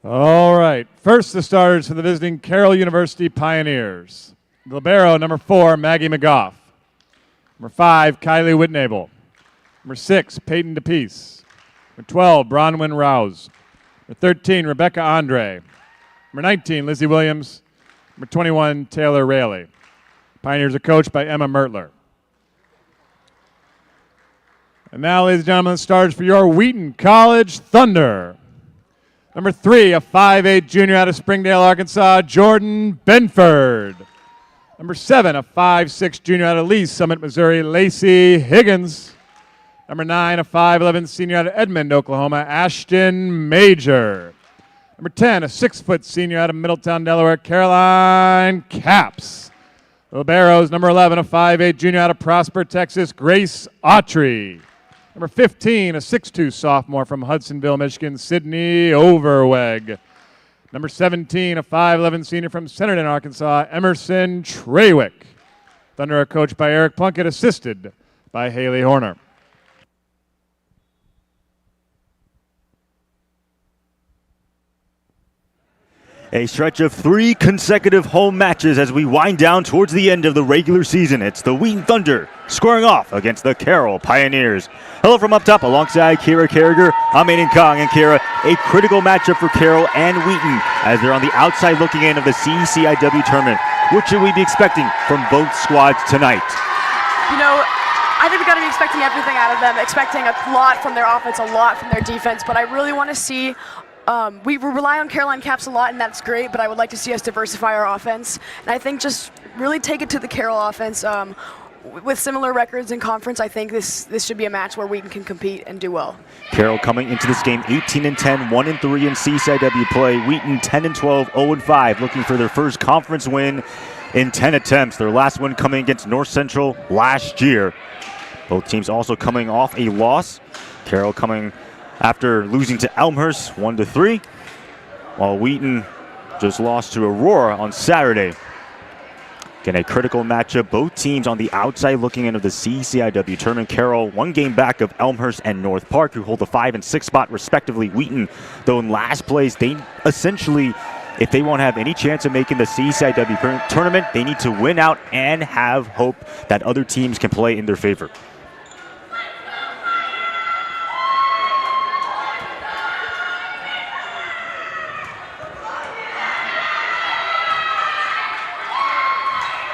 All right. First, the starters for the visiting Carroll University Pioneers. Libero, number 4, Maggie McGough. Number 5, Kylie Whitnable. Number 6, Peyton DePeace. Number 12, Bronwyn Rouse. Number 13, Rebecca Andre. Number 19, Lizzie Williams. Number 21, Taylor Rayleigh. Pioneers are coached by Emma Mertler. And now, ladies and gentlemen, the starters for your Wheaton College Thunder. Number 3, a 5'8" junior out of Springdale, Arkansas, Jordan Benford. Number 7, a 5'6" junior out of Lee Summit, Missouri, Lacey Higgins. Number 9, a 5'11" senior out of Edmond, Oklahoma, Ashton Major. Number 10, a 6-foot senior out of Middletown, Delaware, Caroline Capps. Liberos, number 11, a 5'8" junior out of Prosper, Texas, Grace Autry. Number 15, a 6'2" sophomore from Hudsonville, Michigan, Sydney Overweg. Number 17, a 5'11" senior from Centerton, Arkansas, Emerson Trawick. Thunder are coached by Eric Plunkett, assisted by Haley Horner. A stretch of 3 consecutive home matches as we wind down towards the end of the regular season. It's the Wheaton Thunder squaring off against the Carroll Pioneers. Hello from up top alongside Kira Carriger. I'm Aiden Kong, and Kira, a critical matchup for Carroll and Wheaton as they're on the outside looking in of the CCIW tournament. What should we be expecting from both squads tonight? You know, I think we've got to be expecting everything out of them, expecting a lot from their offense, a lot from their defense, but I really want to see we rely on Caroline Capps a lot, and that's great, but I would like to see us diversify our offense. And I think just really take it to the Carroll offense. With similar records in conference, I think this should be a match where Wheaton can compete and do well. Carroll coming into this game 18-10, 1-3 in CCIW play. Wheaton 10-12, 0-5, looking for their first conference win in 10 attempts. Their last win coming against North Central last year. Both teams also coming off a loss. Carroll coming after losing to Elmhurst 1-3, while Wheaton just lost to Aurora on Saturday. Again, a critical matchup. Both teams on the outside looking in of the CCIW tournament. Carroll 1 game back of Elmhurst and North Park, who hold the 5 and 6 spot respectively. Wheaton, though in last place, they essentially, if they won't have any chance of making the CCIW tournament, they need to win out and have hope that other teams can play in their favor.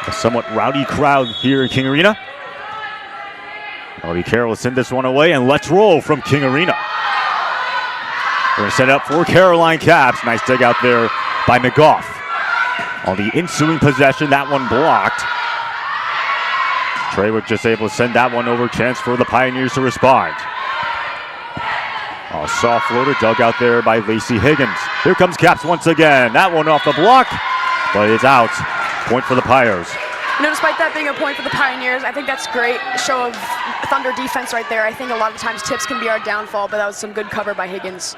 A somewhat rowdy crowd here in King Arena. Rowdy Carroll will send this one away, and let's roll from King Arena. We're going to set up for Caroline Capps. Nice dig out there by McGough. On the ensuing possession, that one blocked. Trawick just able to send that one over. Chance for the Pioneers to respond. A soft floater dug out there by Lacey Higgins. Here comes Capps once again. That one off the block, but it's out. Point for the Pios. You know, despite that being a point for the Pioneers, I think that's great show of Thunder defense right there. I think a lot of times tips can be our downfall, but that was some good cover by Higgins.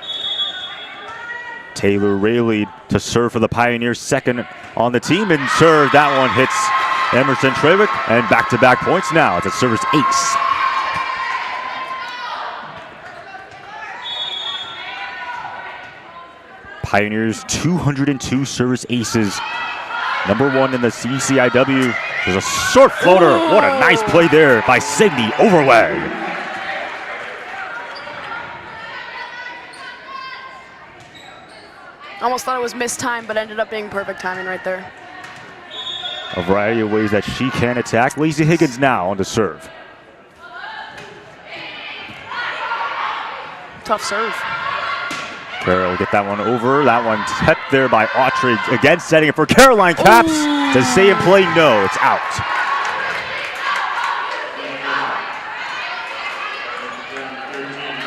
Taylor Rayleigh to serve for the Pioneers, second on the team, and serve. That one hits Emerson Trawick, and back-to-back points now. It's a service ace. Pioneers 202 service aces. Number 1 in the CCIW. There's a short floater. Ooh. What a nice play there by Sydney Overweg. Almost thought it was missed time, but ended up being perfect timing right there. A variety of ways that she can attack. Lacey Higgins now on to serve. Tough serve. Carroll will get that one over. That one kept there by Autry. Again, setting it for Caroline Capps. Ooh. Does stay in play? No, it's out.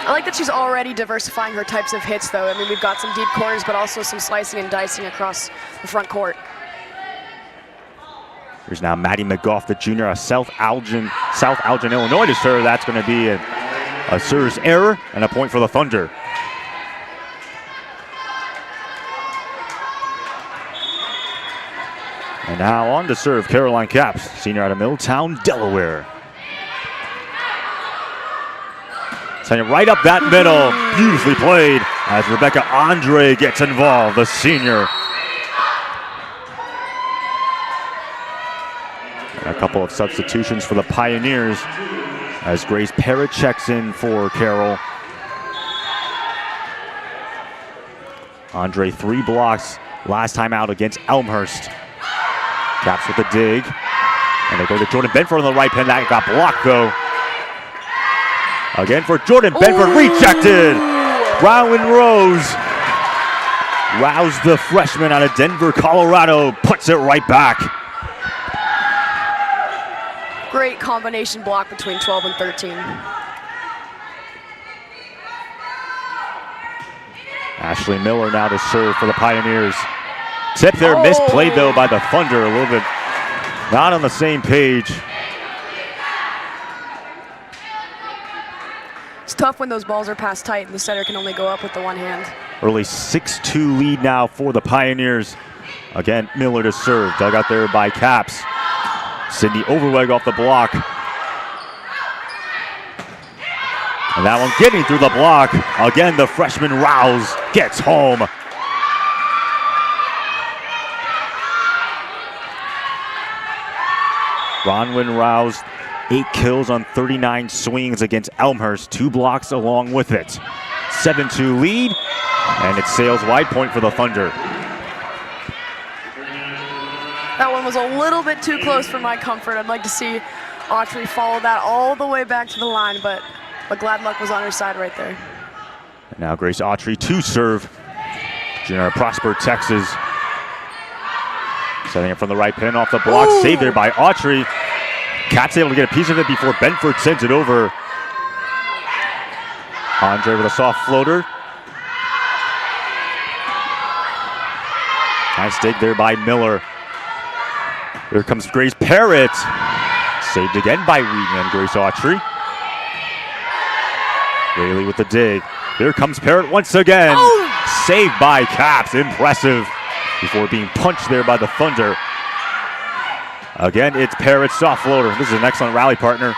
I like that she's already diversifying her types of hits, though. I mean, we've got some deep corners, but also some slicing and dicing across the front court. Here's now Maddie McGough, the junior, of South Algin, Illinois to serve. That's going to be a service error and a point for the Thunder. And now on to serve Caroline Capps, senior out of Middletown, Delaware. Sending right up that middle. Beautifully played as Rebecca Andre gets involved, the senior. And a couple of substitutions for the Pioneers as Grace Parrott checks in for Carroll. Andre 3 blocks last time out against Elmhurst. Caps with the dig. And they go to Jordan Benford on the right pin. That got blocked though. Again for Jordan Benford, rejected. Rowan Rose roused the freshman out of Denver, Colorado, puts it right back. Great combination block between 12 and 13. Ashley Miller now to serve for the Pioneers. Tip there, misplayed though by the Thunder, a little bit not on the same page. It's tough when those balls are passed tight and the setter can only go up with the one hand. Early 6-2 lead now for the Pioneers. Again, Miller to serve, dug out there by Caps. Sydney Overweg off the block. And that one getting through the block. Again, the freshman Rouse gets home. Bronwyn Rouse, 8 kills on 39 swings against Elmhurst, 2 blocks along with it. 7-2 lead, and it sails wide point for the Thunder. That one was a little bit too close for my comfort. I'd like to see Autry follow that all the way back to the line, but glad luck was on her side right there. And now Grace Autry to serve. Junior Prosper, Texas. Setting it from the right pin off the block. Ooh. Saved there by Autry. Caps able to get a piece of it before Benford sends it over. Andre with a soft floater. Nice dig there by Miller. Here comes Grace Parrott. Saved again by Wheaton and Grace Autry. Rayleigh with the dig. Here comes Parrott once again. Oh. Saved by Caps. Impressive. Before being punched there by the Thunder. Again, it's Parrott's soft floater. This is an excellent rally partner.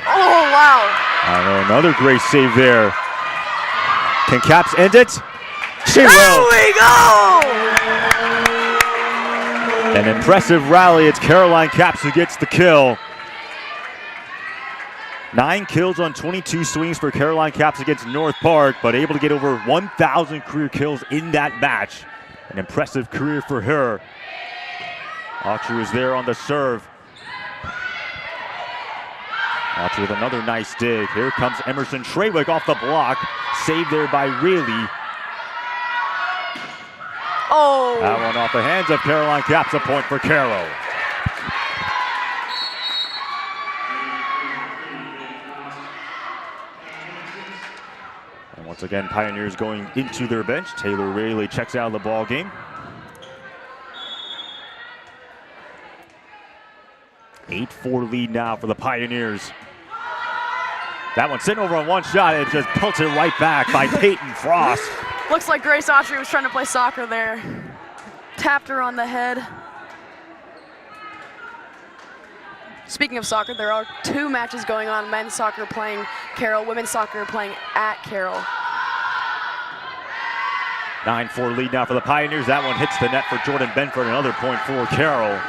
Oh, wow. Another great save there. Can Caps end it? She will. There we go! An impressive rally. It's Caroline Caps who gets the kill. 9 kills on 22 swings for Caroline Caps against North Park, but able to get over 1,000 career kills in that match. An impressive career for her. Autry was there on the serve. Autry with another nice dig. Here comes Emerson Treywick off the block. Saved there by Rayleigh. Oh! That one off the hands of Caroline Caps, a point for Carroll. Once again, Pioneers going into their bench. Taylor Rayleigh checks out of the ball game. 8-4 lead now for the Pioneers. That one sitting over on one shot. It just pelted right back by Peyton Frost. Looks like Grace Autry was trying to play soccer there. Tapped her on the head. Speaking of soccer, there are 2 matches going on. Men's soccer playing Carroll, women's soccer playing at Carroll. 9-4 lead now for the Pioneers. That one hits the net for Jordan Benford. Another point for Carroll.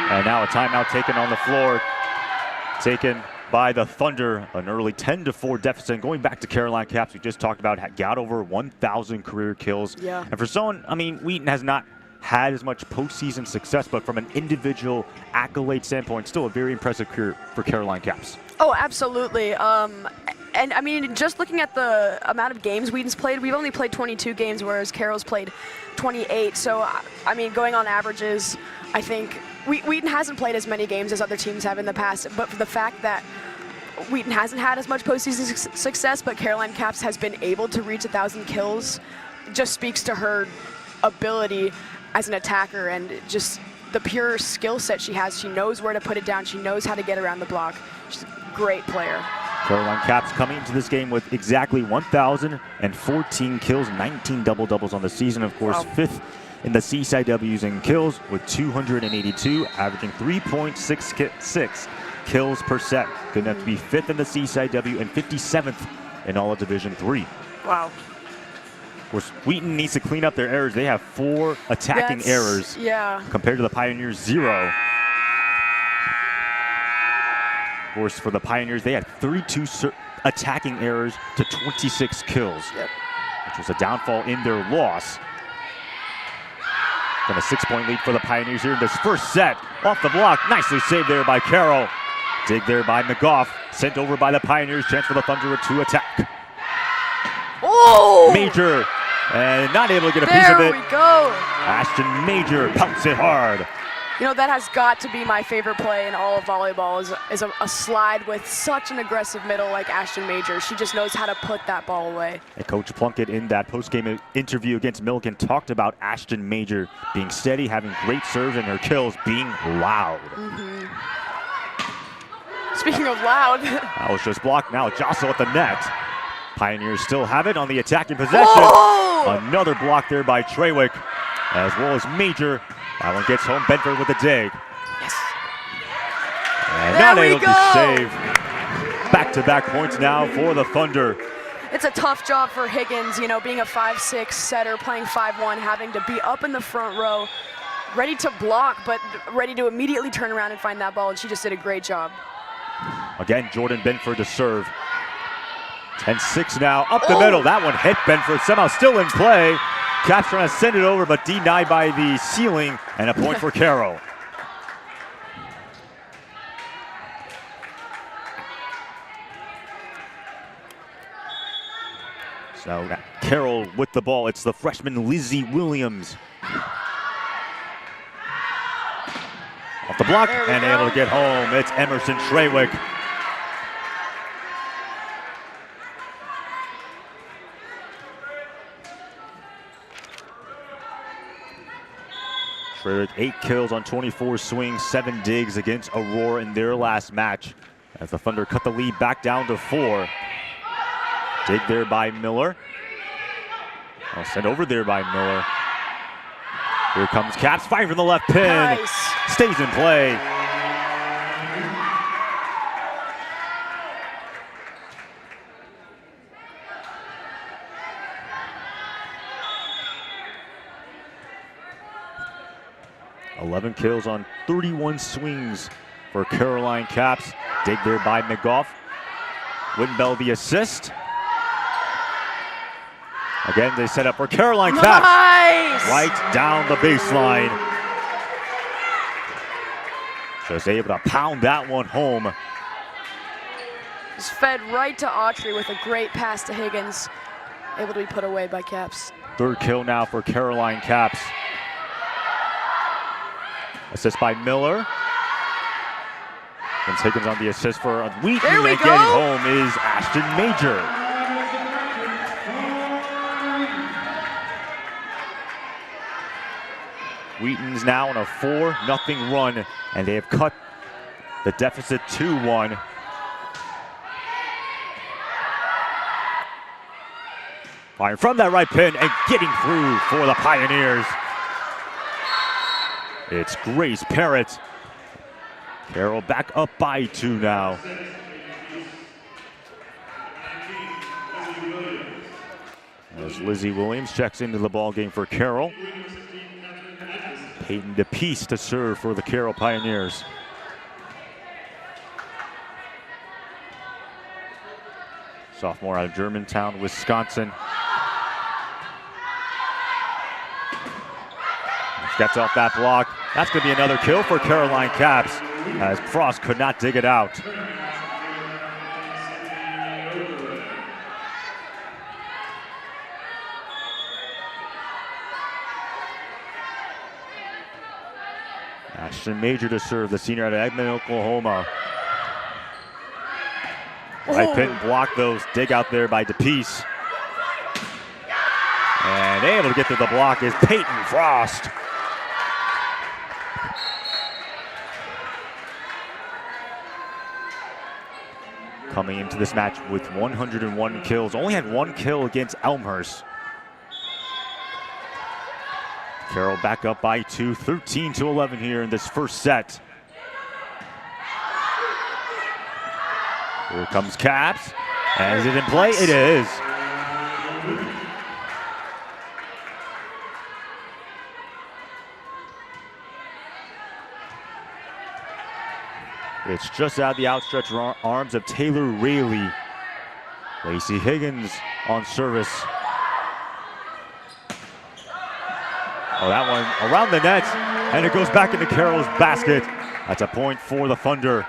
And now a timeout taken on the floor. Taken by the Thunder. An early 10-4 deficit. Going back to Caroline Caps, we just talked about, got over 1,000 career kills. Yeah. And for someone, I mean, Wheaton has not had as much postseason success, but from an individual accolade standpoint, still a very impressive career for Caroline Caps. Oh, absolutely. And I mean, just looking at the amount of games Wheaton's played, we've only played 22 games, whereas Carroll's played 28. So, I mean, going on averages, I think Wheaton hasn't played as many games as other teams have in the past, but for the fact that Wheaton hasn't had as much postseason success, but Caroline Caps has been able to reach 1,000 kills, just speaks to her ability as an attacker and just the pure skill set she has. She knows where to put it down. She knows how to get around the block. She's a great player. Caroline Caps coming into this game with exactly 1,014 kills, 19 double-doubles on the season. Of course, wow. 5th in the CCIWs in kills with 282, averaging 3.66 kills per set. Good enough to be 5th in the CCIW and 57th in all of Division III. Wow. Of course, Wheaton needs to clean up their errors. They have 4 attacking errors compared to the Pioneers' 0. Of course, for the Pioneers, they had 32 attacking errors to 26 kills, which was a downfall in their loss. And a 6-point lead for the Pioneers here in this first set. Off the block, nicely saved there by Carroll. Dig there by McGough, sent over by the Pioneers. Chance for the Thunder to attack. Oh! Major, and not able to get a piece of it. There we go. Ashton Major pounce it hard. You know, that has got to be my favorite play in all of volleyball is a slide with such an aggressive middle like Ashton Major. She just knows how to put that ball away. And Coach Plunkett in that post-game interview against Millikan talked about Ashton Major being steady, having great serves, and her kills being loud. Speaking of loud. That was just blocked. Now jostle at the net. Pioneers still have it on the attacking possession. Oh! Another block there by Trewick, as well as Major. That one gets home. Benford with the dig. Yes. And there not able go. to save. Back-to-back points now for the Thunder. It's a tough job for Higgins, you know, being a 5'6" setter, playing 5'1", having to be up in the front row, ready to block, but ready to immediately turn around and find that ball, and she just did a great job. Again, Jordan Benford to serve. 10-6 now, up the middle. That one hit Benford, somehow still in play. Caps trying to send it over, but denied by the ceiling, and a point for Carroll. So Carroll with the ball. It's the freshman Lizzie Williams. Off the block and able to get home. It's Emerson Trewick. Trewick 8 kills on 24 swings, 7 digs against Aurora in their last match. As the Thunder cut the lead back down to 4. Dig there by Miller. I'll send over there by Miller. Here comes Caps, fire from the left pin. Nice. Stays in play. $11 kills on 31 swings for Caroline Caps. Dig there by McGough. Winbell the assist. Again, they set up for Caroline Caps. Nice. Right down the baseline. Just able to pound that one home. Just fed right to Autry with a great pass to Higgins. Able to be put away by Caps. 3rd kill now for Caroline Caps. Assist by Miller. And Higgins on the assist for Wheaton. There we and go. Getting home is Ashton Major. Wheaton's now on a 4-0 run, and they have cut the deficit 2-1. Firing from that right pin and getting through for the Pioneers. It's Grace Parrott. Carroll back up by 2 now. As Lizzie Williams checks into the ball game for Carroll. Peyton DePease to serve for the Carroll Pioneers. Sophomore out of Germantown, Wisconsin. Gets off that block. That's going to be another kill for Caroline Caps, as Frost could not dig it out. Ashton Major to serve, the senior out of Edmond, Oklahoma. Right pin block those. Dig out there by DePease. And able to get through the block is Peyton Frost. Coming into this match with 101 kills. Only had 1 kill against Elmhurst. Carroll back up by 2, 13-11 here in this first set. Here comes Caps. And is it in play? It is. It's just out of the outstretched arms of Taylor Rayleigh. Lacey Higgins on service. Oh, that one around the net, and it goes back into Carroll's basket. That's a point for the Thunder.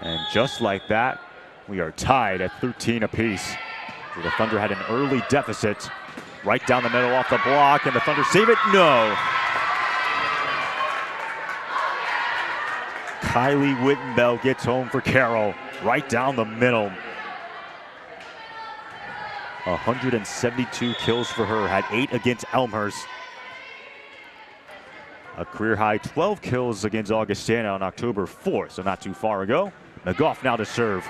And just like that, we are tied at 13 apiece. So the Thunder had an early deficit. Right down the middle off the block, and the Thunder save it? No. Kylie Wittenbell gets home for Carroll. Right down the middle. 172 kills for her, had 8 against Elmhurst. A career high 12 kills against Augustana on October 4th, so not too far ago. McGough now to serve.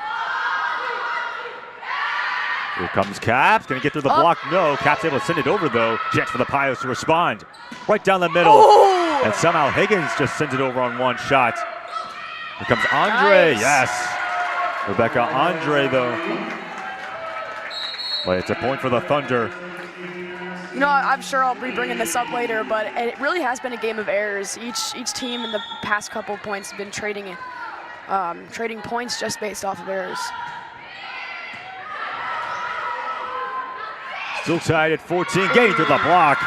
Here comes Caps, gonna get through the block, no. Caps able to send it over though. Chance for the Pios to respond. Right down the middle, and somehow Higgins just sends it over on one shot. Here comes Andre, nice. Yes. Rebecca Andre though. But it's a point for the Thunder. You know, I'm sure I'll be bringing this up later, but it really has been a game of errors. Each team in the past couple points have been trading points just based off of errors. Still tied at 14, getting through the block.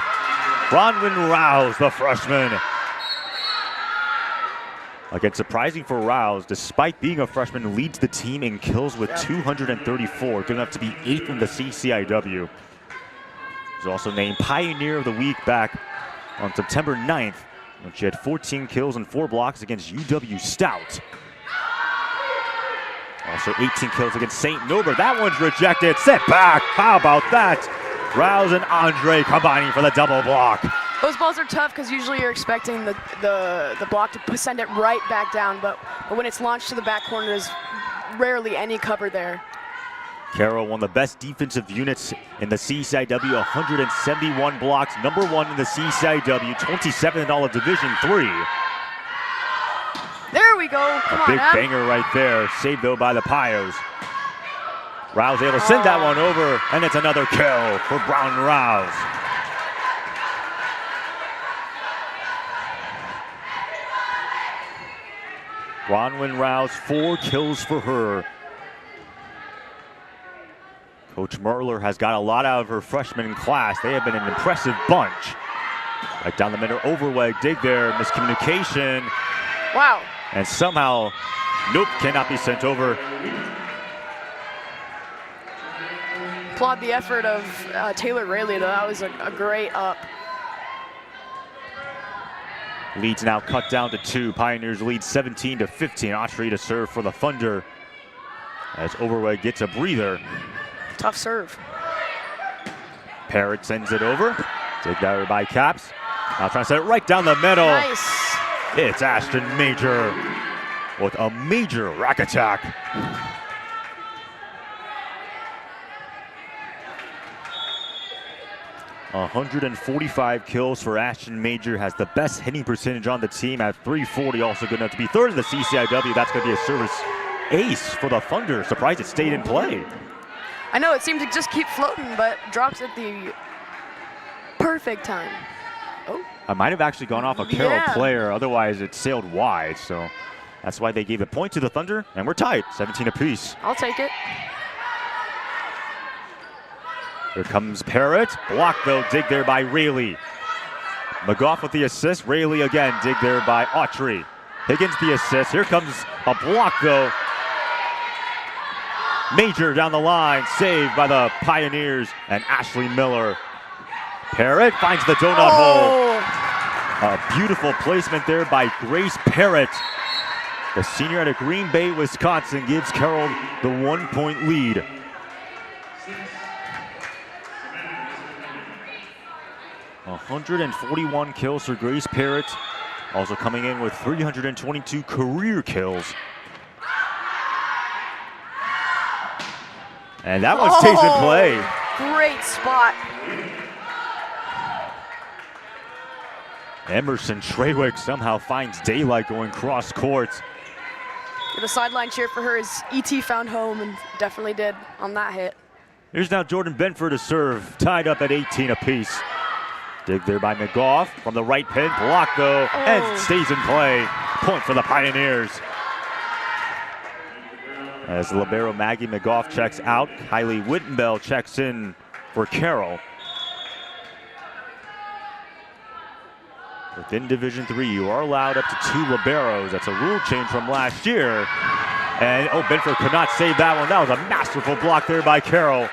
Bronwyn Rouse, the freshman. Again, surprising for Rouse, despite being a freshman, leads the team in kills with 234, good enough to be 8th in the CCIW. She's also named Pioneer of the Week back on September 9th, when she had 14 kills and 4 blocks against UW Stout. Also 18 kills against St. Norbert. That one's rejected. Set back. How about that? Rouse and Andre combining for the double block. Those balls are tough because usually you're expecting the block to send it right back down, but when it's launched to the back corner, there's rarely any cover there. Carroll, one of the best defensive units in the CCIW, 171 blocks, number 1 in the CCIW, 27th in all of Division III. There we go. Come on, big banger right there, saved though by the Pios. Rouse able to send that one over, and it's another kill for Brown Rouse. Bronwyn Rouse, 4 kills for her. Coach Merler has got a lot out of her freshman class. They have been an impressive bunch. Right down the middle, overleg, dig there, miscommunication. Wow. And somehow, nope, cannot be sent over. Applaud the effort of Taylor Rayleigh, though. That was a great up. Leads now cut down to 2. Pioneers lead 17-15. Autry to serve for the Thunder as Overweg gets a breather. Tough serve. Parrott sends it over. Take that by Caps. Now trying to set it right down the middle. Nice. It's Ashton Major with a major rack attack. .145 kills for Ashton Major, has the best hitting percentage on the team at .340, also good enough to be 3rd in the CCIW. That's going to be a service ace for the Thunder. Surprised it stayed in play. I know, it seemed to just keep floating, but drops at the perfect time. Oh. I might have actually gone off a Carroll player, otherwise it sailed wide, so that's why they gave a point to the Thunder, and we're tied, 17 apiece. I'll take it. Here comes Parrott. Block though, dig there by Rayleigh. McGough with the assist. Rayleigh again, dig there by Autry. Higgins the assist. Here comes a block though. Major down the line, saved by the Pioneers and Ashley Miller. Parrott finds the donut hole. A beautiful placement there by Grace Parrott. The senior out of Green Bay, Wisconsin, gives Carroll the 1-point lead. .141 kills for Grace Parrott, also coming in with 322 career kills. And that one stays in play. Great spot. Emerson Trawick somehow finds daylight going cross court. The sideline cheer for her is E.T. found home, and definitely did on that hit. Here's now Jordan Benford to serve, tied up at 18 apiece. Dig there by McGough from the right pin, blocked though, and stays in play. Point for the Pioneers. As libero Maggie McGough checks out, Kylie Wittenbell checks in for Carroll. Within Division III, you are allowed up to 2 liberos. That's a rule change from last year. And Benford could not save that one. That was a masterful block there by Carroll.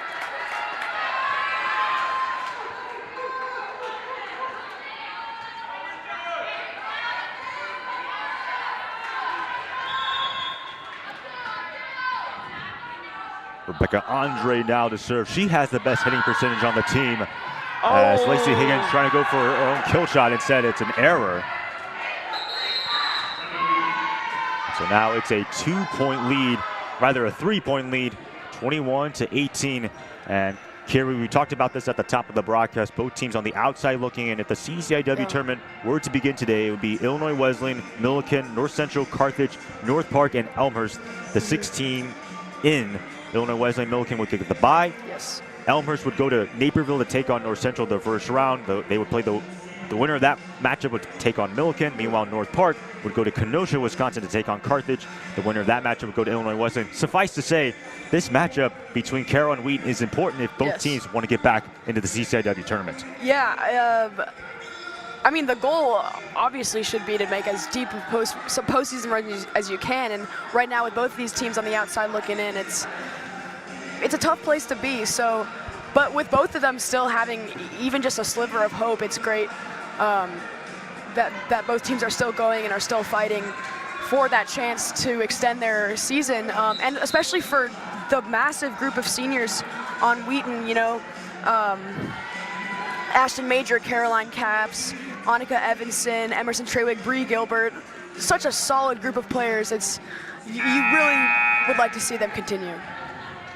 Rebecca Andre now to serve. She has the best hitting percentage on the team. As Lacey Higgins trying to go for her own kill shot. Instead, it's an error. So now it's a 2-point lead, rather a 3-point lead, 21-18. And Carrie, we talked about this at the top of the broadcast. Both teams on the outside looking in. If the CCIW tournament were to begin today, it would be Illinois Wesleyan, Milliken, North Central, Carthage, North Park, and Elmhurst. The 16 in Illinois Wesleyan, Milliken would get the bye. Yes. Elmhurst would go to Naperville to take on North Central the first round. They would play the winner of that matchup would take on Milliken. Meanwhile, North Park would go to Kenosha, Wisconsin to take on Carthage. The winner of that matchup would go to Illinois Wesleyan. Suffice to say, this matchup between Carroll and Wheaton is important if both teams want to get back into the CCIW tournament. Yeah, I mean, the goal obviously should be to make as deep a postseason run as you can. And right now, with both of these teams on the outside looking in, it's a tough place to be. So, but with both of them still having even just a sliver of hope, it's great that both teams are still going and are still fighting for that chance to extend their season, and especially for the massive group of seniors on Wheaton. You know, Ashton Major, Caroline Capps, Annika Evanson, Emerson Trawick, Bree Gilbert. Such a solid group of players. You really would like to see them continue.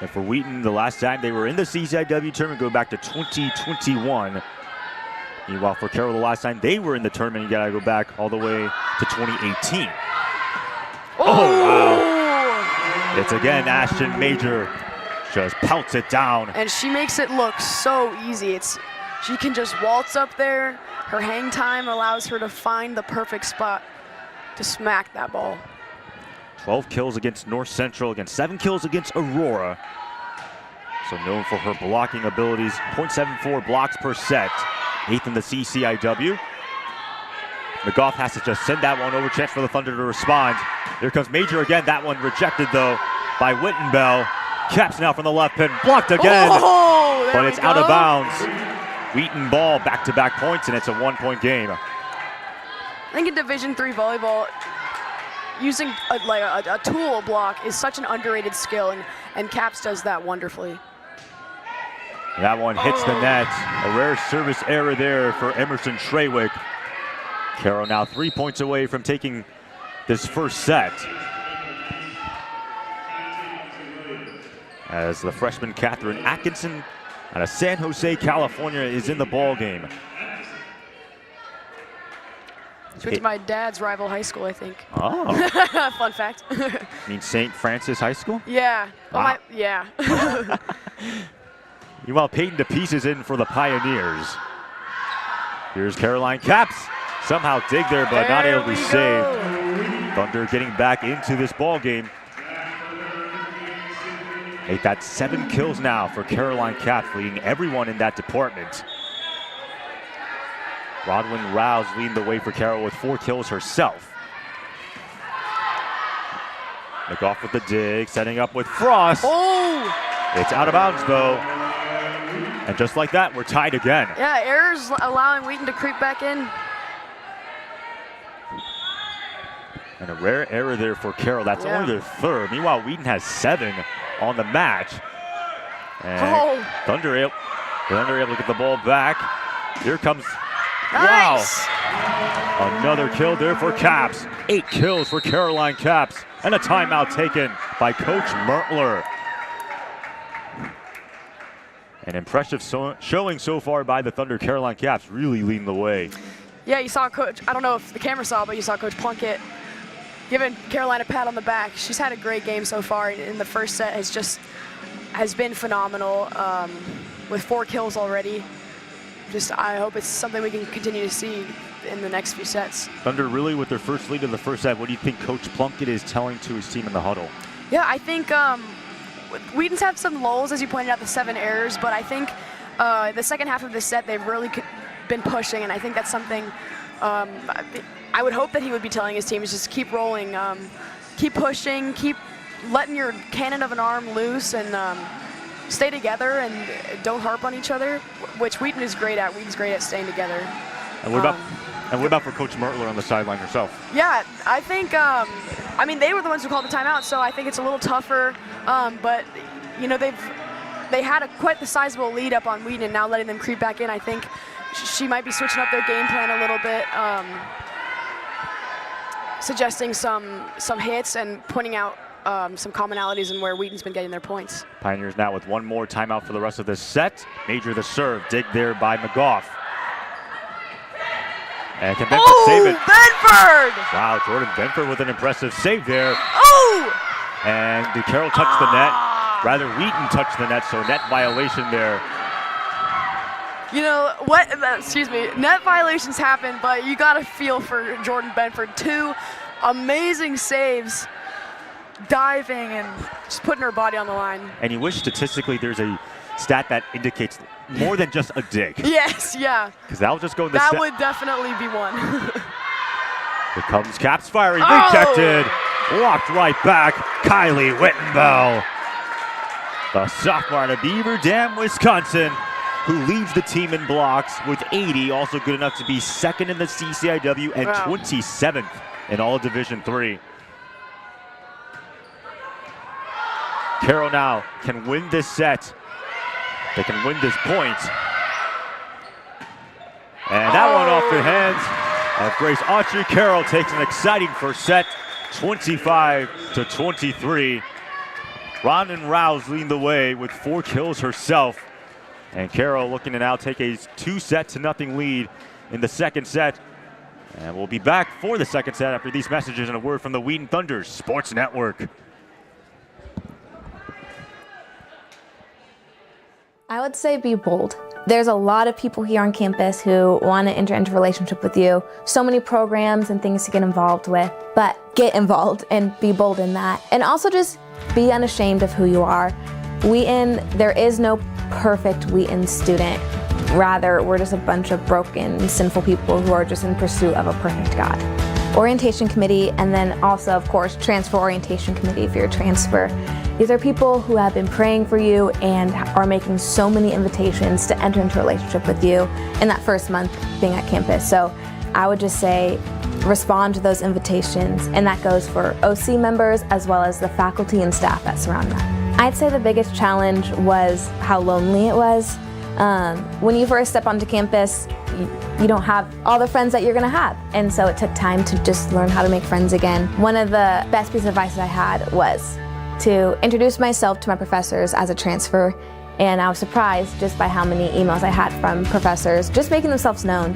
And for Wheaton, the last time they were in the CCIW tournament, go back to 2021. Meanwhile, for Carroll, the last time they were in the tournament, you gotta go back all the way to 2018. Oh, wow. It's again Ashton Major just pelts it down. And she makes it look so easy. She can just waltz up there. Her hang time allows her to find the perfect spot to smack that ball. 12 kills against North Central, against 7 kills against Aurora. So known for her blocking abilities, 0.74 blocks per set, 8th in the CCIW. McGough has to just send that one over, chance for the Thunder to respond. Here comes Major again, that one rejected though by Wittenbell. Capps now from the left pin, blocked again, but it's out of bounds. Wheaton ball, back-to-back points, and it's a 1-point game. I think in Division III volleyball, using a tool block is such an underrated skill, and Capps does that wonderfully. That one hits the net. A rare service error there for Emerson Trawick. Carroll now 3 points away from taking this first set. As the freshman Catherine Atkinson out of San Jose, California is in the ball game. She went to my dad's rival high school, I think. Oh. Fun fact. You mean St. Francis High School? Yeah. Wow. Yeah. Meanwhile, Peyton DePiece is in for the Pioneers. Here's Caroline Capps. Somehow dig there, but not able to save. Thunder getting back into this ball game. They've got 7 kills now for Caroline Capps, leading everyone in that department. Rodwin Rouse leading the way for Carroll with 4 kills herself. McGough with the dig, setting up with Frost. Oh! It's out of bounds though. And just like that, we're tied again. Yeah, errors allowing Wheaton to creep back in. And a rare error there for Carroll. That's only their 3rd. Meanwhile, Wheaton has 7 on the match. And Thunder able to get the ball back. Here comes, nice. Wow. Another kill there for Capps. 8 kills for Caroline Capps. And a timeout taken by Coach Mertler. An impressive showing so far by the Thunder. Caroline Capps really leading the way. Yeah, you saw Coach, I don't know if the camera saw, but you saw Coach Plunkett giving Caroline a pat on the back. She's had a great game so far, and the first set has been phenomenal with 4 kills already. I hope it's something we can continue to see in the next few sets. Thunder really with their first lead in the first set. What do you think Coach Plunkett is telling to his team in the huddle? Yeah, I think Wheaton's had some lulls, as you pointed out, the 7 errors, but I think the second half of the set they've really been pushing, and I think that's something I would hope that he would be telling his team is just keep rolling, keep pushing, keep letting your cannon of an arm loose, and stay together and don't harp on each other, which Wheaton is great at. Wheaton's great at staying together. And what about for Coach Mertler on the sideline herself? Yeah, I think, I mean, they were the ones who called the timeout, so I think it's a little tougher, but, you know, they had quite the sizable lead up on Wheaton, and now letting them creep back in, I think she might be switching up their game plan a little bit, suggesting some hits and pointing out some commonalities in where Wheaton's been getting their points. Pioneers now with 1 more timeout for the rest of this set. Major the serve, dig there by McGough. And can Benford save it? Benford! Wow, Jordan Benford with an impressive save there. Oh! And did Carroll touch the net? Rather, Wheaton touched the net, so net violation there. You know, what, excuse me, net violations happen, but you got to feel for Jordan Benford. 2 amazing saves, diving and just putting her body on the line. And you wish statistically there's a stat that indicates more than just a dig. Yes, yeah. Because that'll just go in the That would definitely be one. Here comes Caps firing, rejected, walked right back, Kylie Wittenbell. The sophomore out of Beaver Dam, Wisconsin, who leads the team in blocks with 80, also good enough to be 2nd in the CCIW and 27th in all Division III. Carroll now can win this set. They can win this point. And that one off the hands of Grace Autry. Carroll takes an exciting first set, 25-23. Ronan Rouse leading the way with 4 kills herself. And Carroll looking to now take a 2-0 lead in the second set. And we'll be back for the second set after these messages and a word from the Wheaton Thunder Sports Network. I would say be bold. There's a lot of people here on campus who want to enter into a relationship with you. So many programs and things to get involved with, but get involved and be bold in that. And also just be unashamed of who you are. Wheaton, there is no perfect Wheaton student. Rather, we're just a bunch of broken, sinful people who are just in pursuit of a perfect God. Orientation committee, and then also, of course, transfer orientation committee if you're a transfer. These are people who have been praying for you and are making so many invitations to enter into a relationship with you in that first month being at campus. So I would just say respond to those invitations, and that goes for OC members as well as the faculty and staff that surround them. I'd say the biggest challenge was how lonely it was. When you first step onto campus, you don't have all the friends that you're gonna have. And so it took time to just learn how to make friends again. One of the best pieces of advice I had was to introduce myself to my professors as a transfer. And I was surprised just by how many emails I had from professors just making themselves known.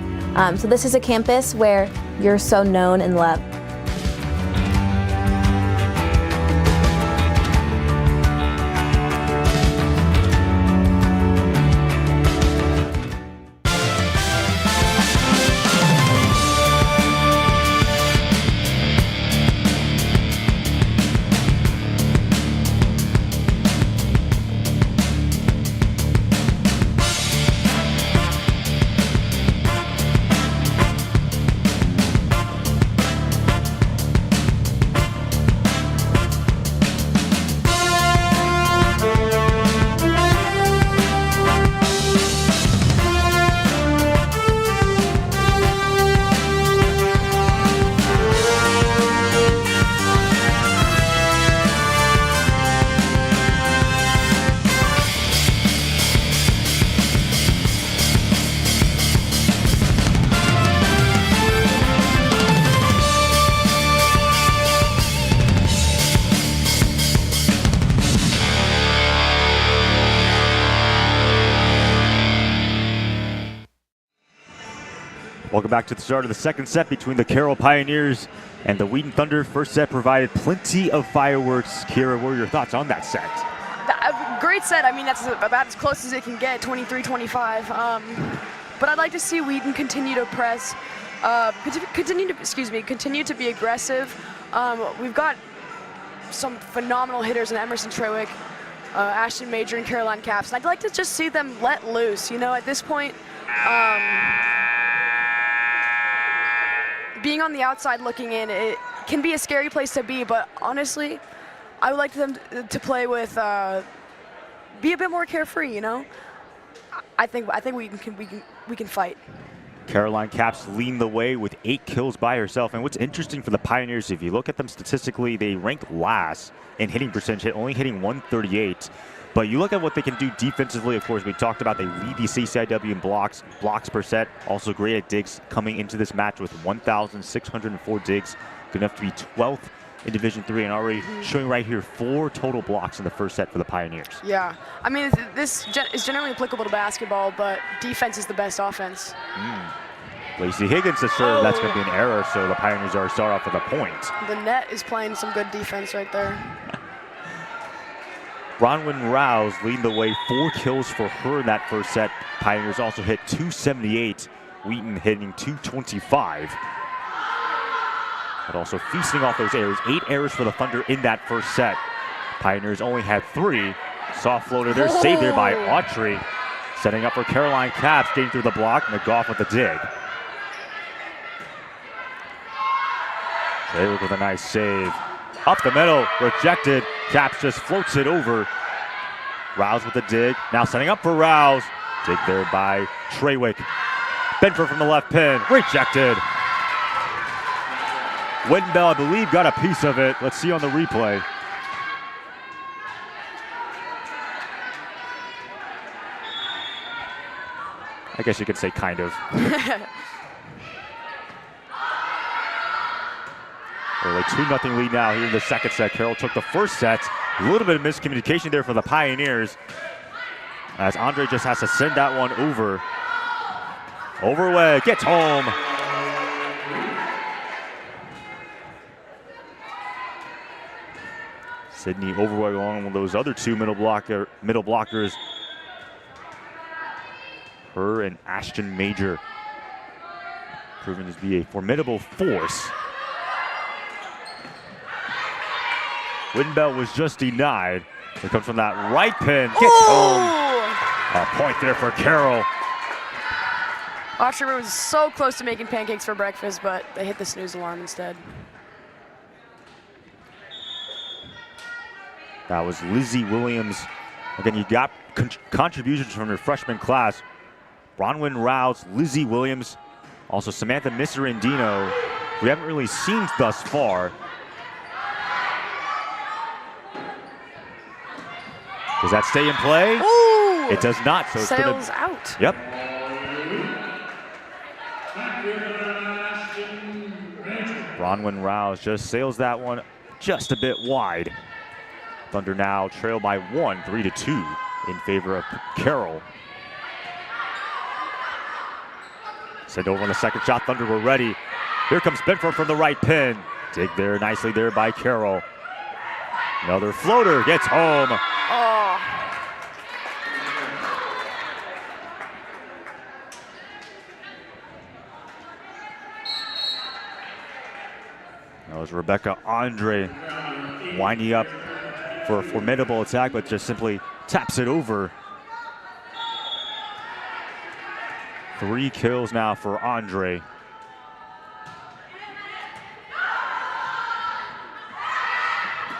So this is a campus where you're so known and loved. Welcome back to the start of the second set between the Carroll Pioneers and the Wheaton Thunder. First set provided plenty of fireworks. Kira, what are your thoughts on that set? Great set. I mean, that's about as close as it can get, 23-25. But I'd like to see Wheaton continue to press, continue to be aggressive. We've got some phenomenal hitters in Emerson Trewick, Ashton Major, and Caroline Capps. And I'd like to just see them let loose. You know, at this point, being on the outside looking in, it can be a scary place to be. But honestly, I would like them to play with, be a bit more carefree. You know, I think we can fight. Caroline Capps leading the way with 8 kills by herself. And what's interesting for the Pioneers, if you look at them statistically, they rank last in hitting percentage, only hitting 138. But you look at what they can do defensively. Of course, we talked about they lead the CCIW in blocks per set. Also great at digs, coming into this match with 1,604 digs. Good enough to be 12th in Division III, and already showing right here 4 total blocks in the first set for the Pioneers. Yeah, I mean, this is generally applicable to basketball, but defense is the best offense. Lacey Higgins to serve. That's going to be an error, so the Pioneers are start off with a point. The net is playing some good defense right there. Bronwyn Rouse leading the way, 4 kills for her in that first set. Pioneers also hit 278. Wheaton hitting 225. But also feasting off those errors. 8 errors for the Thunder in that first set. Pioneers only had 3. Soft floater there, saved there by Autry. Setting up for Caroline Capps, getting through the block. McGough with the dig. Trewick with a nice save. Up the middle, rejected. Capps just floats it over. Rouse with the dig. Now setting up for Rouse. Dig there by Trewick. Benford from the left pin, rejected. Wittenbell, I believe, got a piece of it. Let's see on the replay. I guess you could say kind of. Early 2-0 lead now here in the second set. Carroll took the first set. A little bit of miscommunication there for the Pioneers, as Andre just has to send that one over. Overway gets home. Sydney Overway along with those other 2 middle blockers. Her and Ashton Major proving to be a formidable force. Wittenbell was just denied. It comes from that right pin. Gets home. A point there for Carroll. Autry was so close to making pancakes for breakfast, but they hit the snooze alarm instead. That was Lizzie Williams. Again, you got contributions from your freshman class. Bronwyn Rouse, Lizzie Williams, also Samantha Miserandino, we haven't really seen thus far. Does that stay in play? Ooh! It does not. So Sails out. Yep. Bronwyn Rouse just sails that one just a bit wide. Thunder now trail by 1, 3-2 in favor of Carroll. Send over on the second shot. Thunder were ready. Here comes Benford from the right pin. Dig there nicely there by Carroll. Another floater gets home. Oh. That was Rebecca Andre winding up for a formidable attack, but just simply taps it over. 3 kills now for Andre.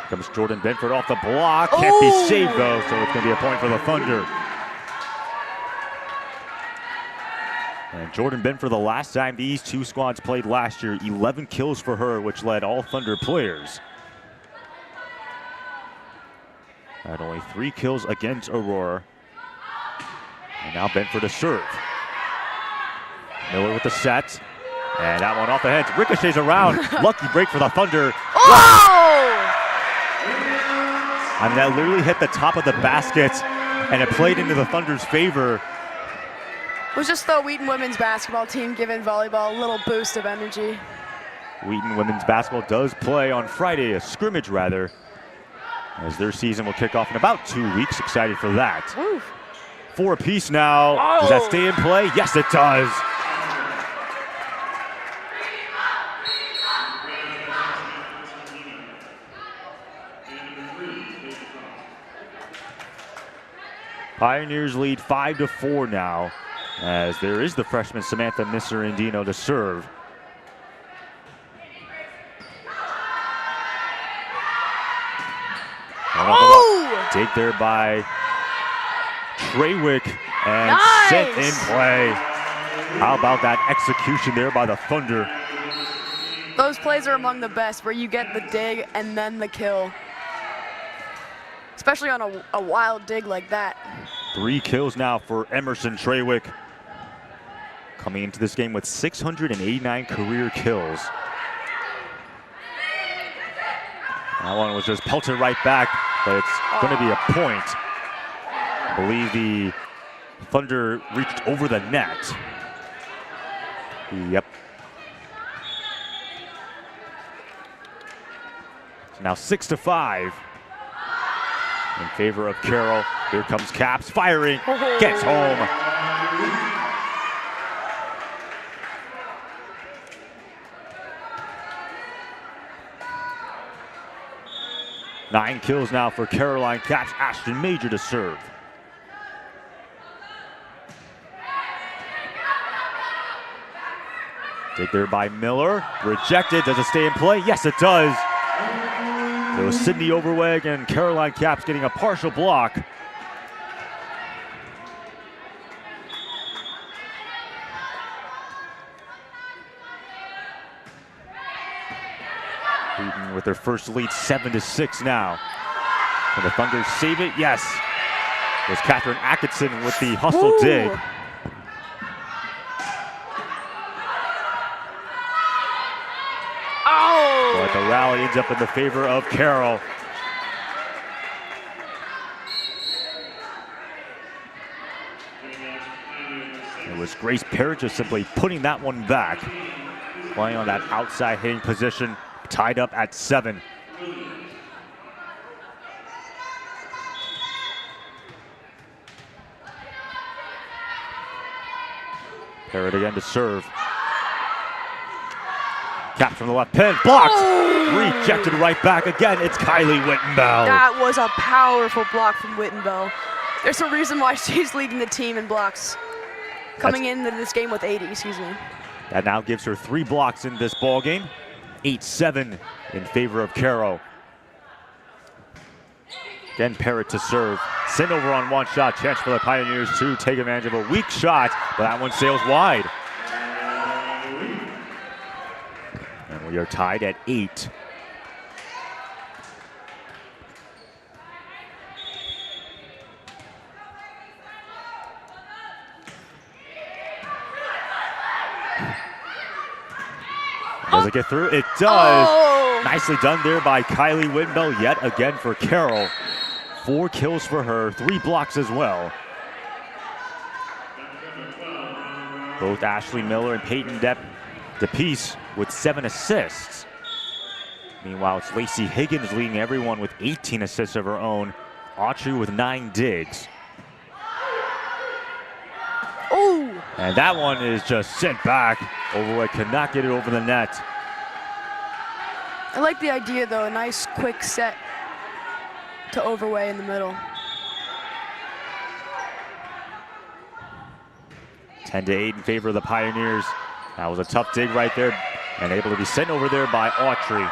Comes Jordan Benford off the block. Can't be saved though, so it's going to be a point for the Thunder. And Jordan Benford, the last time these 2 squads played last year, 11 kills for her, which led all Thunder players. Had only 3 kills against Aurora. And now Benford to serve. Miller with the set. And that one off the head. Ricochets around. Lucky break for the Thunder. Oh! I mean, that literally hit the top of the basket, and it played into the Thunder's favor. Was just the Wheaton women's basketball team giving volleyball a little boost of energy. Wheaton women's basketball does play on Friday, a scrimmage rather, as their season will kick off in about 2 weeks. Excited for that. Woo. 4 apiece now. Does that stay in play? Yes, it does. Pioneers lead 5-4 now, as there is the freshman Samantha Misserandino to serve. Oh! Dig there by Treywick, and nice! Set in play. How about that execution there by the Thunder? Those plays are among the best, where you get the dig and then the kill. Especially on a wild dig like that. 3 kills now for Emerson Treywick, coming into this game with 689 career kills. That one was just pelted right back, but it's going to be a point. I believe the Thunder reached over the net. Yep. So now 6-5 in favor of Carroll. Here comes Caps, firing, gets home. Nine kills now for Caroline Caps. Ashton Major to serve. Dig there by Miller. Rejected. Does it stay in play? Yes, it does. It was Sydney Overweg and Caroline Caps getting a partial block. Wheaton with their first lead, 7-6 now. Can the Thunder save it? Yes. It was Catherine Atkinson with the hustle dig. Oh! But the rally ends up in the favor of Carroll. It was Grace Parrott just simply putting that one back. Playing on that outside hitting position, tied up at 7. Parrott again to serve. Caps from the left pin, blocked. Oh! Rejected right back again. It's Kylie Wittenbell. That was a powerful block from Wittenbell. There's a reason why she's leading the team in blocks. Coming into this game with 80, excuse me. That now gives her 3 blocks in this ball game. 8-7 in favor of Carroll. Again, Parrott to serve. Sent over on one shot. Chance for the Pioneers to take advantage of a weak shot, but that one sails wide. And we are tied at 8. Does it get through? It does. Oh. Nicely done there by Kylie Wittenbell yet again for Carroll. 4 kills for her, 3 blocks as well. Both Ashley Miller and Peyton DePiece with 7 assists. Meanwhile, it's Lacey Higgins leading everyone with 18 assists of her own. Autry with 9 digs. Oh! And that one is just sent back. Overweg cannot get it over the net. I like the idea, though. A nice, quick set to Overway in the middle. 10-8 in favor of the Pioneers. That was a tough dig right there, and able to be sent over there by Autry.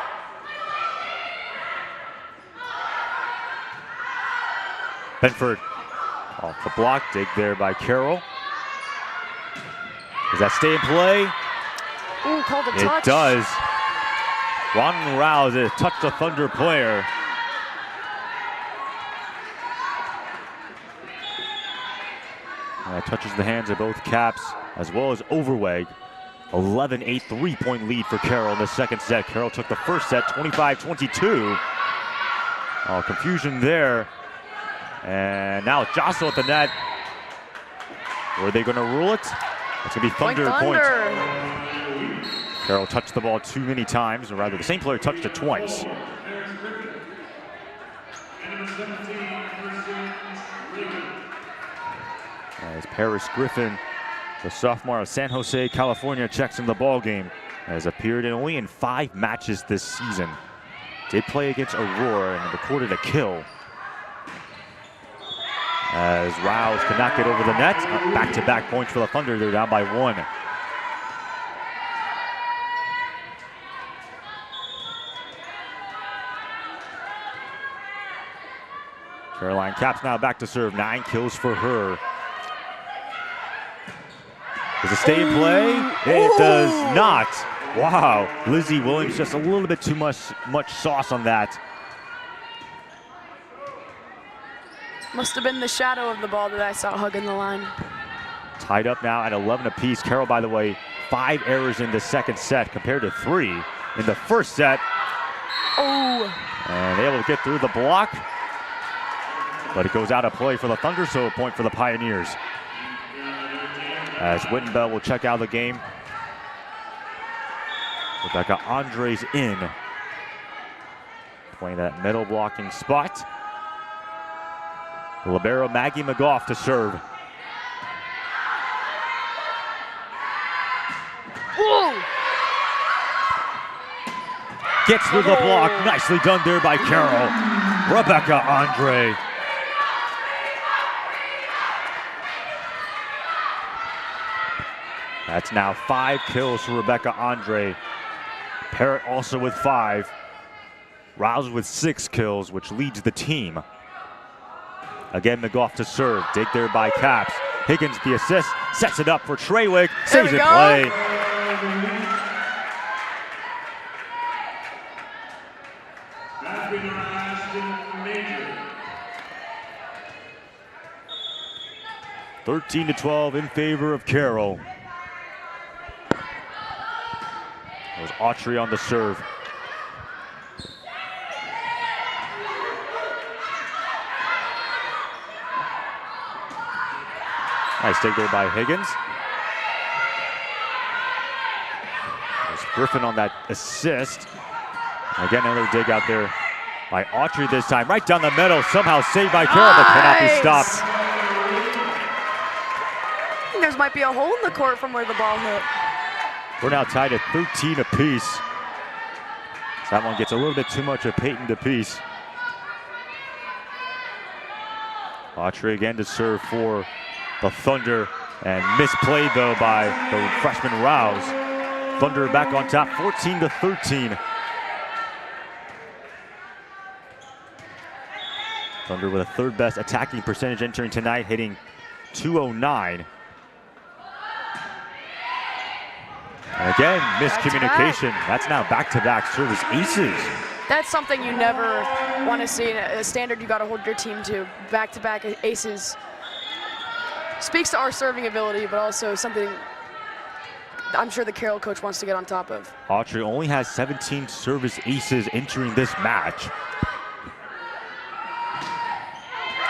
Benford off the block, dig there by Carroll. Does that stay in play? Ooh, called a touch. It does. Ron Rouse has touched a Thunder player. And that touches the hands of both Caps as well as Overweg. 11-8 3-point lead for Carroll in the second set. Carroll took the first set 25-22. Oh, confusion there. And now Jostle at the net. Or are they going to rule it? It's going to be Thunder point. Carroll touched the ball too many times, or rather the same player touched it twice. As Paris Griffin, the sophomore of San Jose, California, checks in the ball game. Has appeared only in 5 matches this season. Did play against Aurora and recorded a kill. As Rouse cannot get over the net. Back-to-back points for the Thunder. They're down by 1. Caroline Caps now back to serve. 9 kills for her. Does it stay in play? It does not. Wow, Lizzie Williams just a little bit too much sauce on that. Must have been the shadow of the ball that I saw hugging the line. Tied up now at 11 apiece. Carroll, by the way, 5 errors in the second set compared to 3 in the first set. Oh. And able to get through the block. But it goes out of play for the Thunder, so a point for the Pioneers. As Wittenbell will check out the game. Rebecca Andres in. Playing that middle blocking spot. Libero Maggie McGough to serve. Whoa. Gets through the block. Nicely done there by Carroll. Rebecca Andre. That's now 5 kills for Rebecca Andre. Parrott also with 5. Rouse with 6 kills, which leads the team. Again, McGough to serve. Dig there by Caps. Higgins the assist. Sets it up for Treywick. Saves it play. (13-12) in favor of Carroll. It was Autry on the serve. Nice take there by Higgins. There's Griffin on that assist. Again, another dig out there by Autry this time. Right down the middle, somehow saved by Carroll, but cannot be stopped. There might be a hole in the court from where the ball hit. We're now tied at 13 apiece. So that one gets a little bit too much of Peyton apiece. Autry again to serve for the Thunder, and misplayed though by the freshman Rouse. Thunder back on top, 14-13. Thunder with a 3rd best attacking percentage entering tonight, hitting .209. And again, miscommunication. That's now back-to-back service aces. That's something you never want to see. A standard you got to hold your team to. Back-to-back aces. Speaks to our serving ability, but also something I'm sure the Carroll coach wants to get on top of. Autry only has 17 service aces entering this match.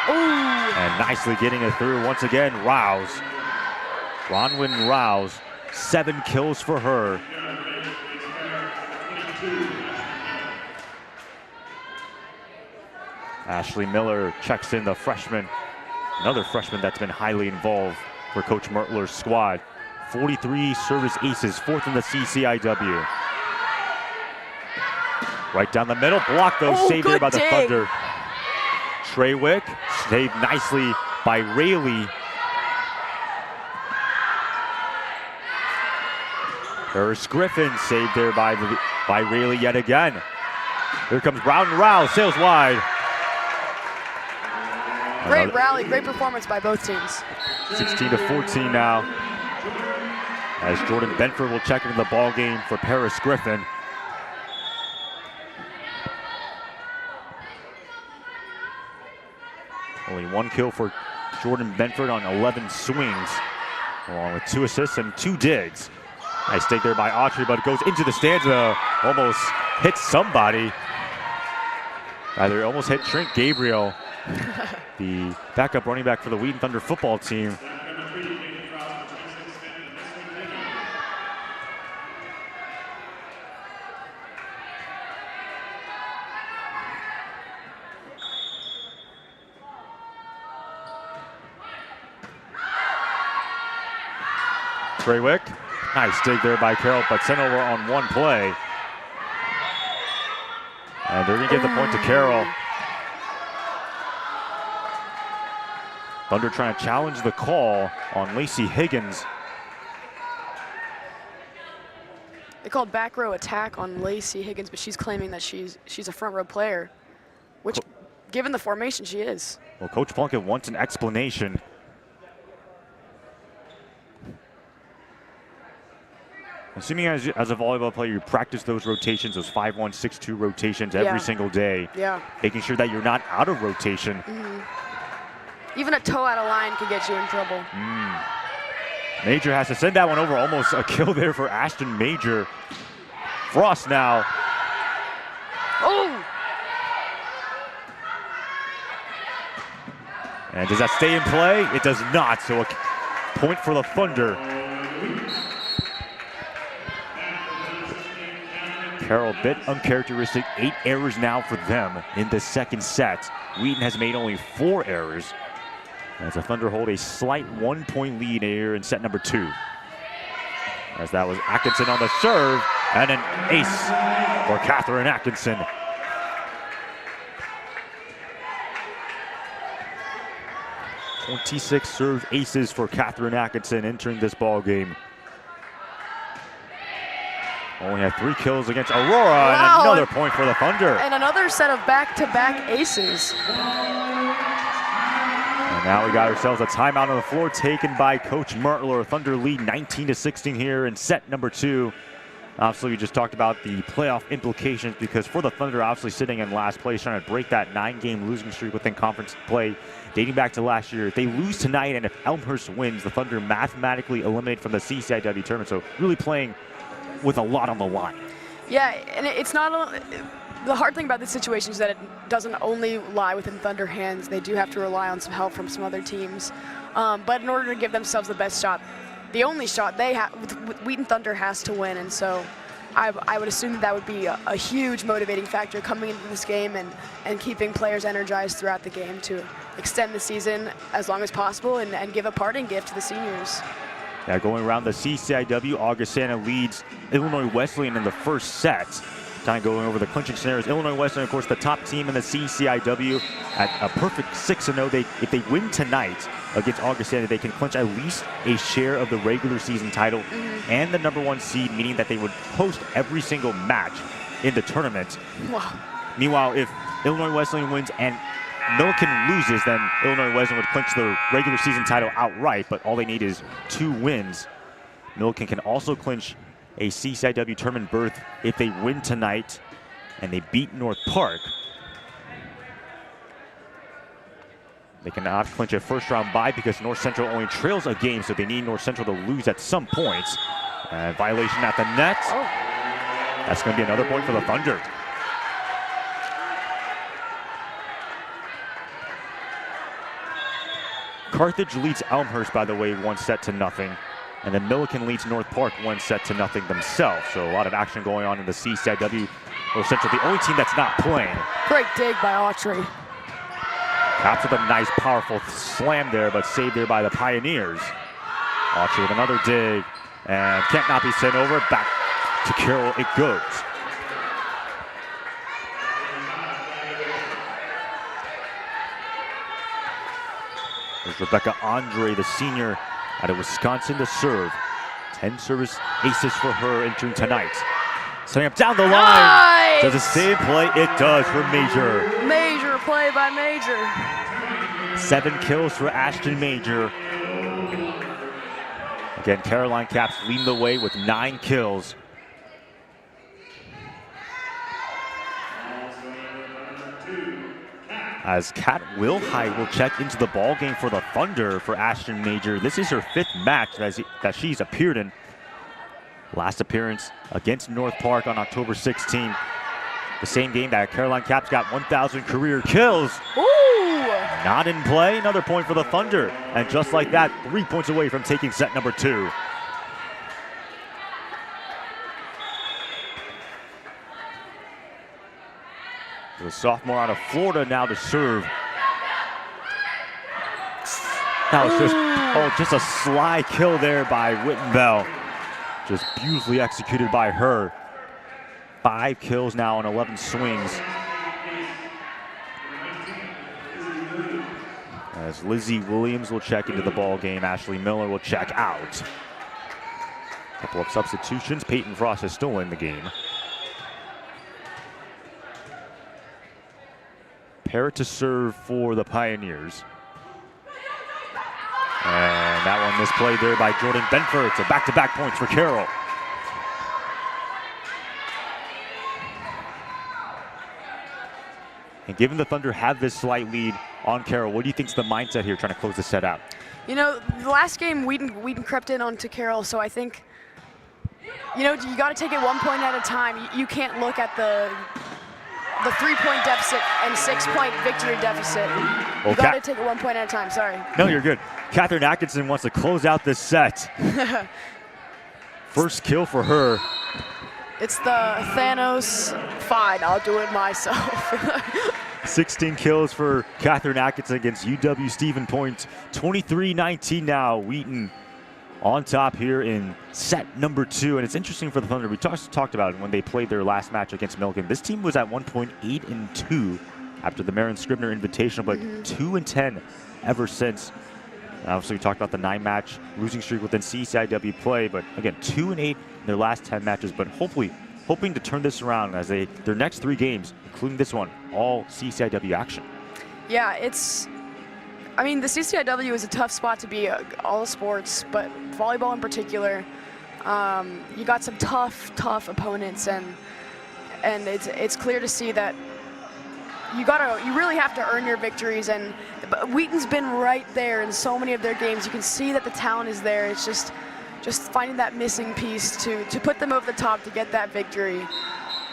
Ooh. And nicely getting it through once again, Rouse. Bronwyn Rouse, 7 kills for her. Ashley Miller checks in, the freshman. Another freshman that's been highly involved for Coach Mertler's squad. 43 service aces, 4th in the CCIW. Right down the middle, block though, saved there by the Thunder. Treywick, saved nicely by Rayleigh. Paris Griffin, saved there by Rayleigh yet again. Here comes Brown and Rouse, sails wide. Great rally, great performance by both teams. 16-14 now. As Jordan Benford will check into the ball game for Paris Griffin. Only 1 kill for Jordan Benford on 11 swings, along with 2 assists and 2 digs. Nice take there by Autry, but it goes into the stands, almost hits somebody. Rather, almost hit Trent Gabriel, the backup running back for the Wheaton Thunder football team. Graywick, nice dig there by Carroll, but sent over on one play. And they're going to give the point to Carroll. Thunder trying to challenge the call on Lacey Higgins. They called back row attack on Lacey Higgins, but she's claiming that she's a front row player, which, given the formation, she is. Well, Coach Plunkett wants an explanation. Assuming as a volleyball player, you practice those rotations, those 5-1, 6-2 rotations every single day. Yeah. Making sure that you're not out of rotation. Mm-hmm. Even a toe out of line could get you in trouble. Major has to send that one over. Almost a kill there for Ashton Major. Frost now. Oh! And does that stay in play? It does not, so a point for the Thunder. Carroll, bit uncharacteristic. 8 errors now for them in the second set. Wheaton has made only 4 errors. As the Thunder hold a slight 1-point lead here in set number 2. As that was Atkinson on the serve, and an ace for Catherine Atkinson. .26 serve aces for Catherine Atkinson entering this ball game. Only had 3 kills against Aurora, wow. And another point for the Thunder. And another set of back-to-back aces. And now we got ourselves a timeout on the floor taken by Coach Mertler. Thunder lead 19-16 here in set number 2. Obviously, we just talked about the playoff implications because for the Thunder, obviously sitting in last place, trying to break that 9-game losing streak within conference play dating back to last year. If they lose tonight and if Elmhurst wins, the Thunder mathematically eliminate from the CCIW tournament. So really playing with a lot on the line. Yeah, and it's not the hard thing about this situation is that it doesn't only lie within Thunder hands. They do have to rely on some help from some other teams. But in order to give themselves the best shot, the only shot they have, Wheaton Thunder has to win. And so I would assume that would be a huge motivating factor coming into this game and keeping players energized throughout the game to extend the season as long as possible and give a parting gift to the seniors. Yeah, going around the CCIW, Augustana leads Illinois Wesleyan in the first set. Kind of going over the clinching scenarios. Illinois Wesleyan, of course, the top team in the CCIW at a perfect 6-0. If they win tonight against Augustana, they can clinch at least a share of the regular season title and the #1 seed, meaning that they would host every single match in the tournament. Wow. Meanwhile, if Illinois Wesleyan wins and Milliken loses, then Illinois Wesleyan would clinch the regular season title outright, but all they need is 2 wins. Milliken can also clinch a CCIW tournament berth if they win tonight and they beat North Park. They cannot clinch a first-round bye because North Central only trails a game, so they need North Central to lose at some points. Violation at the net. Oh. That's going to be another point for the Thunder. Carthage leads Elmhurst, by the way, 1-0. And then Milliken leads North Park 1-0 themselves. So a lot of action going on in the CCIW. North Central, the only team that's not playing. Great dig by Autry. Caps with a nice, powerful slam there, but saved there by the Pioneers. Autry with another dig. And can't not be sent over. Back to Carroll it goes. There's Rebecca Andre, the senior out of Wisconsin, to serve. 10 service aces for her entering tonight. Setting up down the line. Nice! Does it stay in play? It does for Major. Major play by Major. 7 kills for Ashton Major. Again, Caroline Caps leading the way with 9 kills. As Kat Wilhite will check into the ball game for the Thunder for Ashton Major. This is her 5th match that she's appeared in. Last appearance against North Park on October 16th. The same game that Caroline Caps got 1,000 career kills. Ooh! Not in play, another point for the Thunder. And just like that, 3 points away from taking set number 2. The sophomore out of Florida now to serve. That was just a sly kill there by Wheaton Bell. Just beautifully executed by her. 5 kills now on 11 swings. As Lizzie Williams will check into the ball game, Ashley Miller will check out. Couple of substitutions. Peyton Frost is still in the game. Parrott to serve for the Pioneers. And that one misplayed there by Jordan Benford. So back-to-back points for Carroll. And given the Thunder have this slight lead on Carroll, what do you think's the mindset here trying to close the set out? You know, the last game Wheaton crept in onto Carroll, so I think, you know, you got to take it 1 point at a time. You can't look at the 3-point deficit and 6-point victory deficit. You got to take it 1 point at a time. Sorry. No, you're good. Catherine Atkinson wants to close out this set. First kill for her. It's the Thanos, fine, I'll do it myself. 16 kills for Catherine Atkinson against UW Stephen Point. 23-19 now. Wheaton on top here in set number 2. And it's interesting for the Thunder. We talked about it when they played their last match against Milken. This team was at 1.8-2 after the Marion Scribner Invitational, but 2-10 ever since. Obviously, we talked about the 9-match losing streak within CCIW play, but again, 2-8 in their last 10 matches, but hoping to turn this around as their next 3 games, including this one, all CCIW action. Yeah, I mean, the CCIW is a tough spot to be, all sports, but volleyball in particular. You got some tough opponents, and it's clear to see that you really have to earn your victories, and Wheaton's been right there in so many of their games. You can see that the talent is there. It's just finding that missing piece to put them over the top to get that victory.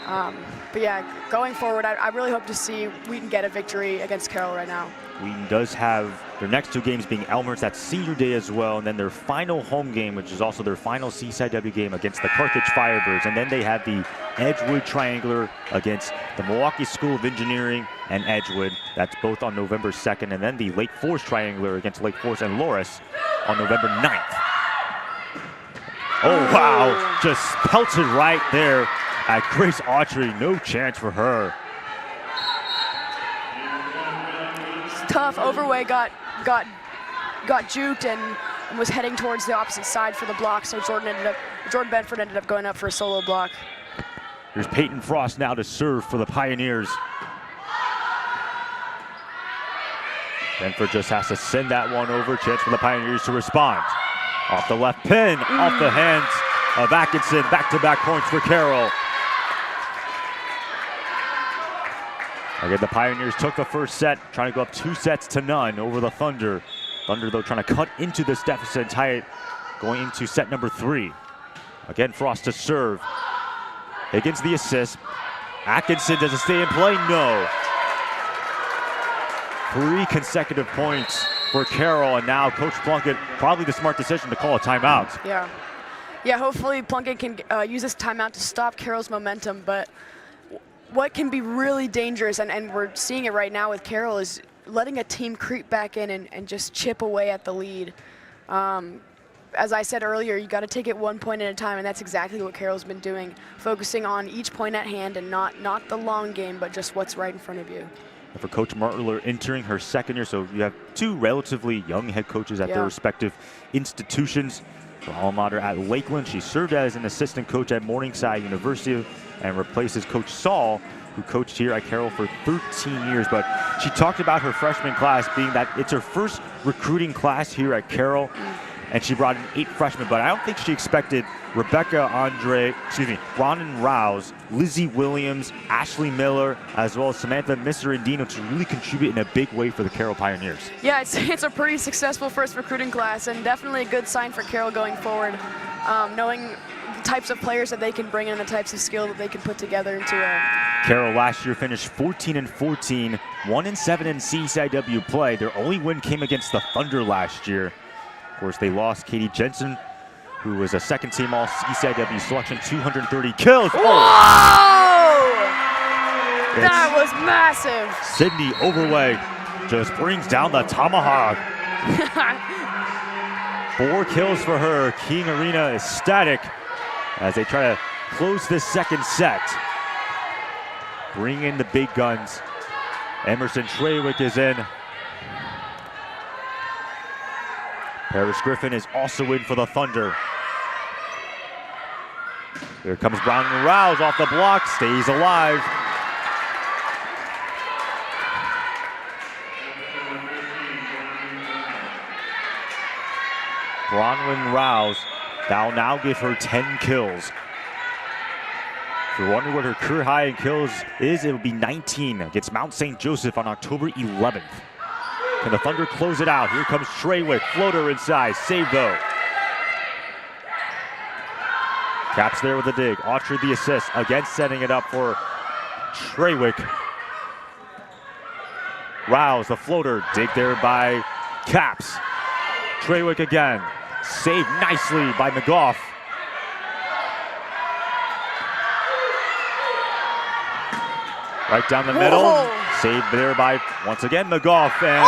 But yeah, going forward, I really hope to see Wheaton get a victory against Carroll right now. Wheaton does have their next 2 games being Elmer's, that's senior day as well, and then their final home game, which is also their final CCIW game against the Carthage Firebirds, and then they have the Edgewood Triangular against the Milwaukee School of Engineering and Edgewood. That's both on November 2nd, and then the Lake Forest Triangular against Lake Forest and Loris on November 9th. Oh, wow, just pelted right there at Grace Autry. No chance for her. Tough. Overway got juked and was heading towards the opposite side for the block, so Jordan Benford ended up going up for a solo block. Here's Peyton Frost now to serve for the Pioneers. Benford just has to send that one over. Chance for the Pioneers to respond. Off the left pin, off the hands of Atkinson. Back-to-back points for Carroll. Again, the Pioneers took the first set, trying to go up 2-0 over the Thunder. Thunder, though, trying to cut into this deficit and tie it going into set number 3. Again, Frost to serve. Higgins the assist. Atkinson, does it stay in play? No. 3 consecutive points for Carroll, and now Coach Plunkett, probably the smart decision to call a timeout. Yeah, hopefully Plunkett can use this timeout to stop Carroll's momentum, but what can be really dangerous, and we're seeing it right now with Carroll, is letting a team creep back in and just chip away at the lead. As I said earlier, you got to take it 1 point at a time, and that's exactly what Carroll's been doing, focusing on each point at hand and not the long game, but just what's right in front of you. And for Coach Martler entering her 2nd year, so you have 2 relatively young head coaches at their respective institutions. Her alma mater at Lakeland, she served as an assistant coach at Morningside University and replaces Coach Saul, who coached here at Carroll for 13 years. But she talked about her freshman class being that it's her first recruiting class here at Carroll, and she brought in 8 freshmen. But I don't think she expected Ronan Rouse, Lizzie Williams, Ashley Miller, as well as Samantha Miserandino to really contribute in a big way for the Carroll Pioneers. Yeah, it's a pretty successful first recruiting class, and definitely a good sign for Carroll going forward, knowing the types of players that they can bring in, the types of skill that they can put together into a... Carroll last year finished 14-14, 1-7 in CCIW play. Their only win came against the Thunder last year. Of course, they lost Katie Jensen, who was a second-team All-CCIW selection, 230 kills. Whoa! That was massive. Sydney Overway just brings down the tomahawk 4 kills for her. King Arena is static as they try to close this second set. Bring in the big guns. Emerson Treywick is in. Paris Griffin is also in for the Thunder. Here comes Brown and Rouse off the block, stays alive. Bronwyn Rouse, that'll now give her 10 kills. If you're wondering what her career high in kills is, it would be 19 against Mount St. Joseph on October 11th. Can the Thunder close it out? Here comes Treywick, floater inside, save though. Caps there with the dig, Autry the assist, again setting it up for Treywick. Rouse, the floater, dig there by Caps. Treywick again, saved nicely by McGough. Right down the middle, saved there by, once again, McGough. And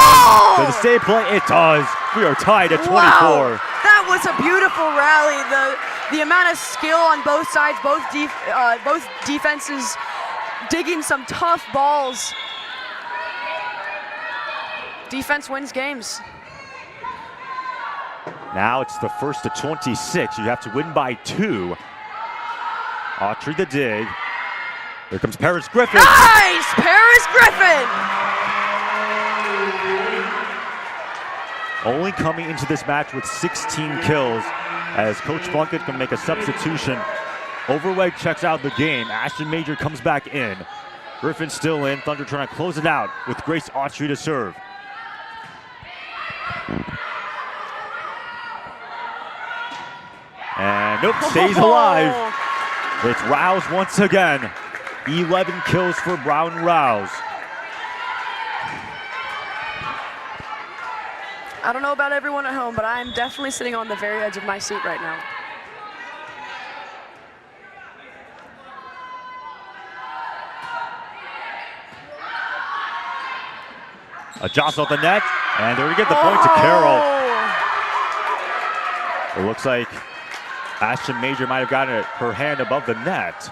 does the save play? It does. We are tied at 24. Wow. That was a beautiful rally. The amount of skill on both sides, both defenses digging some tough balls. Defense wins games. Now it's the first to 26. You have to win by 2. Autry the dig. Here comes Paris Griffin. Nice! Paris Griffin! Only coming into this match with 16 kills as Coach Plunkett going to make a substitution. Overweg checks out the game. Ashton Major comes back in. Griffin still in. Thunder trying to close it out with Grace Autry to serve. And nope, stays alive. It's Rouse once again. 11 kills for Brown Rouse. I don't know about everyone at home, but I am definitely sitting on the very edge of my seat right now. A jostle at the net, and there we get the point to Carroll. It looks like Ashton Major might have gotten her hand above the net.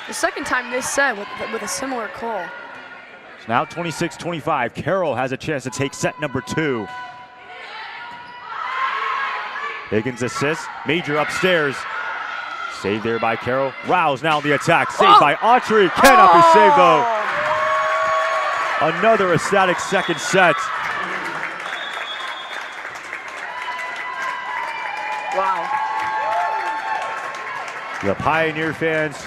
The second time this set with a similar call. It's now 26-25. Carroll has a chance to take set number 2. Higgins assists. Major upstairs. Saved there by Carroll. Rouse now on the attack. Saved by Autry. Cannot be saved though. Another ecstatic second set. Wow. The Pioneer fans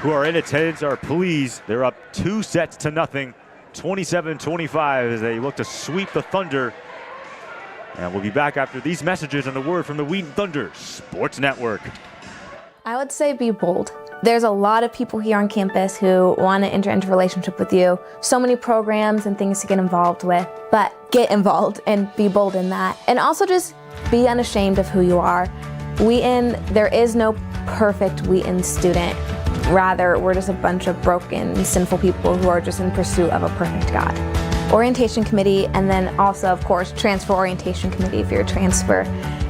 who are in attendance are pleased. They're up 2 sets to nothing. 27-25 as they look to sweep the Thunder. And we'll be back after these messages and the word from the Wheaton Thunder Sports Network. I would say be bold. There's a lot of people here on campus who want to enter into a relationship with you. So many programs and things to get involved with, but get involved and be bold in that. And also just be unashamed of who you are. Wheaton, there is no perfect Wheaton student. Rather, we're just a bunch of broken, sinful people who are just in pursuit of a perfect God. Orientation committee, and then also, of course, transfer orientation committee if you're a transfer.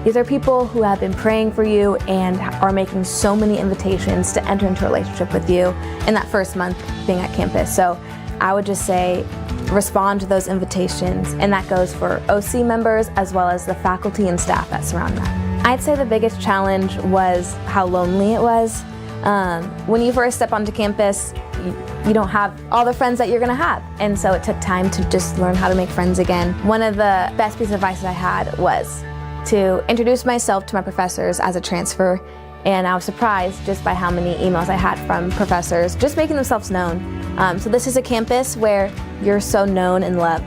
These are people who have been praying for you and are making so many invitations to enter into a relationship with you in that first month being at campus. So I would just say respond to those invitations, and that goes for OC members as well as the faculty and staff that surround them. I'd say the biggest challenge was how lonely it was. When you first step onto campus, you don't have all the friends that you're gonna have. And so it took time to just learn how to make friends again. One of the best pieces of advice that I had was to introduce myself to my professors as a transfer. And I was surprised just by how many emails I had from professors just making themselves known. So this is a campus where you're so known and loved.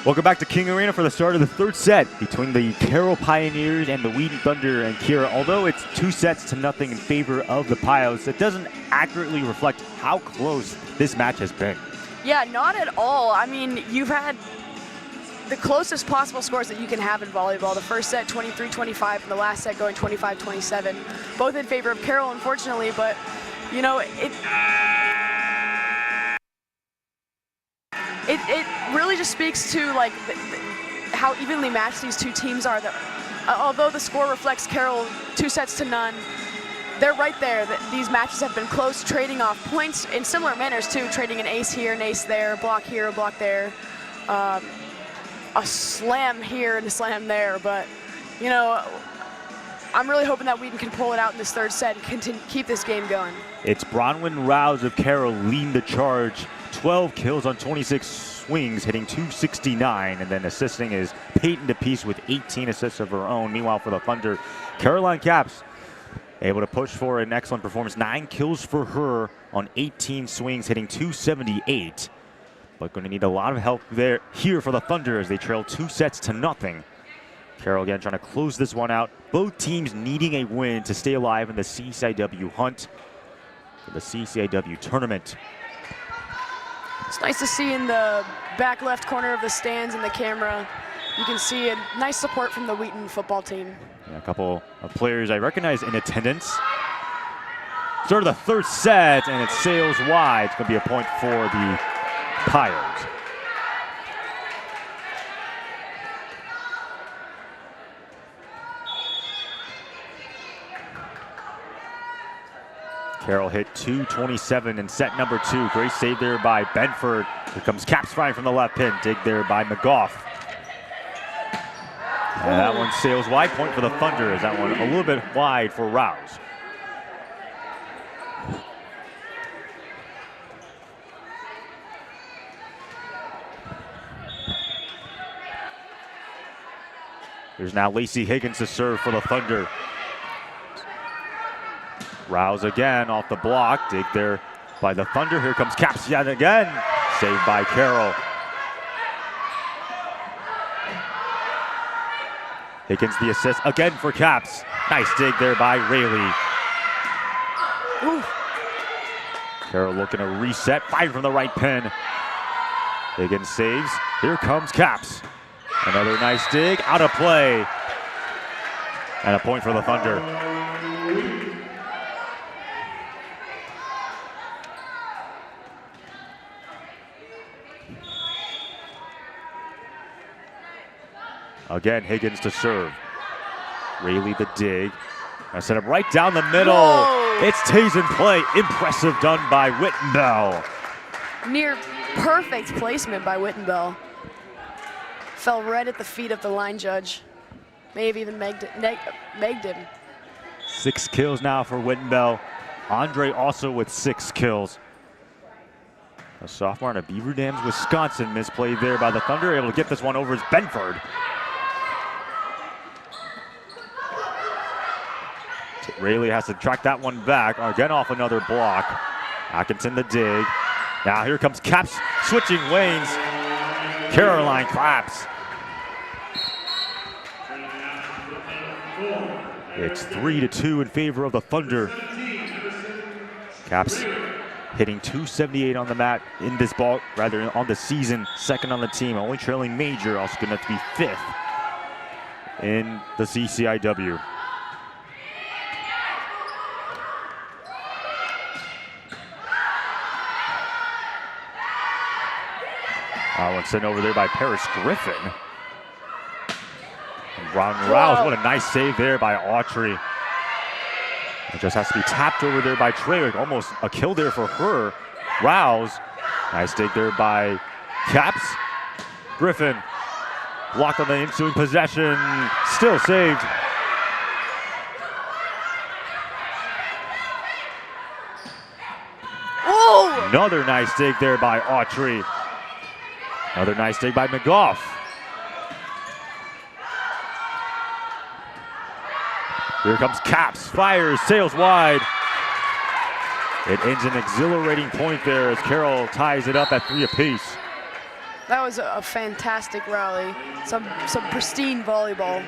Welcome back to King Arena for the start of the third set between the Carroll Pioneers and the Wheaton Thunder. And Kira, although it's 2-0 in favor of the Pios, it doesn't accurately reflect how close this match has been. Yeah, not at all. I mean, you've had the closest possible scores that you can have in volleyball. The first set 23-25 and the last set going 25-27, both in favor of Carroll, unfortunately, but you know, it really just speaks to like how evenly matched these two teams are. Although the score reflects Carroll 2-0, they're right there. These matches have been close, trading off points in similar manners too, trading an ace here, an ace there, a block here, a block there, a slam here and a slam there. But you know, I'm really hoping that Wheaton can pull it out in this third set and keep this game going. It's Bronwyn Rouse of Carroll leading the charge. 12 kills on 26 swings, hitting .269, and then assisting is Peyton DePeace with 18 assists of her own. Meanwhile, for the Thunder, Caroline Capps able to push for an excellent performance. 9 kills for her on 18 swings, hitting .278. But going to need a lot of help here for the Thunder as they trail 2-0. Carroll again trying to close this one out. Both teams needing a win to stay alive in the CCIW hunt for the CCIW tournament. It's nice to see in the back left corner of the stands in the camera, you can see a nice support from the Wheaton football team. Yeah, a couple of players I recognize in attendance. Start of the third set, and it sails wide. It's going to be a point for the Pios. Carroll hit .227 in set number 2. Great save there by Benford. Here comes Capps firing from the left pin. Dig there by McGough. And that one sails wide. Point for the Thunder. Is that one a little bit wide for Rouse. Here's now Lacey Higgins to serve for the Thunder. Rouse again off the block. Dig there by the Thunder. Here comes Capps yet again. Saved by Carroll. Higgins the assist again for Capps. Nice dig there by Rayleigh. Ooh. Carroll looking to reset. Firing from the right pin. Higgins saves. Here comes Capps. Another nice dig. Out of play. And a point for the Thunder. Again, Higgins to serve. Rayleigh the dig. I set up right down the middle. Whoa. It's Tazen play. Impressive done by Wittenbell. Near perfect placement by Wittenbell. Fell right at the feet of the line judge. May have even megged him. 6 kills now for Wittenbell. Andre also with 6 kills. A sophomore out of Beaver Dams, Wisconsin. Misplay there by the Thunder. Able to get this one over is Benford. Rayleigh has to track that one back. Again off another block. Atkinson the dig. Now here comes Capps switching lanes. Caroline Capps. It's 3-2 in favor of the Thunder. Capps hitting .278 on the mat in this ball, rather on the season, second on the team, only trailing Major, also going to be 5th in the CCIW. One sent over there by Paris Griffin. And Ron Rouse, what a nice save there by Autry. It just has to be tapped over there by Trawick. Almost a kill there for her. Rouse, nice dig there by Capps. Griffin, blocked on the ensuing possession, still saved. Oh! Another nice dig there by Autry. Another nice dig by McGough. Here comes Capps, fires, sails wide. It ends an exhilarating point there as Carroll ties it up at 3 apiece. That was a fantastic rally. Some pristine volleyball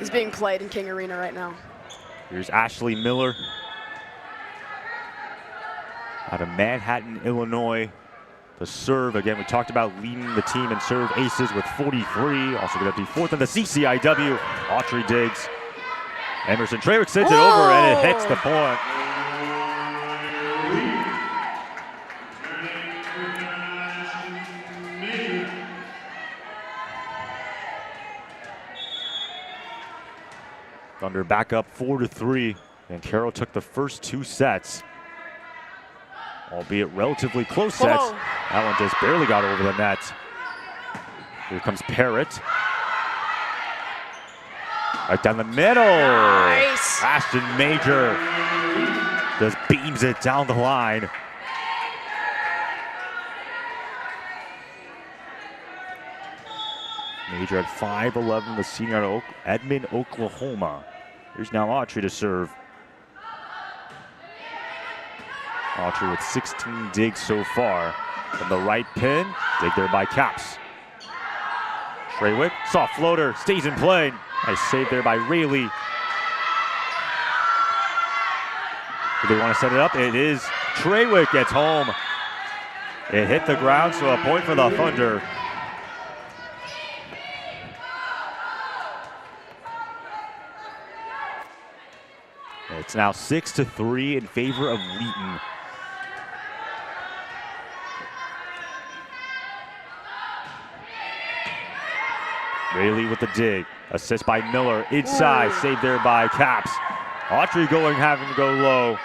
is being played in King Arena right now. Here's Ashley Miller out of Manhattan, Illinois. The serve, again, we talked about leading the team in serve aces with 43. Also going to be fourth in the CCIW. Autry digs. Emerson Trawick sends it over, and it hits the point. Thunder back up 4-3, and Carroll took the first 2 sets, albeit relatively close sets. That one just barely got over the net. Here comes Parrott. Right down the middle. Nice. Ashton Major just beams it down the line. Major at 5'11", the senior out of Edmond, Oklahoma. Here's now Autry to serve. Autry with 16 digs so far. From the right pin, dig there by Caps. Trawick, soft floater, stays in play. Nice save there by Rayleigh. Do they want to set it up? It is. Trawick gets home. It hit the ground, so a point for the Thunder. It's now 6-3 in favor of Wheaton. Rayleigh with the dig. Assist by Miller. Inside. Saved there by Caps. Autry having to go low.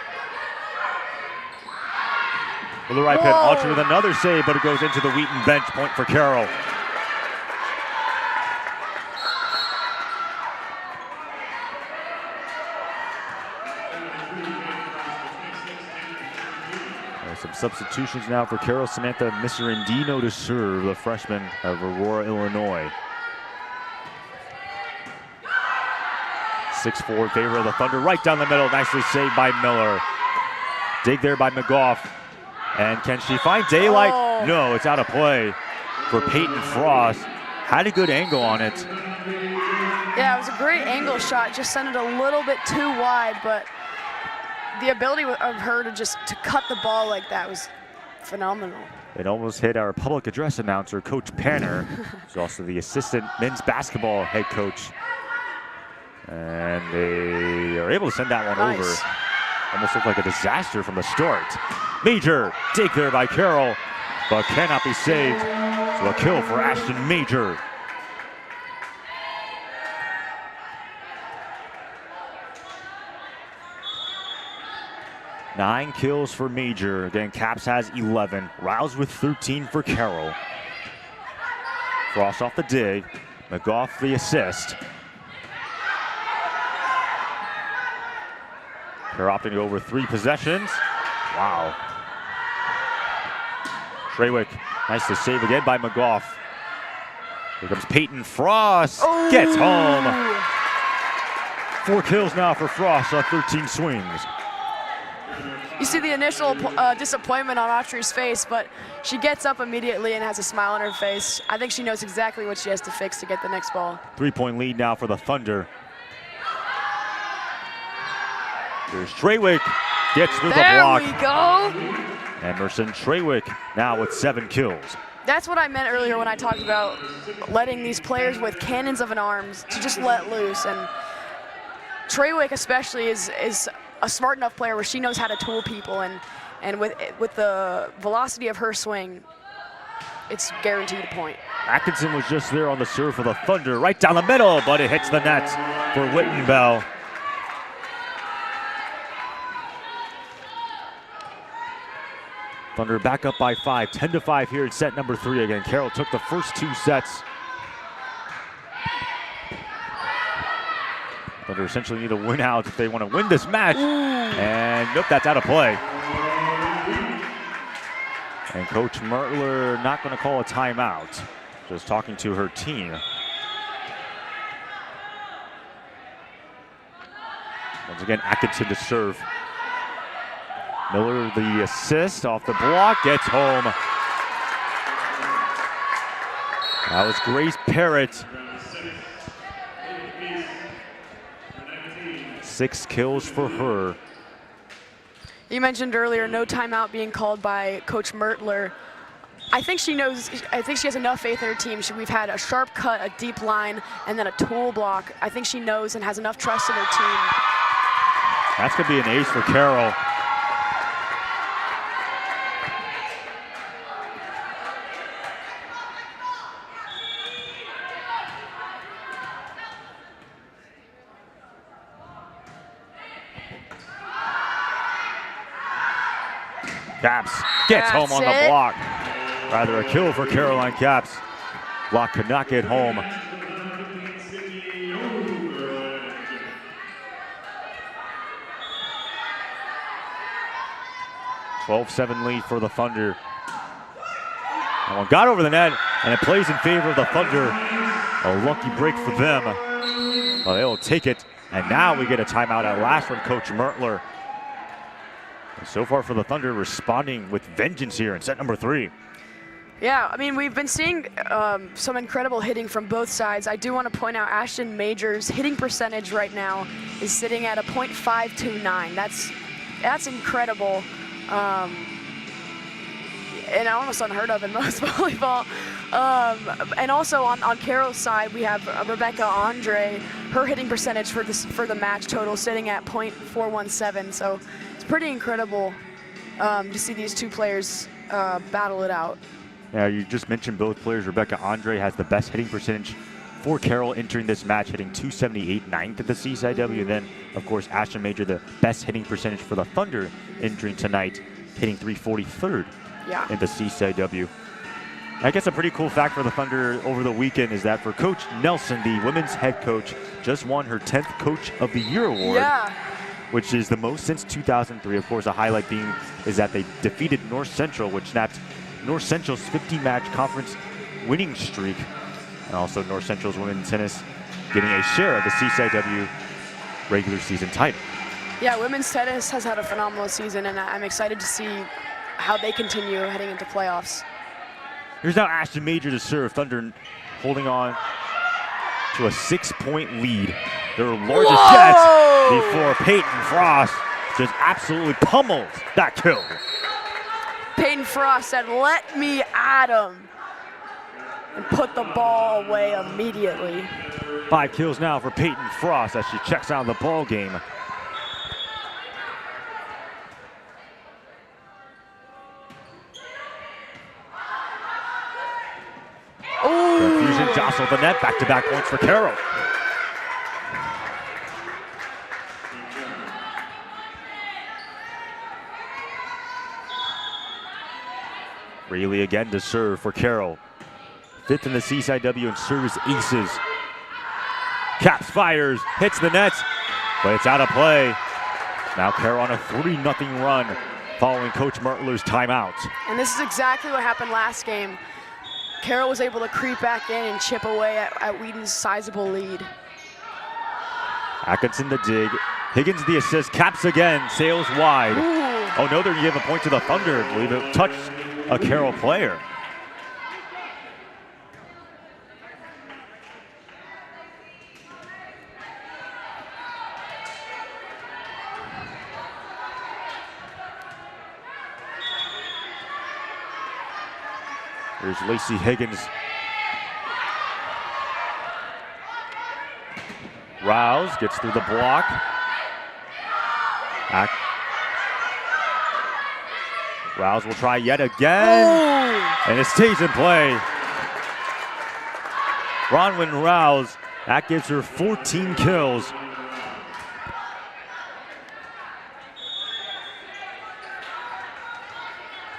For the right pin. Autry with another save, but it goes into the Wheaton bench. Point for Carroll. Some substitutions now for Carroll. Samantha Miserandino to serve, the freshman of Aurora, Illinois. 6-4 in favor of the Thunder. Right down the middle. Nicely saved by Miller. Dig there by McGough. And can she find daylight? No, it's out of play for Peyton Frost. Had a good angle on it. Yeah, it was a great angle shot. Just sent it a little bit too wide, but the ability of her to cut the ball like that was phenomenal. It almost hit our public address announcer, Coach Panner, who's also the assistant men's basketball head coach. And they are able to send that one over. Almost looked like a disaster from the start. Major, dig there by Carroll, but cannot be saved. So a kill for Ashton Major. Nine kills for Major. Again, Caps has 11. Riles with 13 for Carroll. Frost off the dig. McGough the assist. They're opting to go over 3 possessions. Wow. Trawick, nice to save again by McGough. Here comes Peyton Frost. Gets home. 4 kills now for Frost on 13 swings. You see the initial disappointment on Autry's face, but she gets up immediately and has a smile on her face. I think she knows exactly what she has to fix to get the next ball. 3-point lead now for the Thunder. Here's Trawick, gets through the block. There we go. Emerson Trawick now with 7 kills. That's what I meant earlier when I talked about letting these players with cannons of an arms to just let loose. And Trawick especially is a smart enough player where she knows how to tool people, and with the velocity of her swing, it's guaranteed a point. Atkinson was just there on the serve for the Thunder, right down the middle, but it hits the net for Whitten Bell. Thunder back up by 5, 10-5 here in set number 3 again. Carroll took the first 2 sets. Thunder essentially need to win out if they want to win this match. And nope, that's out of play. And Coach Mertler not going to call a timeout. Just talking to her team. Once again, Atkinson to serve. Miller the assist off the block, gets home. That was Grace Parrott. 6 kills for her. You mentioned earlier no timeout being called by Coach Mertler. I think she knows, I think she has enough faith in her team. We've had a sharp cut, a deep line, and then a tool block. I think she knows and has enough trust in her team. That's going to be an ace for Carroll. Caps gets home on the block. Rather a kill for Caroline Caps. Block could not get home. (12-7) lead for the Thunder. That one got over the net, and it plays in favor of the Thunder. A lucky break for them. Well, they will take it, and now we get a timeout at last from Coach Mertler. And so far for the Thunder, responding with vengeance here in set number 3. Yeah, I mean, we've been seeing some incredible hitting from both sides. I do want to point out Ashton Major's hitting percentage right now is sitting at a .529. That's incredible. And almost unheard of in most volleyball. And also on Carroll's side, we have Rebecca Andre. Her hitting percentage for the match total sitting at .417. So it's pretty incredible to see these two players battle it out. Yeah, you just mentioned both players. Rebecca Andre has the best hitting percentage for Carroll entering this match, hitting .278, 9th at the CCIW. And then, of course, Ashton Major, the best hitting percentage for the Thunder entering tonight, hitting .343 in the CCIW. I guess a pretty cool fact for the Thunder over the weekend is that for Coach Nelson, the women's head coach, just won her 10th Coach of the Year award, which is the most since 2003. Of course, a highlight being is that they defeated North Central, which snapped North Central's 50-match conference winning streak, and also North Central's women's tennis getting a share of the CCIW regular season title. Yeah, women's tennis has had a phenomenal season, and I'm excited to see how they continue heading into playoffs. Here's now Ashton Major to serve. Thunder holding on to a 6-point lead. Their largest yet before Peyton Frost just absolutely pummels that kill. Peyton Frost said, "Let me at him," and put the ball away immediately. 5 kills now for Peyton Frost as she checks out of the ball game. Fusion jostled the net. Back-to-back points for Carroll. Reilly again to serve for Carroll. 5th in the CCIW in service aces. Caps fires, hits the net, but it's out of play. Now Carroll on a 3-0 run following Coach Mertler's timeout. And this is exactly what happened last game. Carroll was able to creep back in and chip away at Wheaton's sizable lead. Atkinson the dig. Higgins the assist. Caps again. Sails wide. Ooh. Oh no, they're going to give a point to the Thunder. I believe it touched a Carroll player. Here's Lacey Higgins. Rouse gets through the block. Rouse will try yet again. And it stays in play. Bronwyn Rouse, that gives her 14 kills.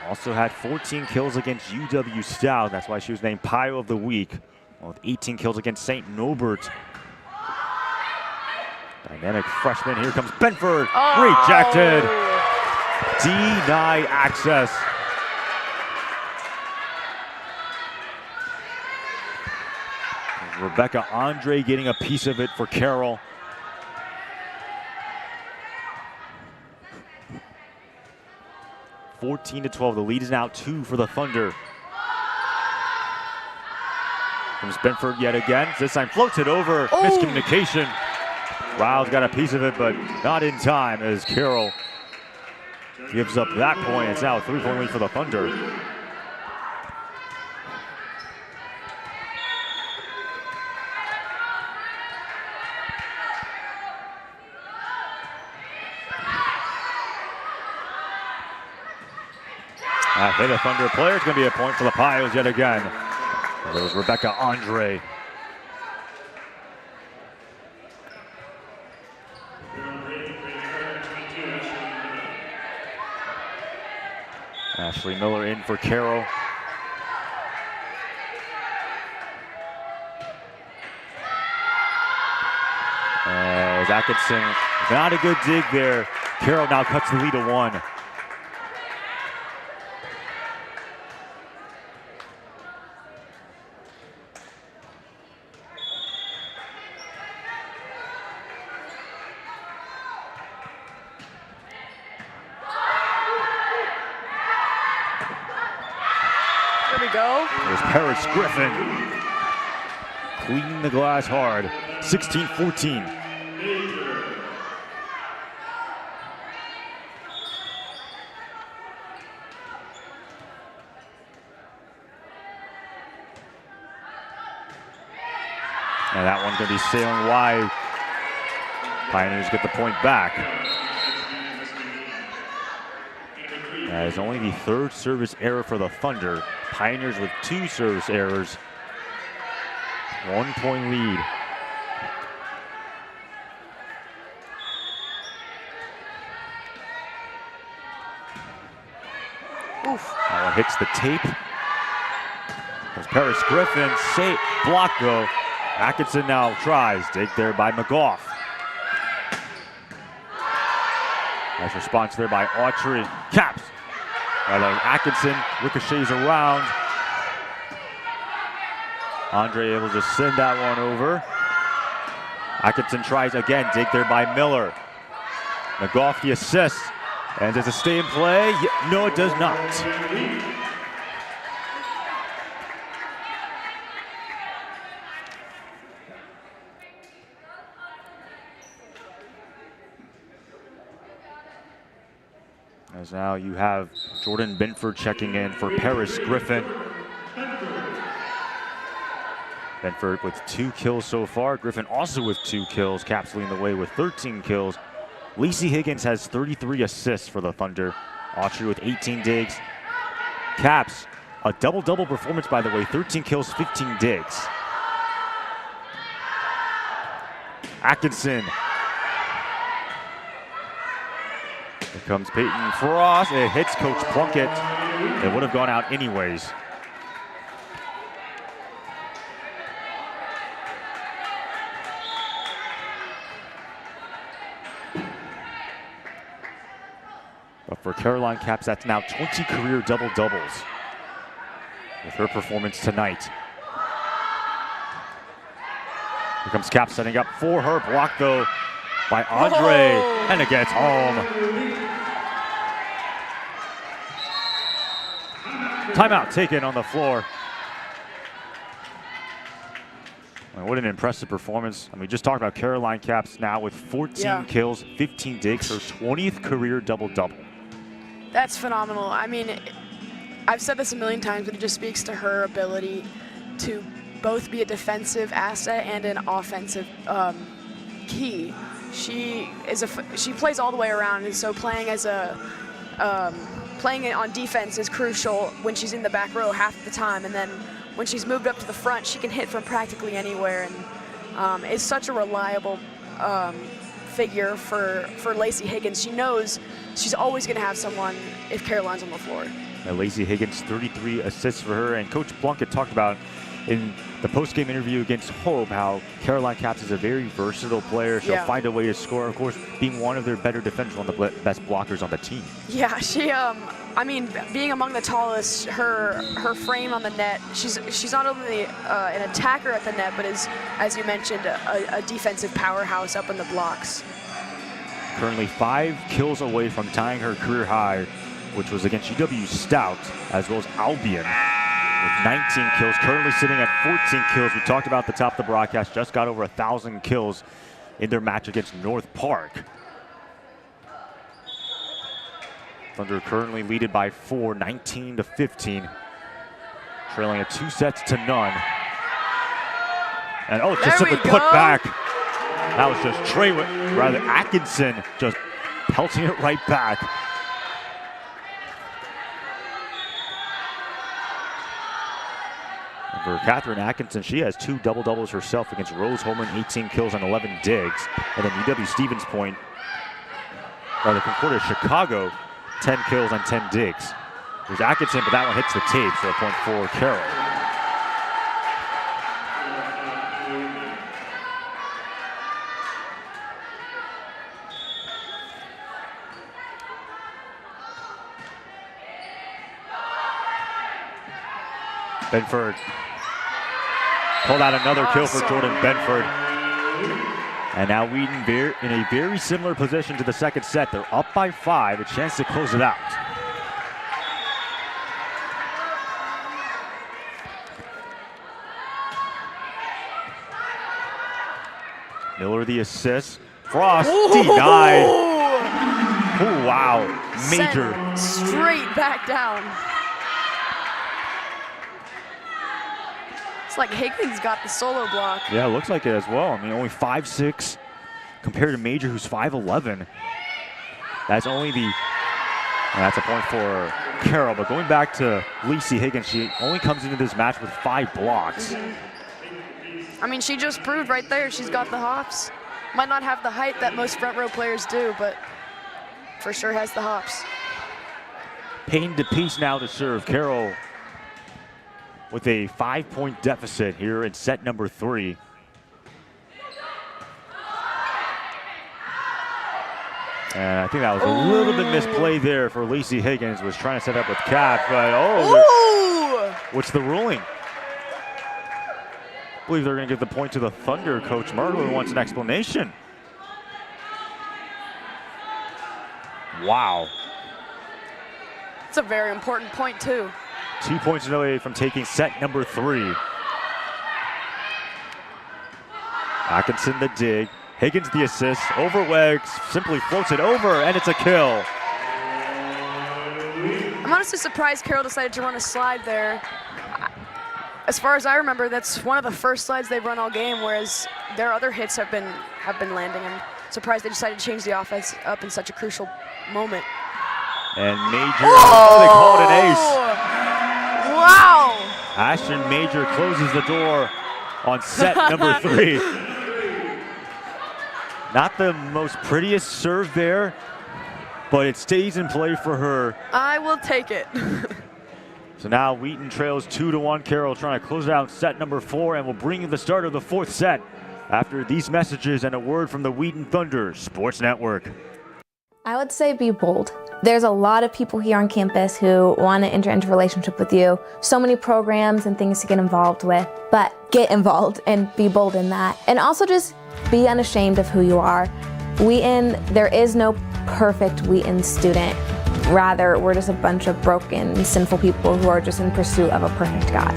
Also had 14 kills against UW South. That's why she was named Pio of the Week. With 18 kills against St. Norbert. Dynamic freshman. Here comes Benford. Rejected. Denied access. Rebecca Andre getting a piece of it for Carroll. (14-12). The lead is now 2 for the Thunder. Comes Benford yet again. This time floats it over. Oh. Miscommunication. Wild got a piece of it, but not in time as Carroll gives up that point. It's now a 3-point lead for the Thunder. That hit a Thunder player. It's going to be a point for the Pios yet again. It was Rebecca Andre. Ashley Miller in for Carroll. As Atkinson, not a good dig there. Carroll now cuts the lead to 1. There's Paris Griffin cleaning the glass hard. 16-14. And that one's going to be sailing wide. Pioneers get the point back. That is only the 3rd service error for the Thunder. Pioneers with 2 service errors. 1-point lead. Oof. That one hits the tape. There's Paris Griffin. Safe block though. Atkinson now tries. Dig there by McGough. Nice response there by Autry. Caps. Atkinson ricochets around. Andre able to send that one over. Atkinson tries again. Dig there by Miller. McGough the assist. And does it stay in play? No, it does not. As now you have Jordan Benford checking in for Paris Griffin. Benford with 2 kills so far. Griffin also with 2 kills, Caps leading the way with 13 kills. Lacey Higgins has 33 assists for the Thunder. Autry with 18 digs. Caps, a double-double performance, by the way. 13 kills, 15 digs. Atkinson. Here comes Peyton Frost. It hits Coach Plunkett. It would have gone out anyways. But for Caroline Caps, that's now 20 career double-doubles with her performance tonight. Here comes Caps setting up for her. Block, though, by Andre. Whoa. And it gets home. Timeout taken on the floor. I mean, what an impressive performance. I mean, we just talked about Caroline Caps now with 14 kills, 15 digs, her 20th career double-double. That's phenomenal. I mean, I've said this a million times, but it just speaks to her ability to both be a defensive asset and an offensive key. She plays all the way around, and so playing as a playing it on defense is crucial when she's in the back row half of the time, and then when she's moved up to the front, she can hit from practically anywhere, and is such a reliable figure for Lacey Higgins. She knows she's always going to have someone if Caroline's on the floor. Lacey Higgins, 33 assists for her, and Coach Plunkett talked about in the post-game interview against Hope how Caroline Caps is a very versatile player. She'll find a way to score, of course, being one of their better defenders, one of the best blockers on the team. Yeah, she, I mean, being among the tallest, her frame on the net, she's not only an attacker at the net, but is, as you mentioned, a defensive powerhouse up in the blocks. Currently 5 kills away from tying her career high, which was against UW Stout, as well as Albion. with 19 kills, currently sitting at 14 kills. We talked about at the top of the broadcast, just got over 1,000 kills in their match against North Park. Thunder currently leaded by 4, 19-15. Trailing at 2 sets to none. And just simply put back. That was just Atkinson just pelting it right back. And for Catherine Atkinson, she has 2 double-doubles herself against Rose Holman, 18 kills and 11 digs. And then UW Stevens Point, or the Concordia Chicago, 10 kills and 10 digs. There's Atkinson, but that one hits the tape, so a point for Carroll. Benford pulled out another kill for Jordan Benford. And now Wheaton in a very similar position to the second set. They're up by 5, a chance to close it out. Miller the assist. Frost denied. Oh, wow. Major. Sent straight back down. It's like Higgins got the solo block. Yeah, it looks like it as well. I mean, only 5'6" compared to Major, who's 5'11". That's only and that's a point for Carroll. But going back to Lacey Higgins, she only comes into this match with 5 blocks. I mean, she just proved right there she's got the hops. Might not have the height that most front row players do, but for sure has the hops. Payne DePeace now to serve. Carroll with a 5-point deficit here in set number 3. And I think that was a little bit misplay there for Lacey Higgins, was trying to set up with Kat, but what's the ruling? I believe they're going to give the point to the Thunder. Coach Mergler wants an explanation. Wow. It's a very important point, too. 2 points away from taking set number 3. Atkinson the dig. Higgins the assist. Overwegs simply floats it over, and it's a kill. I'm honestly surprised Carroll decided to run a slide there. As far as I remember, that's one of the first slides they've run all game, whereas their other hits have been landing. I'm surprised they decided to change the offense up in such a crucial moment. And Major, they call it an ace. Wow! Ashton Major closes the door on set number 3. Not the most prettiest serve there, but it stays in play for her. I will take it. So now Wheaton trails 2-1. Carroll trying to close it out set number 4, and will bring you the start of the 4th set after these messages and a word from the Wheaton Thunder Sports Network. I would say be bold. There's a lot of people here on campus who want to enter into a relationship with you. So many programs and things to get involved with, but get involved and be bold in that. And also just be unashamed of who you are. Wheaton, there is no perfect Wheaton student. Rather, we're just a bunch of broken, sinful people who are just in pursuit of a perfect God.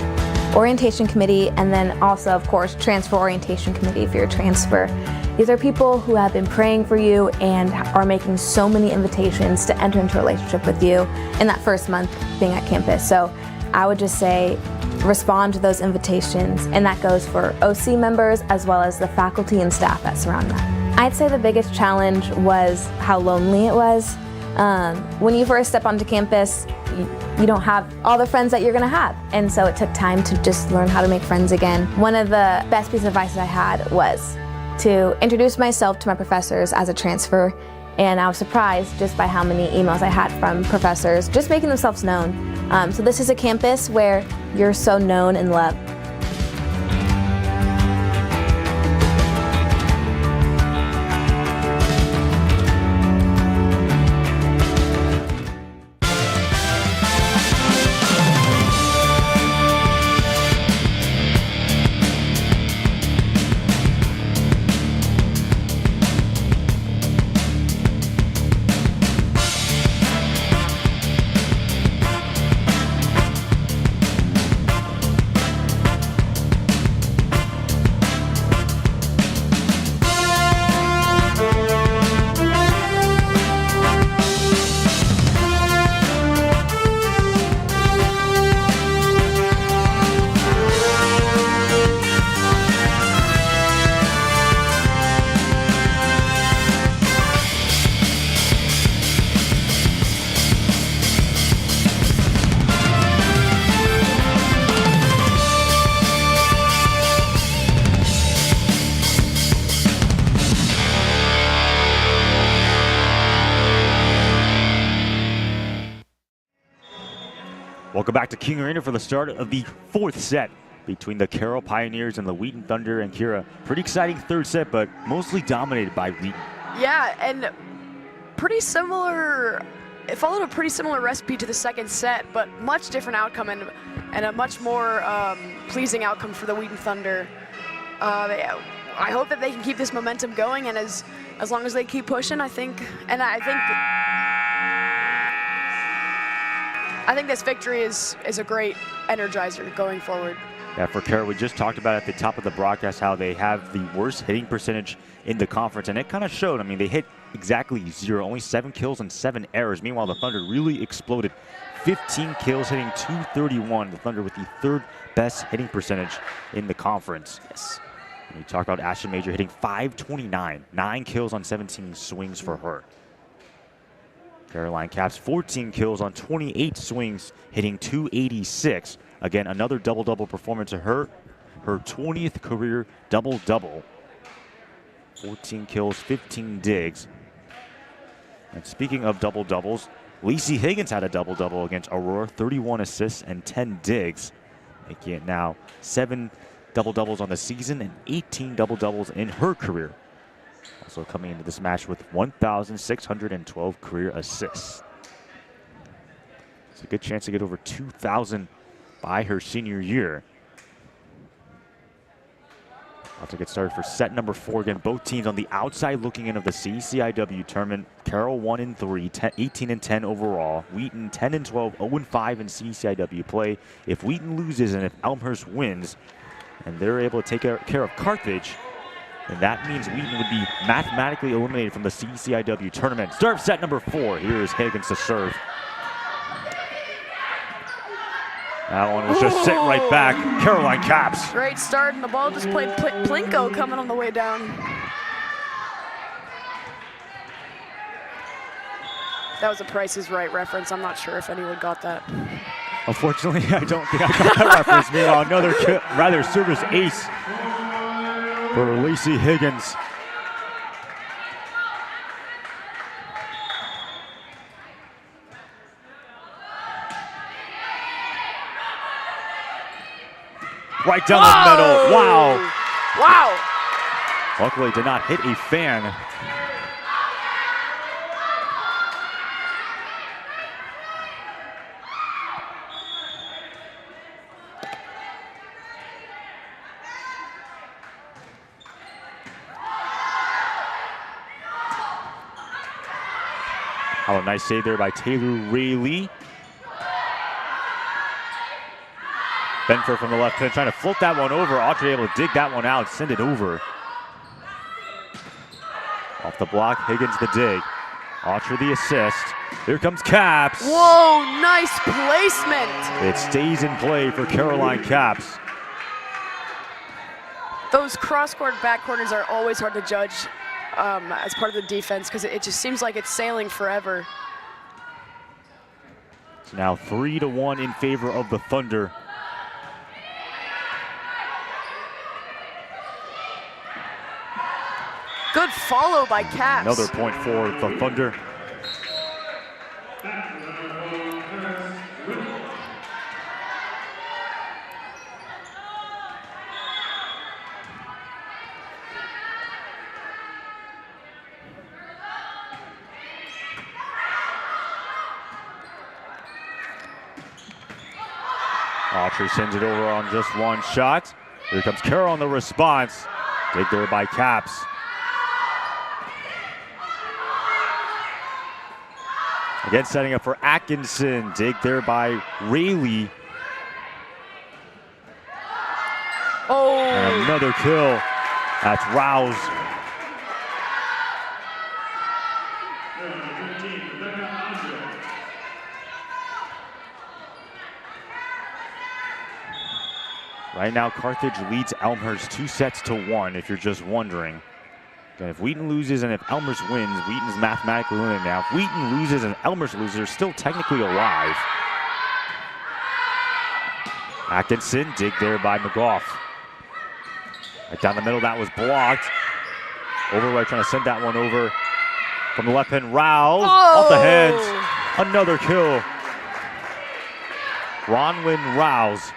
Orientation committee, and then also, of course, transfer orientation committee if you're a transfer. These are people who have been praying for you and are making so many invitations to enter into a relationship with you in that first month being at campus. So I would just say respond to those invitations, and that goes for OC members as well as the faculty and staff that surround them. I'd say the biggest challenge was how lonely it was. When you first step onto campus, you don't have all the friends that you're gonna have. And so it took time to just learn how to make friends again. One of the best pieces of advice I had was to introduce myself to my professors as a transfer. And I was surprised just by how many emails I had from professors just making themselves known. So this is a campus where you're so known and loved. Welcome back to King Arena for the start of the 4th set between the Carroll Pioneers and the Wheaton Thunder. And Kira, pretty exciting 3rd set, but mostly dominated by Wheaton. Yeah, and pretty similar. It followed a pretty similar recipe to the 2nd set, but much different outcome and a much more pleasing outcome for the Wheaton Thunder. I hope that they can keep this momentum going, and as long as they keep pushing, I think this victory is a great energizer going forward. Yeah, for Carroll, we just talked about at the top of the broadcast how they have the worst hitting percentage in the conference, and it kind of showed. I mean, they hit exactly 0, only 7 kills and 7 errors. Meanwhile, the Thunder really exploded. 15 kills, hitting 231. The Thunder with the 3rd best hitting percentage in the conference. Yes. And you talk about Ashton Major hitting 529, 9 kills on 17 swings for her. Caroline Caps 14 kills on 28 swings, hitting 286. Again, another double-double performance of her 20th career double-double. 14 kills, 15 digs. And speaking of double-doubles, Lacey Higgins had a double-double against Aurora, 31 assists and 10 digs, making it now 7 double-doubles on the season and 18 double-doubles in her career. Also coming into this match with 1,612 career assists. It's a good chance to get over 2,000 by her senior year. About to get started for set number 4. Again, both teams on the outside looking in of the CCIW tournament. Carroll 1-3, 18-10 overall. Wheaton 10-12, 0-5 in CCIW play. If Wheaton loses and if Elmhurst wins, and they're able to take care of Carthage, and that means Wheaton would be mathematically eliminated from the CCIW tournament. Serve set number 4. Here is Higgins to serve. That one was just sitting right back. Caroline Caps. Great start, and the ball just played Plinko coming on the way down. That was a Price is Right reference. I'm not sure if anyone got that. Unfortunately, I don't think I got that reference. Meanwhile, another service ace for Lacey Higgins. Right down the middle. Wow. Wow. Luckily, did not hit a fan. Oh, a nice save there by Taylor Rayleigh. Benford from the left hand trying to float that one over. Autry able to dig that one out, send it over. Off the block, Higgins the dig. Autry the assist. Here comes Caps. Whoa, nice placement. It stays in play for Caroline Caps. Those cross-court back corners are always hard to judge as part of the defense because it just seems like it's sailing forever. It's now 3-1 in favor of the Thunder. Good follow by Caps. Another point for the Thunder. Autry sends it over on just one shot. Here comes Carroll on the response. Dig there by Caps. Again, setting up for Atkinson. Dig there by Rayleigh. Oh. And another kill. That's Rouse. Right now, Carthage leads Elmhurst 2-1, if you're just wondering. And if Wheaton loses and if Elmhurst wins, Wheaton's mathematically eliminated now. If Wheaton loses and Elmhurst loses, they're still technically alive. Atkinson, dig there by McGough. Right down the middle, that was blocked. Overwright trying to send that one over from the left hand. Rouse, off the heads. Another kill. Bronwyn Rouse.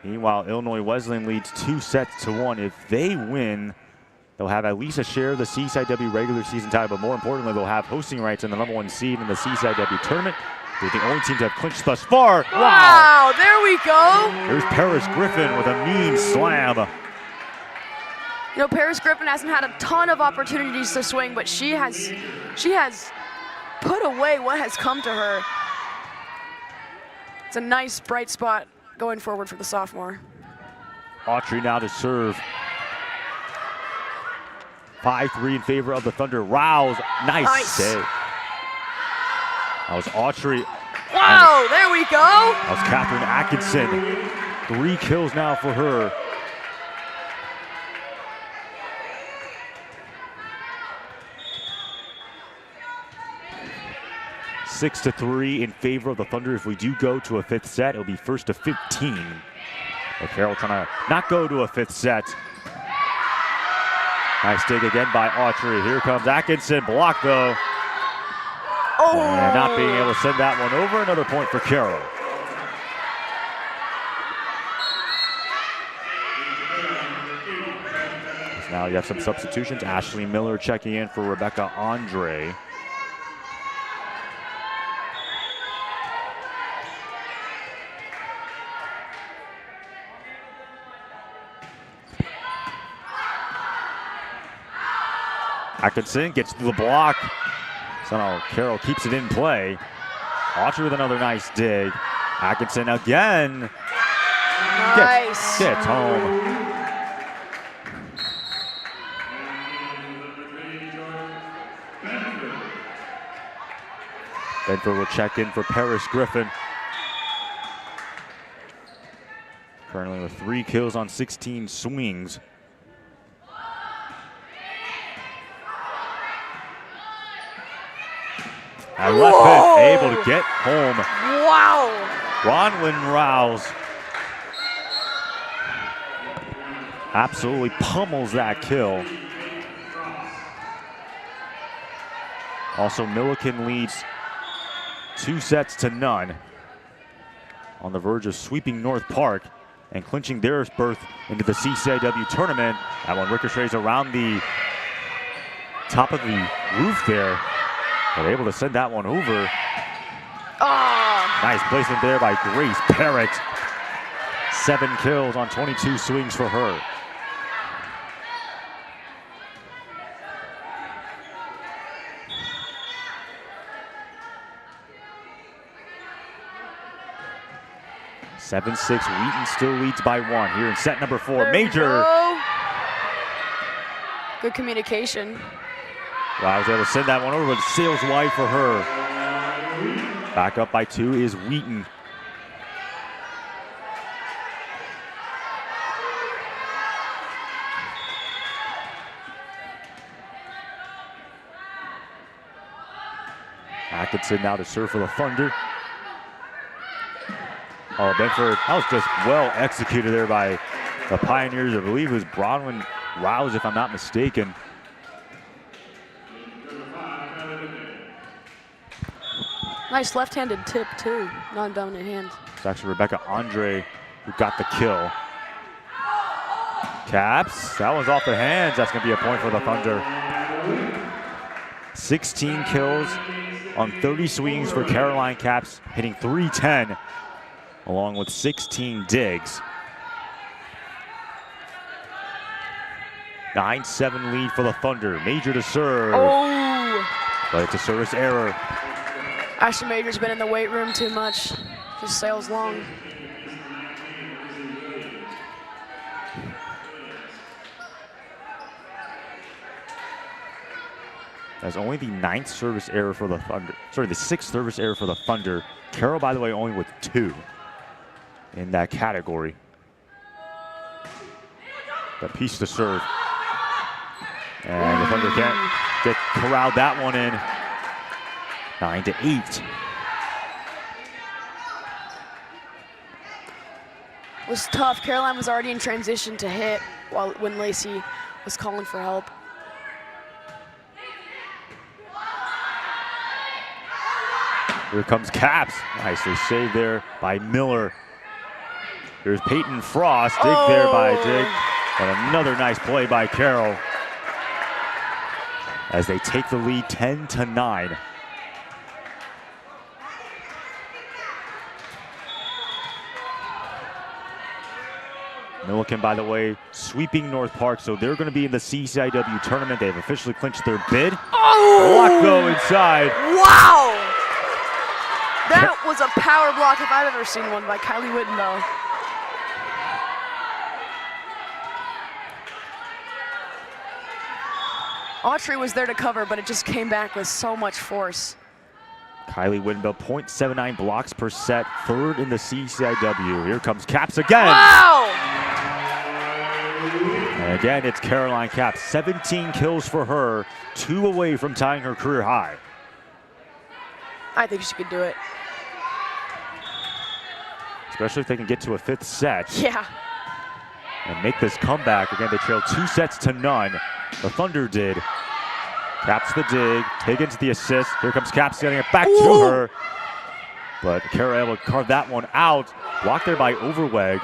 Meanwhile, Illinois Wesleyan leads 2-1. If they win, they'll have at least a share of the CCIW regular season title, but more importantly, they'll have hosting rights in the #1 seed in the CCIW tournament. They're the only team to have clinched thus far. Wow, there we go. There's Paris Griffin with a mean slam. You know, Paris Griffin hasn't had a ton of opportunities to swing, but she has put away what has come to her. It's a nice bright spot going forward for the sophomore. Autry now to serve. 5-3 in favor of the Thunder. Rouse, nice save. That was Autry. Wow, there we go. That was Catherine Atkinson. 3 kills now for her. Six to 3 in favor of the Thunder. If we do go to a 5th set, it'll be 1st to 15. But Carroll trying to not go to a 5th set. Nice dig again by Autry. Here comes Atkinson. Block though. Oh. And not being able to send that one over. Another point for Carroll. So now you have some substitutions. Ashley Miller checking in for Rebecca Andre. Atkinson gets the block. Somehow Carroll keeps it in play. Autry with another nice dig. Atkinson again. Nice. Gets home. Benford will check in for Paris Griffin. Currently with 3 kills on 16 swings. And left pin, able to get home. Wow. Bronwyn Rouse absolutely pummels that kill. Also, Milliken leads 2-0 on the verge of sweeping North Park and clinching their berth into the CCIW tournament. That one ricochets around the top of the roof there. But able to send that one over. Oh. Nice placement there by Grace Parrott. 7 kills on 22 swings for her. (7-6). Wheaton still leads by 1 here in set number 4. There Major. Good communication. Wow, was able to send that one over, but sails wide for her. Back up by 2 is Wheaton. Atkinson now to serve for the Thunder. Oh, Benford, that was just well executed there by the Pioneers. I believe it was Bronwyn Rouse, if I'm not mistaken. Nice left-handed tip too, non-dominant hand. It's actually Rebecca Andre who got the kill. Caps, that one's off their hands. That's gonna be a point for the Thunder. 16 kills on 30 swings for Caroline Caps, hitting .310, along with 16 digs. 9-7 lead for the Thunder. Major to serve. Oh! But it's a service error. Ashley Major's been in the weight room too much. Just sails long. That's only the 9th service error for the Thunder. Sorry, the 6th service error for the Thunder. Carroll, by the way, only with 2 in that category. The piece to serve. And the Thunder can't get corralled that one in. 9-8. Was tough. Caroline was already in transition to hit when Lacey was calling for help. Here comes Caps. Nicely saved there by Miller. Here's Peyton Frost. Dig there by Dig. And another nice play by Carroll as they take the lead 10-9. Milliken, by the way, sweeping North Park, so they're going to be in the CCIW tournament. They've officially clinched their bid. Oh! Block go inside. Wow! That was a power block if I've ever seen one by Kylie Wheaton, though. Autry was there to cover, but it just came back with so much force. Kylie Wittenbell, 0.79 blocks per set, third in the CCIW. Here comes Caps again. Wow! And again, it's Caroline Caps. 17 kills for her, 2 away from tying her career high. I think she could do it. Especially if they can get to a 5th set. Yeah. And make this comeback. Again, they trailed 2-0. The Thunder did. Caps the dig, Higgins the assist. Here comes Caps getting it back to her. But Carroll able to carve that one out. Blocked there by Overweg.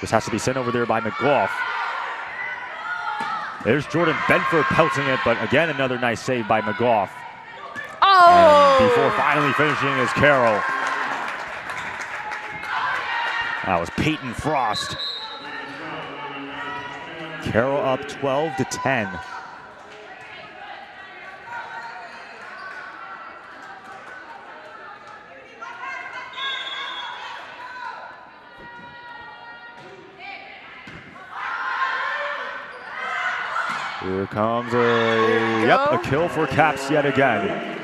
This has to be sent over there by McGough. There's Jordan Benford pelting it, but again, another nice save by McGough. Oh! And before finally finishing is Carroll. That was Peyton Frost. Carroll up 12-10. Here comes a kill for Caps yet again.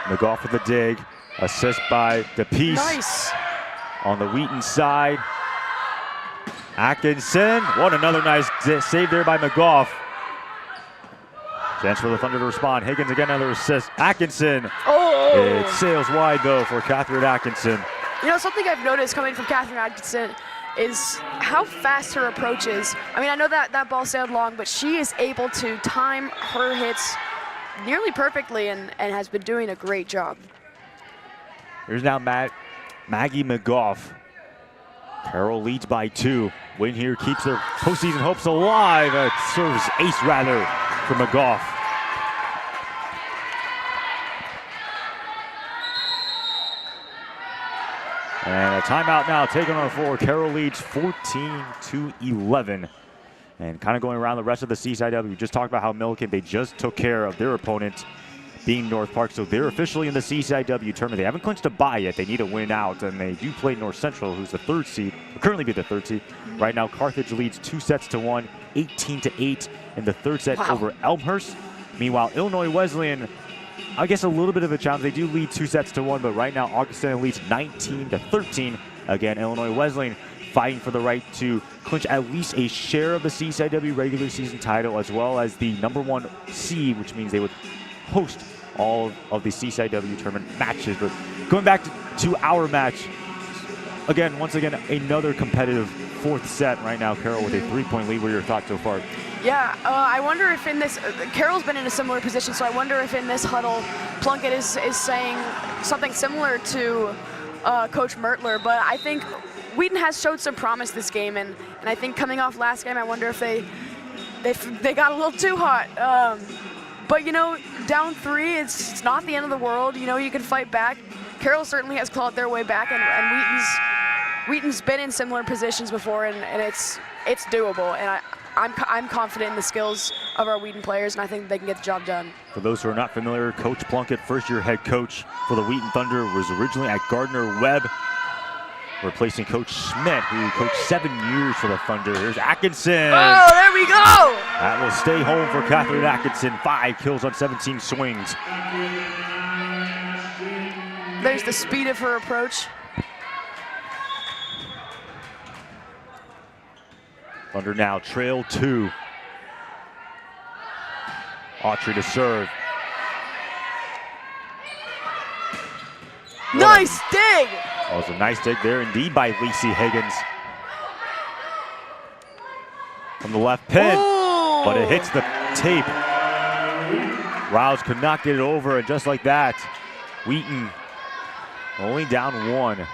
McGough with the dig, assist by DePiece. Nice. On the Wheaton side. Atkinson, what another nice save there by McGough. Chance for the Thunder to respond. Higgins again, another assist. Atkinson. Oh! It sails wide though for Catherine Atkinson. You know, something I've noticed coming from Catherine Atkinson is how fast her approach is. I mean, I know that ball sailed long, but she is able to time her hits nearly perfectly and has been doing a great job. Here's now Maggie McGough. Carroll leads by 2. Win here keeps their postseason hopes alive. Serves ace rather for McGough. And a timeout now taken on the floor. Carroll leads 14-11. And kind of going around the rest of the CCIW, we just talked about how Milliken, they just took care of their opponent being North Park. So they're officially in the CCIW tournament. They haven't clinched a bye yet. They need a win out, and they do play North Central, who's the 3rd seed, will currently be the 3rd seed. Right now, Carthage leads 2-1, 18-8 in the 3rd set over Elmhurst. Meanwhile, Illinois Wesleyan, I guess a little bit of a challenge. They do lead 2-1, but right now, Augustana leads 19-13. Again, Illinois Wesleyan fighting for the right to clinch at least a share of the CCIW regular season title, as well as the #1 seed, which means they would host all of the CCIW tournament matches. But going back to our match, once again, another competitive 4th set right now. Carroll with a 3-point lead. What are your thoughts so far? Yeah, I wonder if in this, Carroll's been in a similar position, so I wonder if in this huddle, Plunkett is saying something similar to Coach Mertler, but I think Wheaton has showed some promise this game, and I think coming off last game, I wonder if they got a little too hot. But, you know, down 3, it's not the end of the world. You know, you can fight back. Carroll certainly has clawed their way back, and Wheaton's been in similar positions before, and it's doable. And I'm confident in the skills of our Wheaton players, and I think they can get the job done. For those who are not familiar, Coach Plunkett, first-year head coach for the Wheaton Thunder, was originally at Gardner-Webb, replacing Coach Schmidt, who coached 7 years for the Thunder. Here's Atkinson. Oh, there we go! That will stay home for Catherine Atkinson. 5 kills on 17 swings. There's the speed of her approach. Thunder now trail 2. Autry to serve. Nice dig! That was a nice dig there indeed by Lacey Higgins. From the left pin, but it hits the tape. Rouse could not get it over, and just like that, Wheaton only down 1.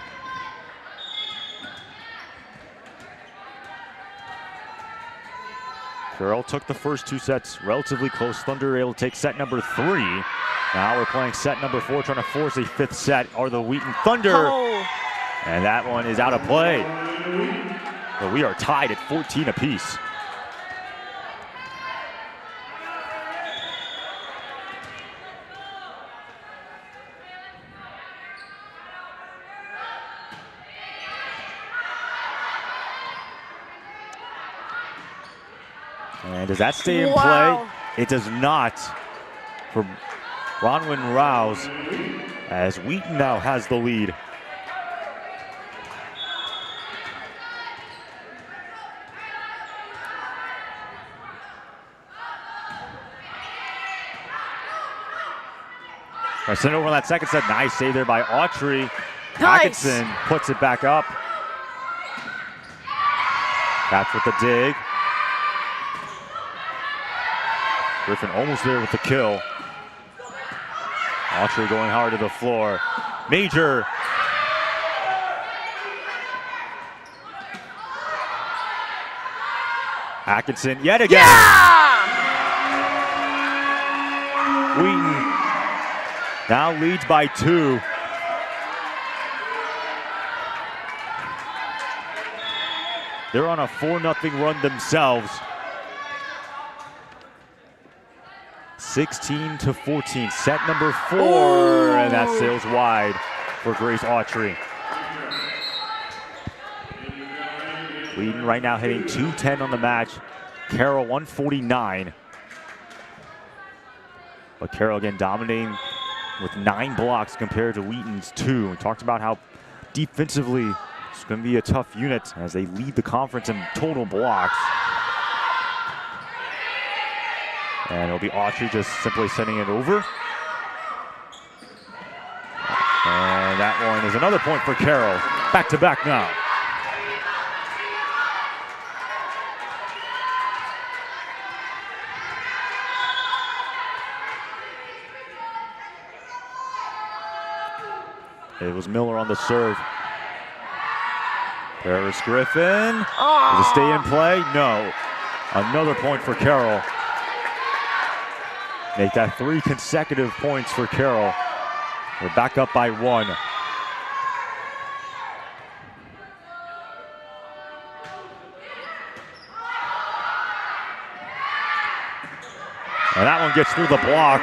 Carroll took the first 2 sets relatively close. Thunder able to take set number 3. Now we're playing set number 4, trying to force a 5th set. Are the Wheaton Thunder. And that one is out of play. But we are tied at 14 apiece. And does that stay in play? It does not for Bronwyn Rouse, as Wheaton now has the lead. I sent over on that second set. Nice save there by Autry. Nice. Atkinson puts it back up. That's with the dig. Griffin almost there with the kill. Autry going hard to the floor. Major. Atkinson yet again. Yeah! Wheaton now leads by 2. They're on a 4-0 run themselves. 16-14, set number 4, and that sails wide for Grace Autry. Wheaton right now hitting 210 on the match. Carroll 149. But Carroll again dominating with 9 blocks compared to Wheaton's 2. We talked about how defensively it's going to be a tough unit as they lead the conference in total blocks. And it'll be Autry just simply sending it over. And that one is another point for Carroll. Back to back now. It was Miller on the serve. Paris Griffin. Does it stay in play? No. Another point for Carroll. Make that 3 consecutive points for Carroll. We're back up by 1. And that one gets through the block.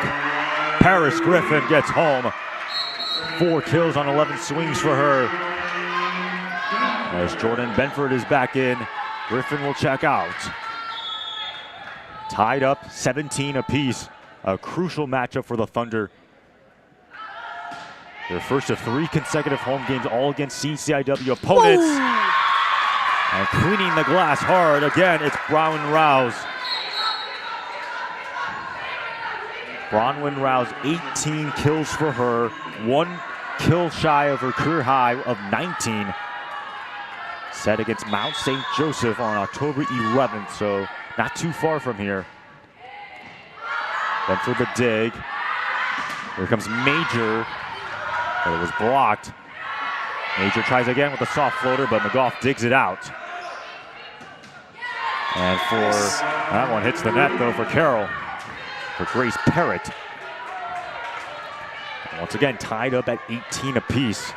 Paris Griffin gets home. 4 kills on 11 swings for her. As Jordan Benford is back in, Griffin will check out. Tied up 17 apiece. A crucial matchup for the Thunder. Their first of 3 consecutive home games, all against CCIW opponents. And cleaning the glass hard again, it's Bronwyn Rouse. Bronwyn Rouse, 18 kills for her, 1 kill shy of her career high of 19. Set against Mount St. Joseph on October 11th, so not too far from here. Then for the dig, here comes Major, but it was blocked. Major tries again with a soft floater, but McGough digs it out. And for that one hits the net though for Carroll, for Grace Parrott. And once again tied up at 18 apiece.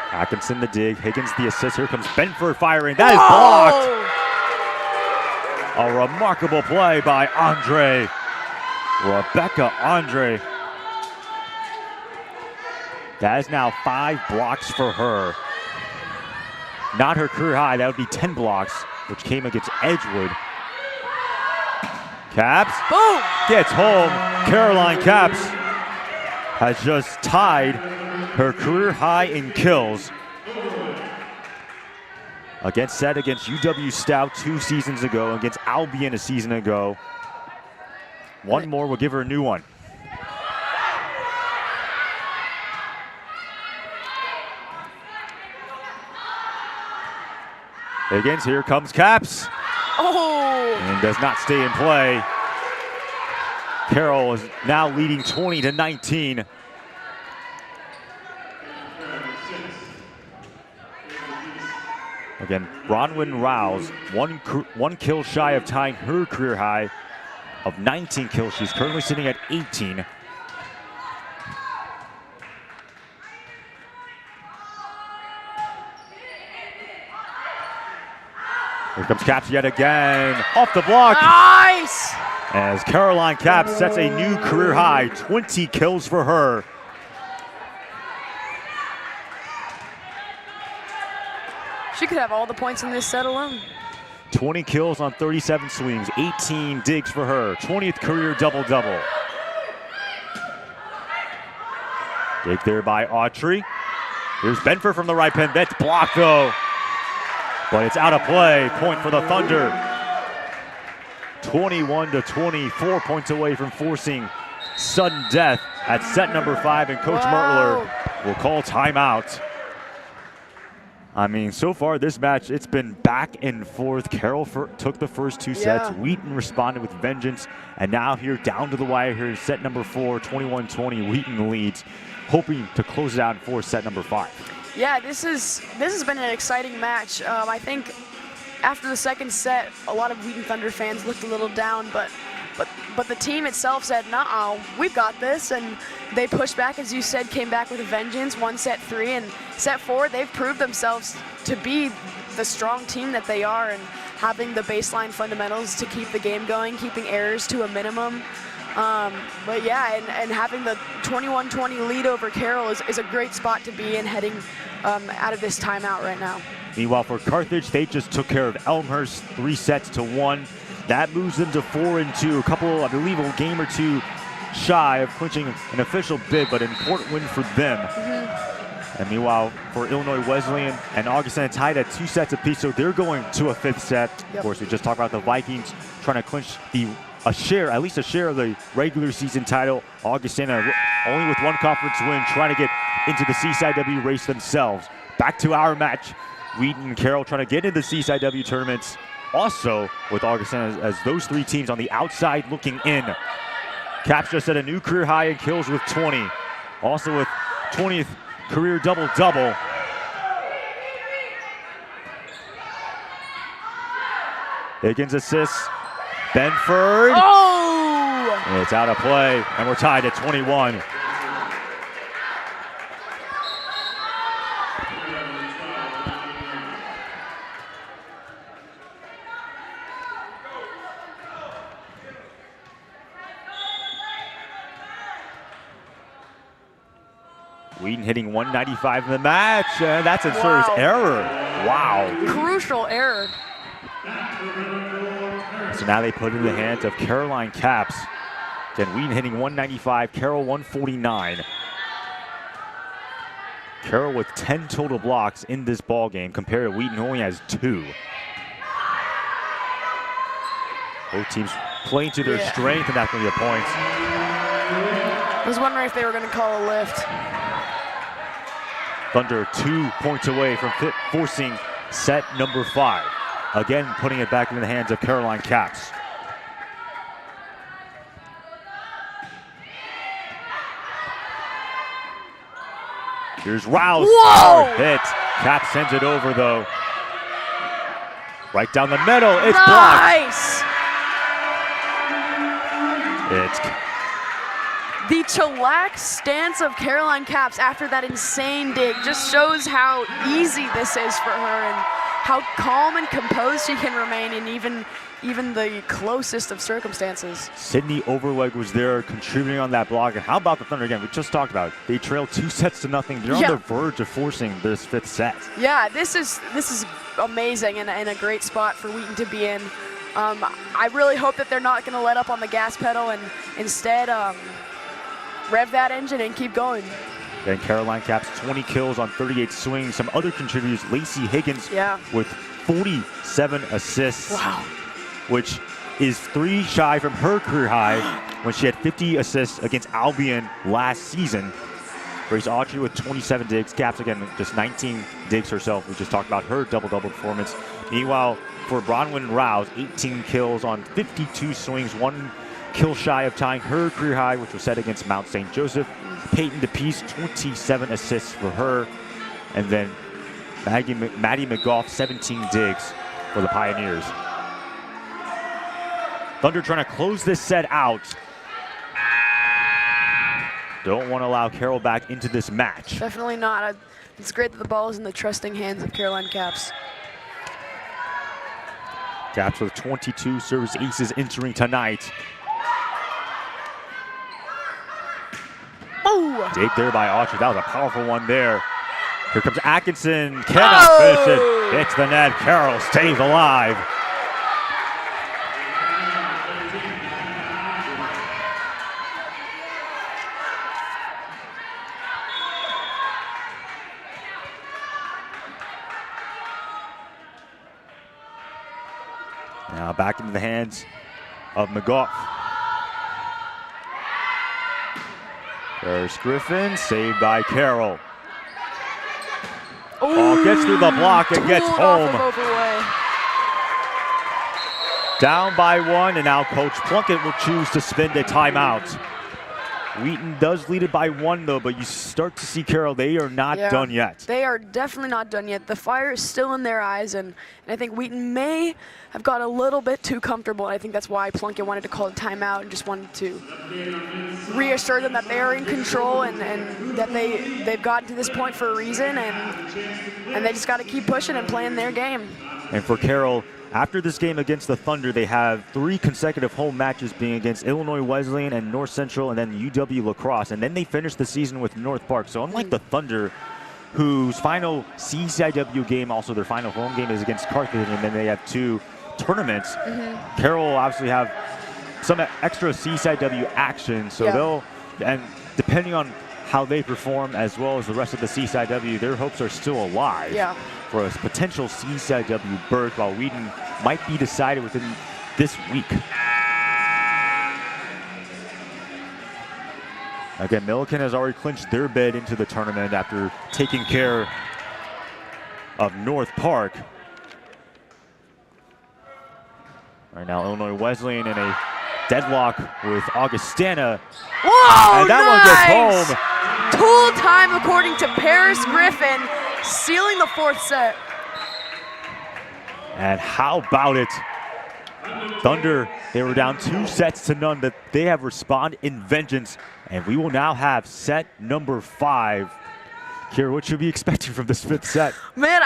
Atkinson the dig, Higgins the assist. Here comes Benford firing. That is blocked. A remarkable play by Andre. Rebecca Andre. That is now 5 blocks for her. Not her career high, that would be 10 blocks, which came against Edgewood. Caps Boom! gets home. Caroline Caps has just tied her career high in kills. Against UW Stout 2 seasons ago, against Albion a season ago. One more will give her a new one. Higgins, here comes Caps. Oh! And does not stay in play. Carroll is now leading 20-19. Again, Bronwyn Rouse, one kill shy of tying her career high of 19 kills. She's currently sitting at 18. Here comes Caps yet again. Off the block. Nice! As Caroline Caps sets a new career high, 20 kills for her. She could have all the points in this set alone. 20 kills on 37 swings, 18 digs for her, 20th career double-double. Dig there by Autry. Here's Benford from the right pin. That's blocked though, but it's out of play. Point for the Thunder. 21-20, 4 points away from forcing sudden death at set number 5, and Coach Mertler will call timeout. I mean, so far this match, it's been back and forth. Carroll took the first 2 sets. Wheaton responded with vengeance. And now here down to the wire here, set number 4, 21-20. Wheaton leads, hoping to close it out in force set number 5. Yeah, this has been an exciting match. I think after the second set, a lot of Wheaton Thunder fans looked a little down, but the team itself said, "Nuh-uh, we've got this," and they pushed back, as you said, came back with a vengeance. Won set 3, and set 4, they've proved themselves to be the strong team that they are, and having the baseline fundamentals to keep the game going, keeping errors to a minimum. But yeah, and having the 21-20 lead over Carroll is a great spot to be in heading out of this timeout right now. Meanwhile, for Carthage, they just took care of Elmhurst 3-1. That moves them to 4-2. A couple, I believe, a game or two shy of clinching an official bid, but an important win for them. And meanwhile, for Illinois Wesleyan and Augustana tied at 2 sets apiece, so they're going to a 5th set. Of course, we just talked about the Vikings trying to clinch at least a share of the regular season title. Augustana only with 1 conference win, trying to get into the CCIW race themselves. Back to our match. Wheaton and Carroll trying to get into the CCIW tournaments. Also with Augustana as those 3 teams on the outside looking in. Caps just set a new career high in kills with 20. Also with 20th career double-double. Higgins assists. Benford. Oh! And it's out of play, and we're tied at 21. Wheaton hitting 195 in the match, and that's a service error. Wow. Crucial error. So now they put it in the hands of Caroline Caps. Then Wheaton hitting 195, Carroll 149. Carroll with 10 total blocks in this ball game compared to Wheaton, who only has 2. Both teams playing to their strength, and that's going to be the points. I was wondering if they were going to call a lift. Thunder 2 points away from forcing set number 5. Again, putting it back in the hands of Caroline Caps. Here's Rouse. Whoa! Hit. Caps sends it over though. Right down the middle. It's nice! blocked. It's the chillax stance of Caroline Caps after that insane dig just shows how easy this is for her and how calm and composed she can remain in even the closest of circumstances. Sydney Overleg was there contributing on that block. And how about the Thunder again? We just talked about it. They trailed 2-0. They're on the verge of forcing this 5th set. Yeah, this is amazing and a great spot for Wheaton to be in. I really hope that they're not going to let up on the gas pedal and instead rev that engine and keep going. Then Caroline Caps 20 kills on 38 swings. Some other contributors, Lacey Higgins with 47 assists, which is 3 shy from her career high when she had 50 assists against Albion last season. Grace Autry with 27 digs. Caps, again, just 19 digs herself. We just talked about her double-double performance. Meanwhile, for Bronwyn Rouse, 18 kills on 52 swings, 1 kill shy of tying her career high, which was set against Mount St. Joseph. Peyton DePease, 27 assists for her. And then Maddie McGough, 17 digs for the Pioneers. Thunder trying to close this set out. Don't want to allow Carroll back into this match. Definitely not. It's great that the ball is in the trusting hands of Caroline Caps. Caps with 22 service aces entering tonight. Oh! Dig there by Autry. That was a powerful one there. Here comes Atkinson. Cannot finish it. Hits the net. Carroll stays alive. Now back into the hands of McGough. There's Griffin, saved by Carroll. Oh, gets through the block and gets home. Down by 1, and now Coach Plunkett will choose to spend a timeout. Wheaton does lead it by 1, though, but you start to see Carroll, they are not done yet. They are definitely not done yet. The fire is still in their eyes, and I think Wheaton may have got a little bit too comfortable, and I think that's why Plunkett wanted to call a timeout and just wanted to reassure them that they are in control and that they've gotten to this point for a reason, and they just got to keep pushing and playing their game. And for Carroll, after this game against the Thunder, they have 3 consecutive home matches being against Illinois Wesleyan and North Central and then UW La Crosse. And then they finish the season with North Park. So unlike the Thunder, whose final CCIW game, also their final home game, is against Carthage, and then they have 2 tournaments, Carroll will obviously have some extra CCIW action. So they'll, and depending on how they perform as well as the rest of the CCIW, their hopes are still alive for a potential CCIW berth, while Wheaton might be decided within this week. Again, Milliken has already clinched their bid into the tournament after taking care of North Park. Right now, Illinois Wesleyan in a deadlock with Augustana. Whoa, and that one gets home. Tool time according to Paris Griffin, sealing the 4th set. And how about it? Thunder, they were down 2 sets to none, but they have responded in vengeance. And we will now have set number 5. Kira, what should we be expecting from this 5th set? Man,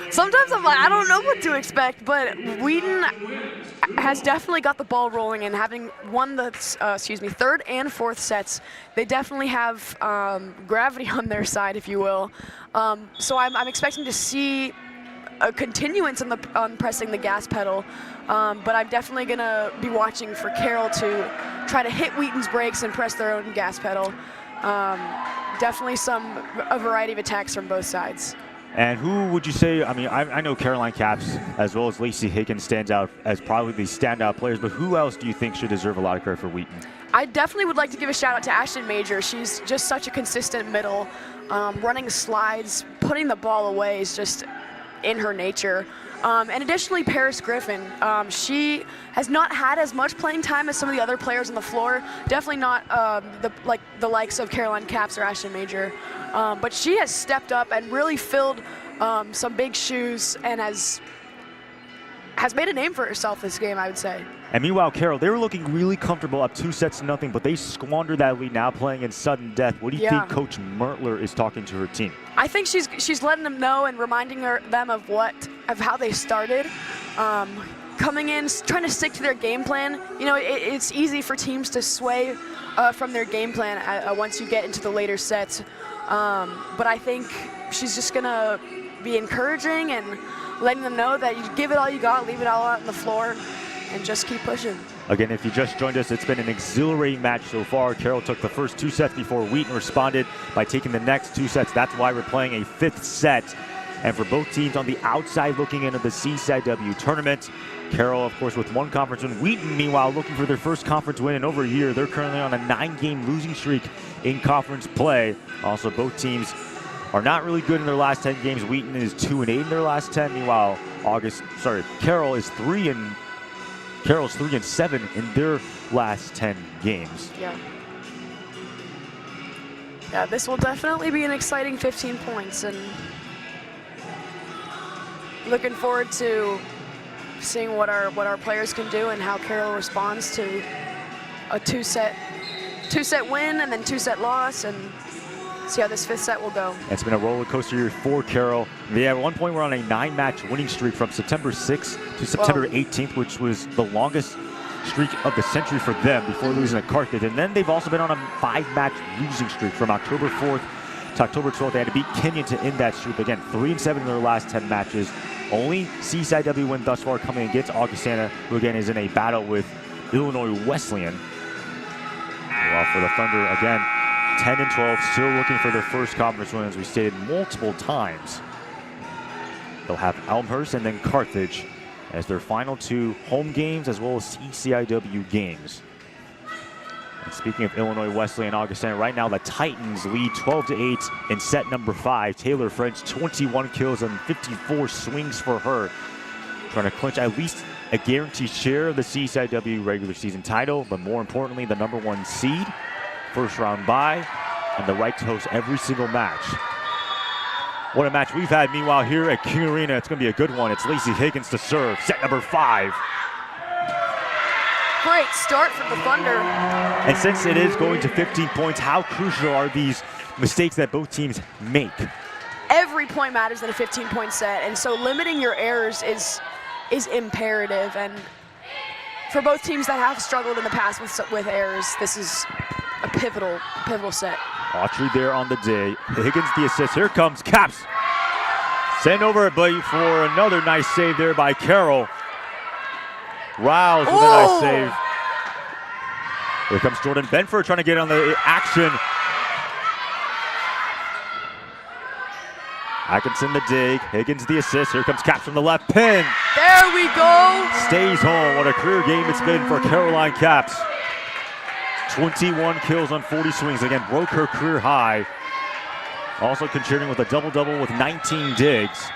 sometimes I'm like, I don't know what to expect, but Wheaton has definitely got the ball rolling, and having won the 3rd and 4th sets, they definitely have gravity on their side, if you will. So I'm expecting to see a continuance on pressing the gas pedal, but I'm definitely going to be watching for Carroll to try to hit Wheaton's brakes and press their own gas pedal. Definitely a variety of attacks from both sides. And who would you say, I mean, I know Caroline Caps as well as Lacey Higgins stands out as probably the standout players, but who else do you think should deserve a lot of credit for Wheaton? I definitely would like to give a shout out to Ashton Major. She's just such a consistent middle, running slides, putting the ball away is just in her nature. And additionally, Paris Griffin. She has not had as much playing time as some of the other players on the floor. Definitely not the likes of Caroline Caps or Ashton Major. But she has stepped up and really filled some big shoes and has made a name for herself this game, I would say. And meanwhile, Carroll, they were looking really comfortable up 2 sets to nothing, but they squandered that lead now playing in sudden death. What do you think Coach Mertler is talking to her team? I think she's letting them know and reminding them of how they started. Coming in, trying to stick to their game plan. You know, it's easy for teams to sway from their game plan once you get into the later sets. But I think she's just going to be encouraging and letting them know that you give it all you got, leave it all out on the floor, and just keep pushing. Again, if you just joined us, it's been an exhilarating match so far. Carroll took the first 2 sets before Wheaton responded by taking the next 2 sets. That's why we're playing a 5th set. And for both teams on the outside looking into the CCIW tournament, Carroll, of course, with 1 conference win. Wheaton, meanwhile, looking for their first conference win in over a year. They're currently on a 9-game losing streak in conference play. Also, both teams are not really good in their last 10 games. Wheaton is 2-8 in their last 10. Meanwhile, Carroll is 3-7 in their last 10 games. Yeah. Yeah, this will definitely be an exciting 15 points, and looking forward to seeing what our players can do and how Carroll responds to a two-set win and then 2-set loss, and see how this 5th set will go. It's been a roller coaster year for Carroll. Yeah, at one point we're on a 9-match winning streak from September 6th to September 18th, which was the longest streak of the century for them before losing to Carthage. And then they've also been on a 5-match losing streak from October 4th to October 12th. They had to beat Kenyon to end that streak. Again, 3-7 in their last 10 matches. Only CCIW win thus far coming against Augustana, who again is in a battle with Illinois Wesleyan. Well, for the Thunder, again, 10-12, still looking for their first conference win, as we stated multiple times. They'll have Elmhurst and then Carthage as their final 2 home games, as well as CCIW games. And speaking of Illinois Wesleyan and Augustana, right now the Titans lead 12-8 in set number 5. Taylor French, 21 kills and 54 swings for her, trying to clinch at least a guaranteed share of the CCIW regular season title, but more importantly, the #1 seed, first round bye, and the right to host every single match. What a match we've had, meanwhile, here at King Arena. It's going to be a good one. It's Lacey Higgins to serve, set number 5. Great start from the Thunder. And since it is going to 15 points, how crucial are these mistakes that both teams make? Every point matters in a 15-point set, and so limiting your errors is imperative. And for both teams that have struggled in the past with errors, this is a pivotal set. Autry there on the day. Higgins the assist. Here comes Caps. Send over but for another nice save there by Carroll. Rouse with a nice save. Here comes Jordan Benford trying to get on the action. Atkinson the dig. Higgins the assist. Here comes Caps from the left. Pin. There we go. Stays home. What a career game it's been for Caroline Caps. 21 kills on 40 swings. Again, broke her career high. Also contributing with a double-double with 19 digs.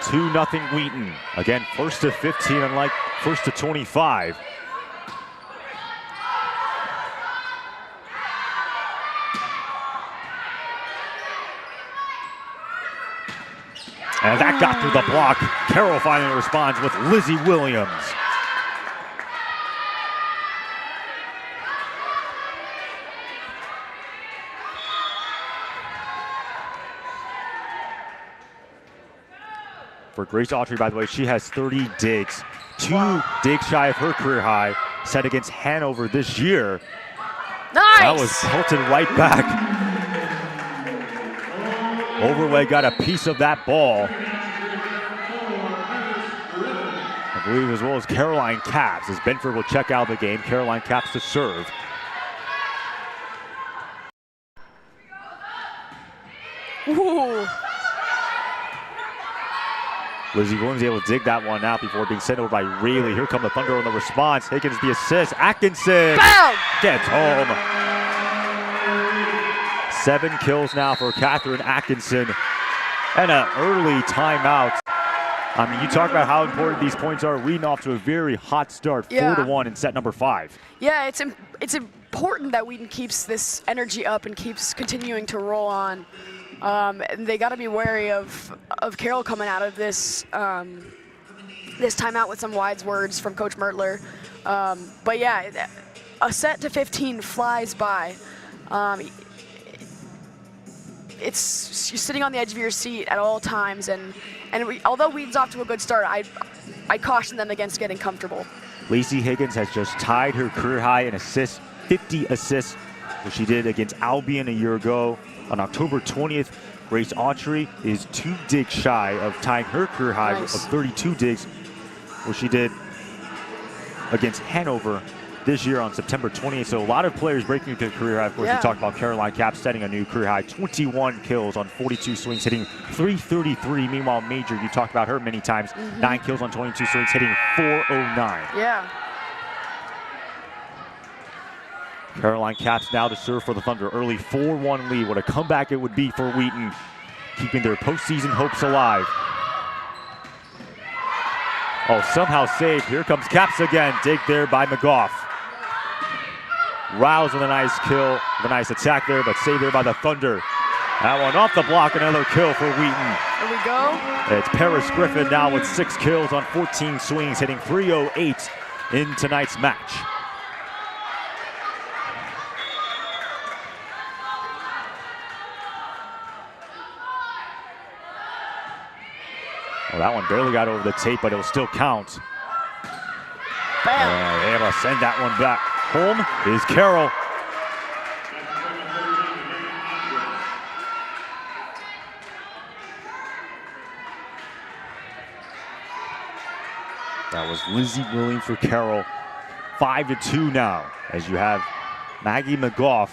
2-0 Wheaton. Again, first to 15, unlike first to 25. And that got through the block. Carroll finally responds with Lizzie Williams. For Grace Autry, by the way, she has 30 digs. 2 digs shy of her career high, set against Hanover this year. Nice! That was pelted right back. Overway got a piece of that ball. I believe as well as Caroline Caps, as Benford will check out the game. Caroline Caps to serve. Ooh. Lizzie Williams able to dig that one out before being sent over by Rayleigh. Here come the Thunder on the response. Higgins the assist. Atkinson gets home. 7 kills now for Catherine Atkinson. And an early timeout. I mean, you talk about how important these points are. Wheaton off to a very hot start, 4-1 in set number 5. Yeah, it's important that Wheaton keeps this energy up and keeps continuing to roll on. And they got to be wary of Carroll coming out of this this timeout with some wise words from Coach Mertler. But yeah, a set to 15 flies by. You're sitting on the edge of your seat at all times, and although Wheaton's off to a good start, I caution them against getting comfortable. Lacey Higgins has just tied her career high in assists, 50 assists, which she did against Albion a year ago. On October 20th, Grace Autry is 2 digs shy of tying her career high of 32 digs which she did against Hanover this year on September 28th. So a lot of players breaking into the career high. Of course, we talked about Caroline Capps setting a new career high, 21 kills on 42 swings, hitting .333. Meanwhile, Major, you talked about her many times, 9 kills on 22 swings, hitting .409. Yeah. Caroline Capps now to serve for the Thunder. Early 4-1 lead. What a comeback it would be for Wheaton, keeping their postseason hopes alive. Oh, somehow saved. Here comes Capps again. Dig there by McGough. Rouse with a nice kill, with a nice attack there, but saved there by the Thunder. That one off the block, another kill for Wheaton. There we go. It's Paris Griffin now with 6 kills on 14 swings, hitting .308 in tonight's match. Well, that one barely got over the tape, but it'll still count. Bam. And able to send that one back. Home is Carroll. That was Lizzie Williams for Carroll. 5-2 now, as you have Maggie McGough.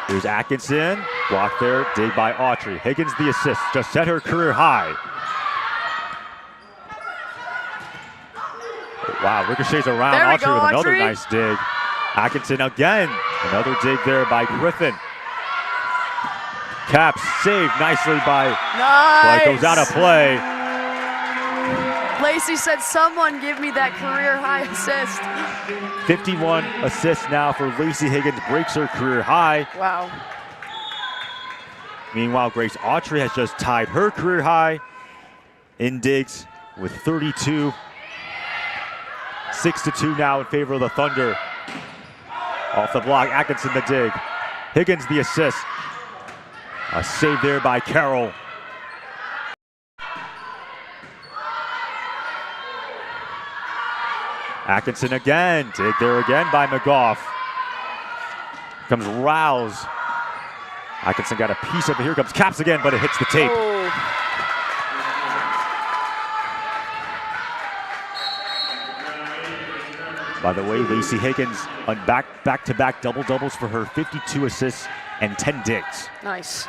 Here's Atkinson, blocked there, dig by Autry. Higgins the assist, just set her career high. Wow, ricochets around Autry with another nice dig. Atkinson again, another dig there by Griffin. Capps saved nicely by, but goes out of play. Lacey said, someone give me that career high assist. 51 assists now for Lacey Higgins, breaks her career high. Wow. Meanwhile, Grace Autry has just tied her career high in digs with 32. 6-2 now in favor of the Thunder. Off the block, Atkinson the dig. Higgins the assist. A save there by Carroll. Atkinson again, dig there again by McGough. Comes Rouse. Atkinson got a piece of it. Here comes Capps again, but it hits the tape. Oh. By the way, Lacey Higgins on back-to-back double-doubles for her, 52 assists and 10 digs. Nice.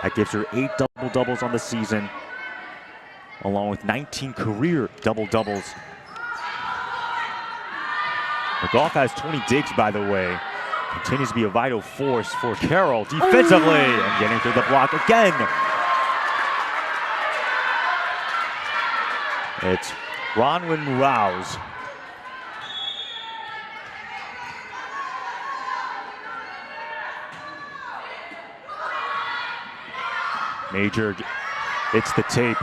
That gives her 8 double-doubles on the season, along with 19 career double-doubles. McGough has 20 digs, by the way. Continues to be a vital force for Carroll defensively, and getting through the block again. It's Bronwyn Rouse. Major hits the tape.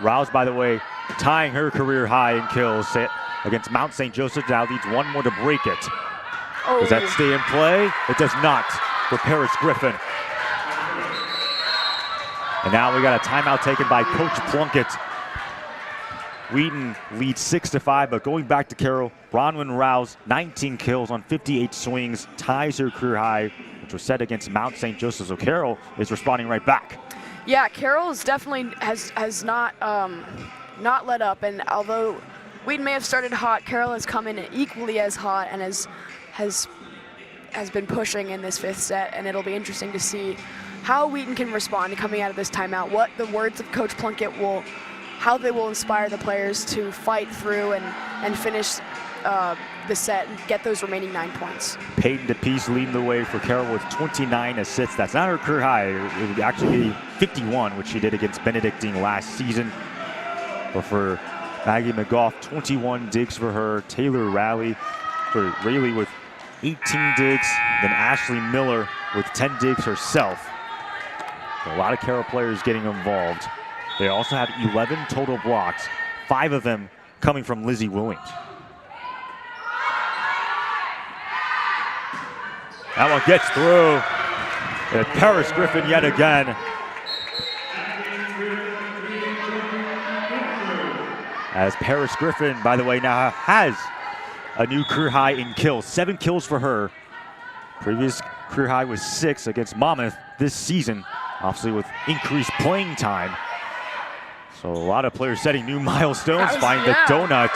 Rouse, by the way, tying her career high in kills against Mount St. Joseph. Now needs one more to break it. Oh. Does that stay in play? It does not for Paris Griffin. And now we got a timeout taken by Coach Plunkett. Wheaton leads 6-5, but going back to Carroll, Bronwyn Rouse, 19 kills on 58 swings, ties her career high, which was set against Mount St. Joseph. So Carroll is responding right back. Yeah, Carroll is definitely has not let up, and although Wheaton may have started hot, Carroll has come in equally as hot and has been pushing in this 5th set, and it'll be interesting to see how Wheaton can respond coming out of this timeout, what the words of Coach Plunkett how they will inspire the players to fight through and finish the set and get those remaining 9 points. Peyton DePease leading the way for Carroll with 29 assists. That's not her career high. It would actually be 51, which she did against Benedictine last season. But for Maggie McGough, 21 digs for her. Taylor Rayleigh with 18 digs. Then Ashley Miller with 10 digs herself. So a lot of Carroll players getting involved. They also have 11 total blocks, 5 of them coming from Lizzie Williams. That one gets through. And Paris Griffin yet again. As Paris Griffin, by the way, now has a new career high in kills. 7 kills for her. Previous career high was 6 against Monmouth this season, obviously with increased playing time. So a lot of players setting new milestones, finding the donut,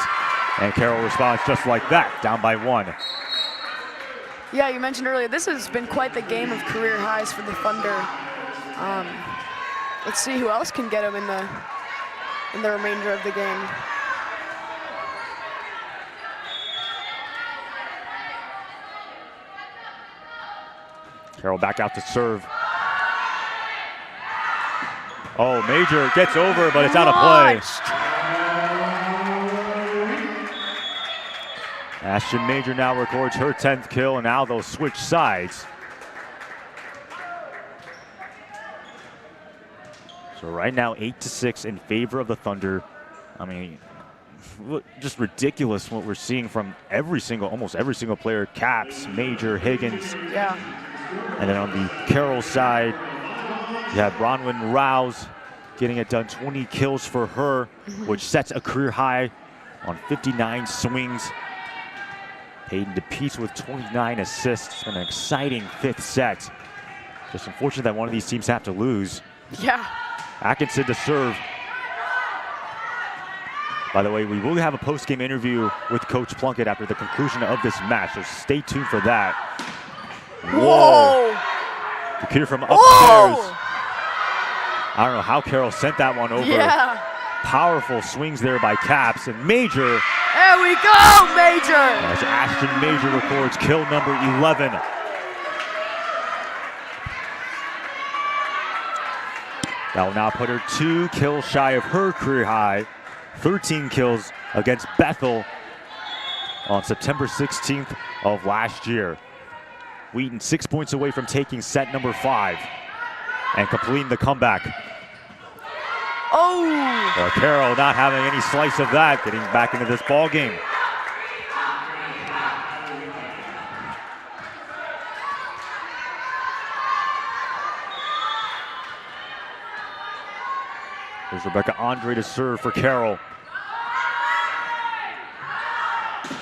and Carroll responds just like that, down by 1. Yeah, you mentioned earlier, this has been quite the game of career highs for the Thunder. Let's see who else can get them in the remainder of the game. Carroll back out to serve. Oh, Major gets over, but it's out of play. Ashton Major now records her 10th kill, and now they'll switch sides. So right now, 8-6 in favor of the Thunder. I mean, just ridiculous what we're seeing from almost every single player. Caps, Major, Higgins. Yeah. And then on the Carroll side, you have Bronwyn Rouse getting it done, 20 kills for her, which sets a career high on 59 swings. Hayden DePeace with 29 assists. It's been an exciting 5th set. Just unfortunate that one of these teams have to lose. Yeah. Atkinson to serve. By the way, we will have a post-game interview with Coach Plunkett after the conclusion of this match, so stay tuned for that. Whoa! The kid from upstairs. Whoa! I don't know how Carroll sent that one over. Yeah. Powerful swings there by Caps, and Major. There we go, Major! As Ashton Major records kill number 11. That will now put her 2 kills shy of her career high. 13 kills against Bethel on September 16th of last year. Wheaton 6 points away from taking set number 5 and completing the comeback. Oh! Well, Carroll not having any slice of that, getting back into this ball game. Here's Rebecca Andre to serve for Carroll.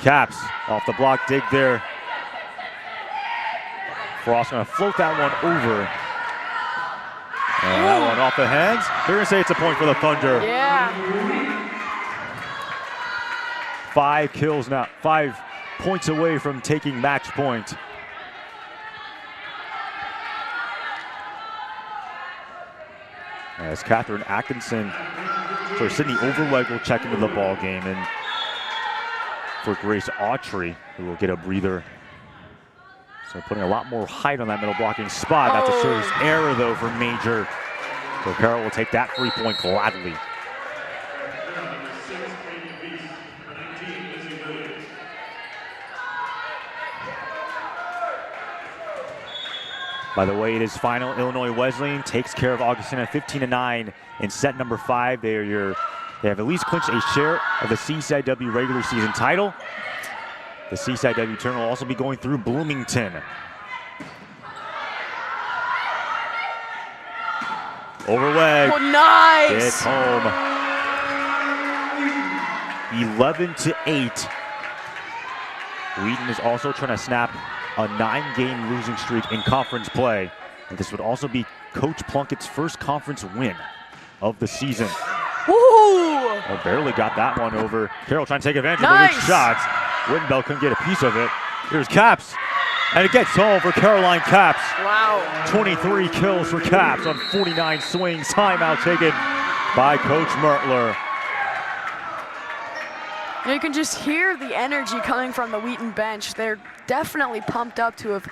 Caps off the block dig there. Frost gonna float that one over. And that one off the hands. They're gonna say it's a point for the Thunder. Yeah. 5 kills now, 5 points away from taking match point. As Catherine Atkinson for Sydney Overweg will check into the ball game, and for Grace Autry, who will get a breather. So putting a lot more height on that middle blocking spot. That's a service error though for Major. So Carroll will take that 3-point gladly. By the way, it is final. Illinois Wesleyan takes care of Augustine at 15-9 in set number 5. They have at least clinched a share of the CCIW regular season title. The CCIW tournament will also be going through Bloomington. Overweg. Oh, nice. It's home. 11-8. Wheaton is also trying to snap a 9-game losing streak in conference play. And this would also be Coach Plunkett's first conference win of the season. Woo! Oh, barely got that one over. Carroll trying to take advantage of the weak shots. Wittenbell couldn't get a piece of it. Here's Caps. And it gets home for Caroline Caps. Wow. 23 kills for Caps on 49 swings. Timeout taken by Coach Mertler. You can just hear the energy coming from the Wheaton bench. They're definitely pumped up to have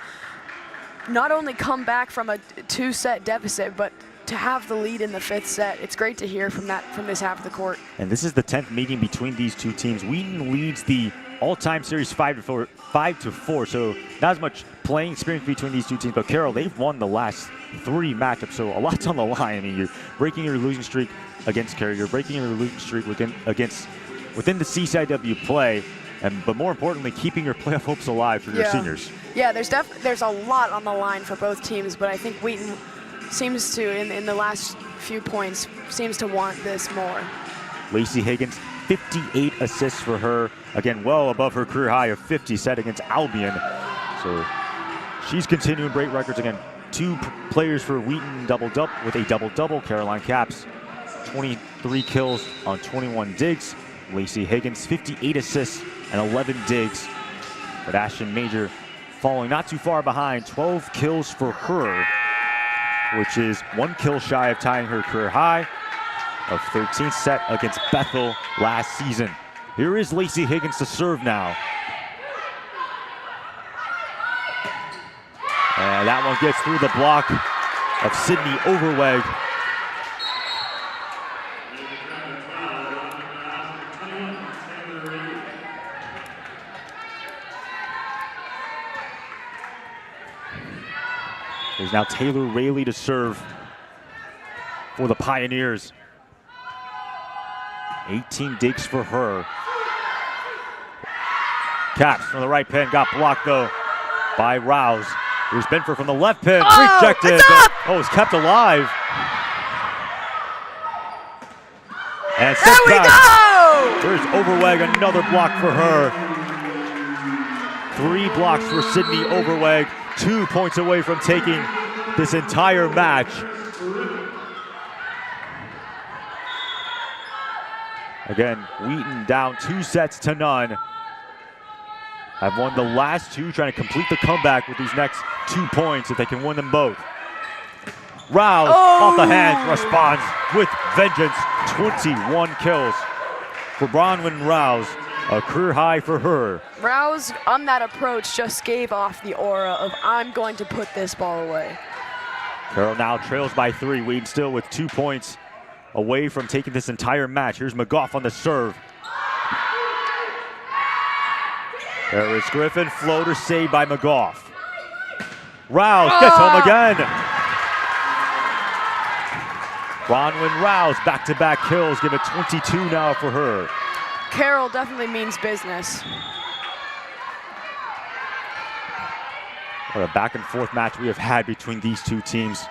not only come back from a 2-set deficit, but to have the lead in the 5th set. It's great to hear from this half of the court. And this is the 10th meeting between these two teams. Wheaton leads the all-time series 5-4, so not as much playing experience between these two teams. But Carroll, they've won the last 3 matchups, so a lot's on the line. I mean, you're breaking your losing streak against Carroll. You're breaking your losing streak within the CCIW play, but more importantly, keeping your playoff hopes alive for your seniors. Yeah, there's a lot on the line for both teams, but I think Wheaton seems to, in the last few points, seems to want this more. Lacey Higgins, 58 assists for her. Again, well above her career high of 50 set against Albion. So she's continuing great records again. 2 players for Wheaton with a double-double. Caroline Caps, 23 kills on 21 digs. Lacey Higgins, 58 assists and 11 digs. But Ashton Major following not too far behind, 12 kills for her, which is 1 kill shy of tying her career high of 13th set against Bethel last season. Here is Lacey Higgins to serve now. And that one gets through the block of Sydney Overweg. There's now Taylor Rayleigh to serve for the Pioneers. 18 digs for her. Caps from the right pin, got blocked though by Rouse. Here's Benford from the left pin, rejected. It's kept alive. And there we go! There's Overweg, another block for her. 3 blocks for Sydney Overweg. 2 points away from taking this entire match. Again, Wheaton down 2 sets to none. Have won the last 2, trying to complete the comeback with these next 2 points if they can win them both. Rouse off the hands responds with vengeance. 21 kills for Bronwyn Rouse, a career high for her. Rouse on that approach just gave off the aura of I'm going to put this ball away. Carroll now trails by 3. Wheaton still with 2 points away from taking this entire match. Here's McGough on the serve. There is Griffin, floater saved by McGough. Rouse gets home again. Bronwyn Rouse, back-to-back kills, give it 22 now for her. Carroll definitely means business. What a back-and-forth match we have had between these 2 teams.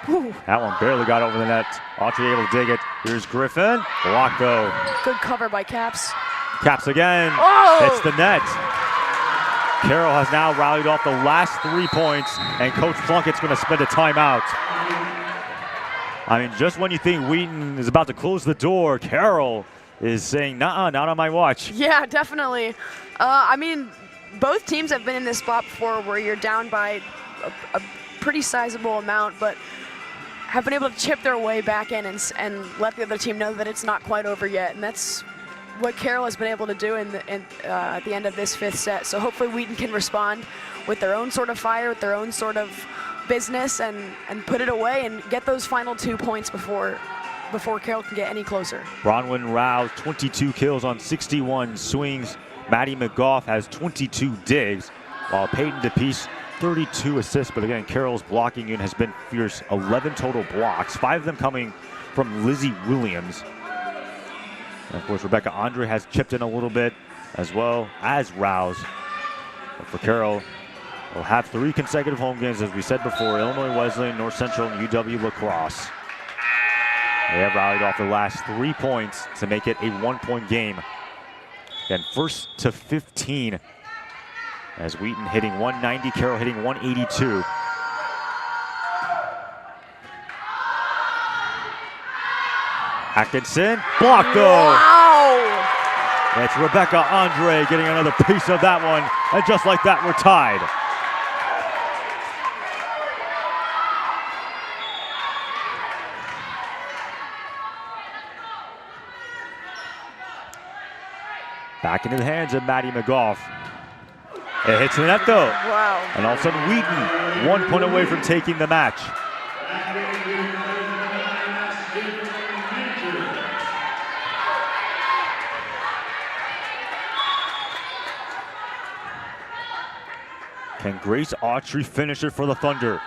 Whew. That one barely got over the net. Autry able to dig it. Here's Griffin. Block though. Good cover by Caps. Caps again. Hits the net. Carroll has now rallied off the last 3 points, and Coach Plunkett's going to spend a timeout. I mean, just when you think Wheaton is about to close the door, Carroll is saying, "Nuh-uh, not on my watch." Yeah, definitely. I mean, both teams have been in this spot before where you're down by a pretty sizable amount, but have been able to chip their way back in and let the other team know that it's not quite over yet. And that's what Carroll has been able to do at the end of this 5th set. So hopefully Wheaton can respond with their own sort of fire, with their own sort of business, and put it away and get those final 2 points before Carroll can get any closer. Bronwyn Rouse, 22 kills on 61 swings. Maddie McGough has 22 digs, while Peyton DePeace, 32 assists, but again, Carroll's blocking unit has been fierce. 11 total blocks, 5 of them coming from Lizzie Williams. And of course, Rebecca Andre has chipped in a little bit, as well as Rouse. But for Carroll, they'll have 3 consecutive home games, as we said before: Illinois Wesleyan, North Central, and UW La Crosse. They have rallied off the last 3 points to make it a 1-point game. Again, 1st to 15. As Wheaton hitting 190, Carroll hitting 182. Atkinson, blocked though. Wow! It's Rebecca Andre getting another piece of that one, and just like that, we're tied. Back into the hands of Maddie McGough. It hits the net though. Wow. And all of a sudden Wheaton 1 point away from taking the match. Can Grace Autry finish it for the Thunder?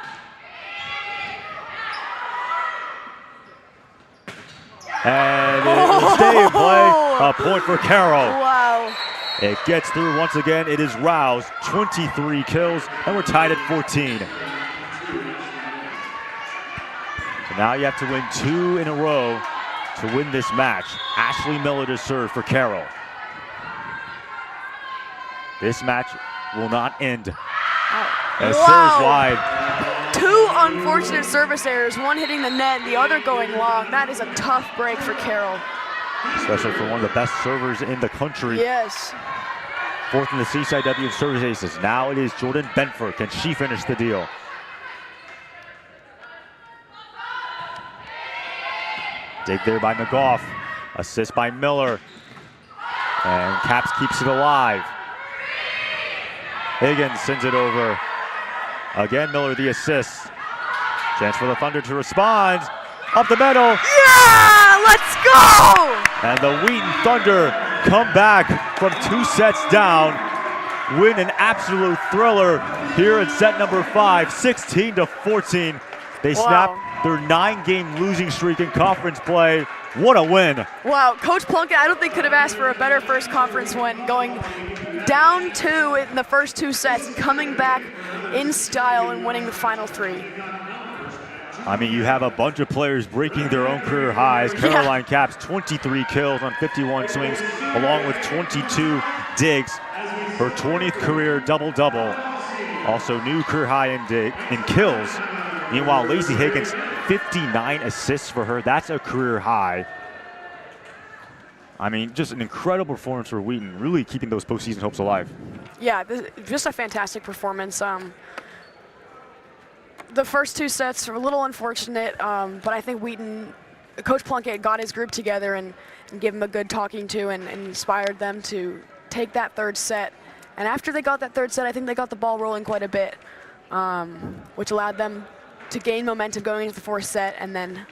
And it will stay in play. A point for Carroll. Wow. It gets through once again. It is Rouse, 23 kills, and we're tied at 14. So now you have to win 2 in a row to win this match. Ashley Miller to serve for Carroll. This match will not end. As Wow. serves wide. 2 unfortunate service errors, one hitting the net, the other going long. That is a tough break for Carroll. Especially for one of the best servers in the country. Yes. Fourth in the CCIW service aces. Now it is Jordan Benford. Can she finish the deal? Dig there by McGough. Assist by Miller. And Caps keeps it alive. Higgins sends it over. Again, Miller the assist. Chance for the Thunder to respond. Up the middle. Yeah, let's go! And the Wheaton Thunder come back from 2 sets down. Win an absolute thriller here in set number 5, 16-14. They snap their 9-game losing streak in conference play. What a win. Wow, Coach Plunkett, I don't think could have asked for a better first conference win, going down 2 in the first 2 sets and coming back in style and winning the final 3. I mean, you have a bunch of players breaking their own career highs. Caroline Caps, 23 kills on 51 swings, along with 22 digs. Her 20th career double-double. Also new career high in kills. Meanwhile, Lacey Higgins, 59 assists for her. That's a career high. I mean, just an incredible performance for Wheaton, really keeping those postseason hopes alive. Yeah, just a fantastic performance. The first 2 sets were a little unfortunate, but I think Wheaton, Coach Plunkett got his group together and gave them a good talking to and inspired them to take that 3rd set. And after they got that 3rd set, I think they got the ball rolling quite a bit, which allowed them to gain momentum going into the 4th set and then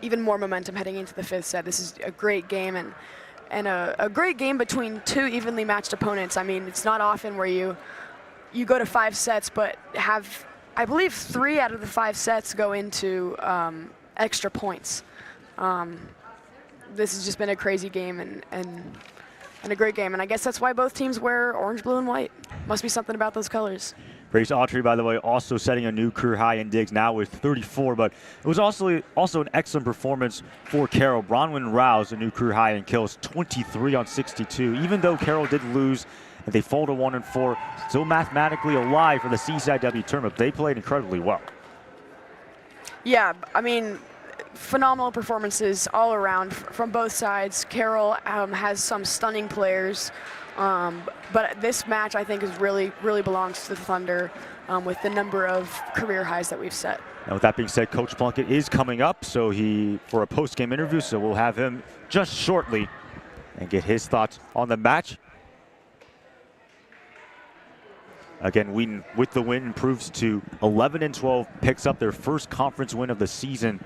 even more momentum heading into the 5th set. This is a great game and a great game between 2 evenly matched opponents. I mean, it's not often where you go to 5 sets but have, I believe, 3 out of the 5 sets go into extra points. This has just been a crazy game and a great game. And I guess that's why both teams wear orange, blue, and white. Must be something about those colors. Grace Autry, by the way, also setting a new career high in digs now with 34, but it was also an excellent performance for Carroll. Bronwyn Rouse, a new career high in kills, 23 on 62. Even though Carroll did lose and they fall to 1-4, still mathematically alive for the CCIW tournament. They played incredibly well. Yeah, I mean, phenomenal performances all around from both sides. Carroll has some stunning players. But this match, I think, is really belongs to the Thunder with the number of career highs that we've set. Now, with that being said, Coach Plunkett is coming up, so for a post-game interview, so we'll have him just shortly and get his thoughts on the match. Again, Wheaton, with the win, improves to 11-12, picks up their first conference win of the season.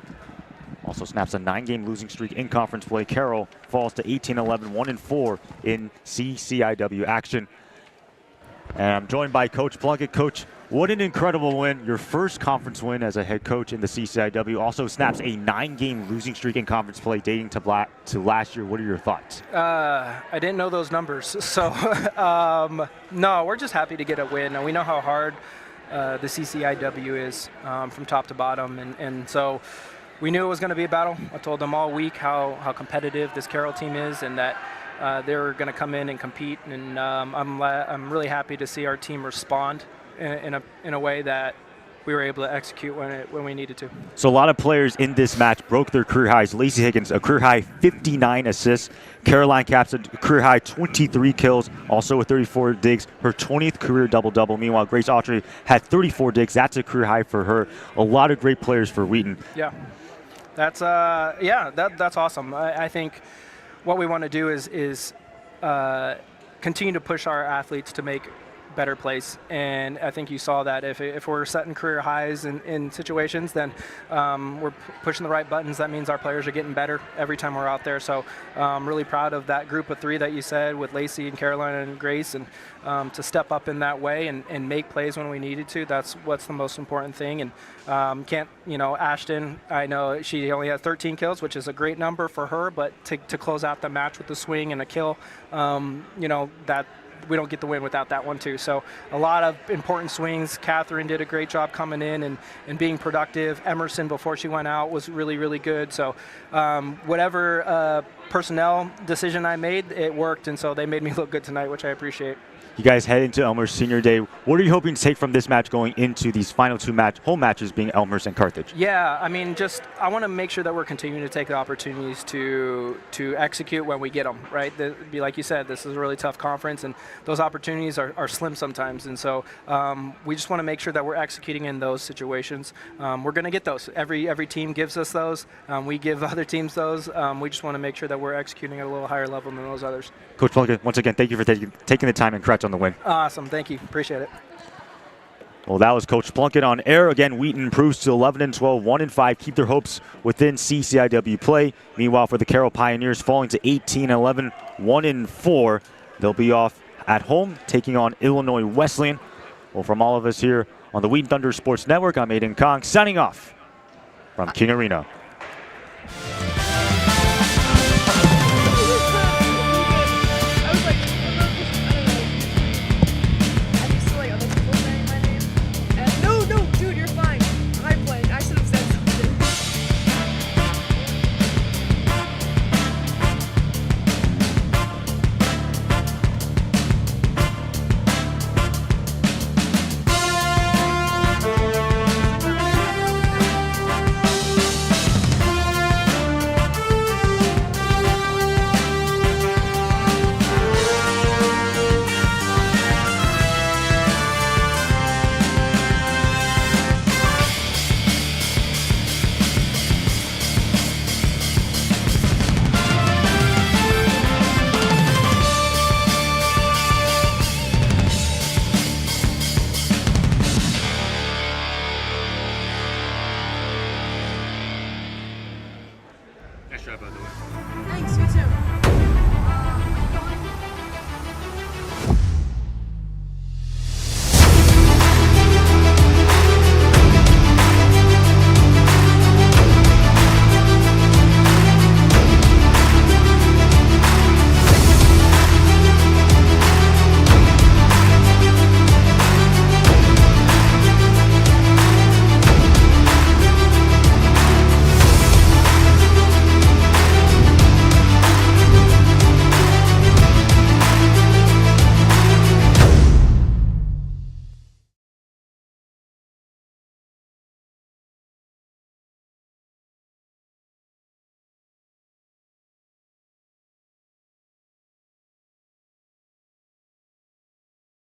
Also snaps a 9-game losing streak in conference play. Carroll falls to 18-11, 1-4 in CCIW action. And I'm joined by Coach Plunkett. Coach, what an incredible win. Your first conference win as a head coach in the CCIW. Also snaps a 9-game losing streak in conference play dating to last year. What are your thoughts? I didn't know those numbers. So, no, we're just happy to get a win. And we know how hard the CCIW is from top to bottom. And so we knew it was going to be a battle. I told them all week how competitive this Carroll team is and that they were going to come in and compete. And I'm really happy to see our team respond in a way that we were able to execute when we needed to. So a lot of players in this match broke their career highs. Lacey Higgins, a career high 59 assists. Caroline Caps, a career high 23 kills, also with 34 digs. Her 20th career double-double. Meanwhile, Grace Autry had 34 digs. That's a career high for her. A lot of great players for Wheaton. Yeah. That's that's awesome. I think what we want to do is continue to push our athletes to make better plays, and I think you saw that if we're setting career highs in situations, then we're pushing the right buttons. That means our players are getting better every time we're out there. So I'm really proud of that group of 3 that you said with Lacey and Carolina and Grace, and to step up in that way and make plays when we needed to. That's what's the most important thing. And Ashton, I know she only had 13 kills, which is a great number for her, but to close out the match with the swing and a kill, that we don't get the win without that one too. So a lot of important swings. Catherine did a great job coming in and being productive. Emerson, before she went out, was really good. So whatever personnel decision I made, it worked, and so they made me look good tonight, which I appreciate. You guys head into Elmhurst Senior Day. What are you hoping to take from this match going into these final two home matches being Elmhurst and Carthage? Yeah, I mean, I want to make sure that we're continuing to take the opportunities to execute when we get them, right? Like you said, this is a really tough conference, and those opportunities are slim sometimes. And so we just want to make sure that we're executing in those situations. We're going to get those. Every team gives us those. We give other teams those. We just want to make sure that we're executing at a little higher level than those others. Coach Plunkett, once again, thank you for taking the time and congrats on the win. Awesome. Thank you. Appreciate it. Well, that was Coach Plunkett on air. Again, Wheaton improves to 11-12, 1-5, keep their hopes within CCIW play. Meanwhile, for the Carroll Pioneers, falling to 18-11, 1-4. They'll be off at home, taking on Illinois Wesleyan. Well, from all of us here on the Wheaton Thunder Sports Network, I'm Aiden Kong, signing off from King Arena.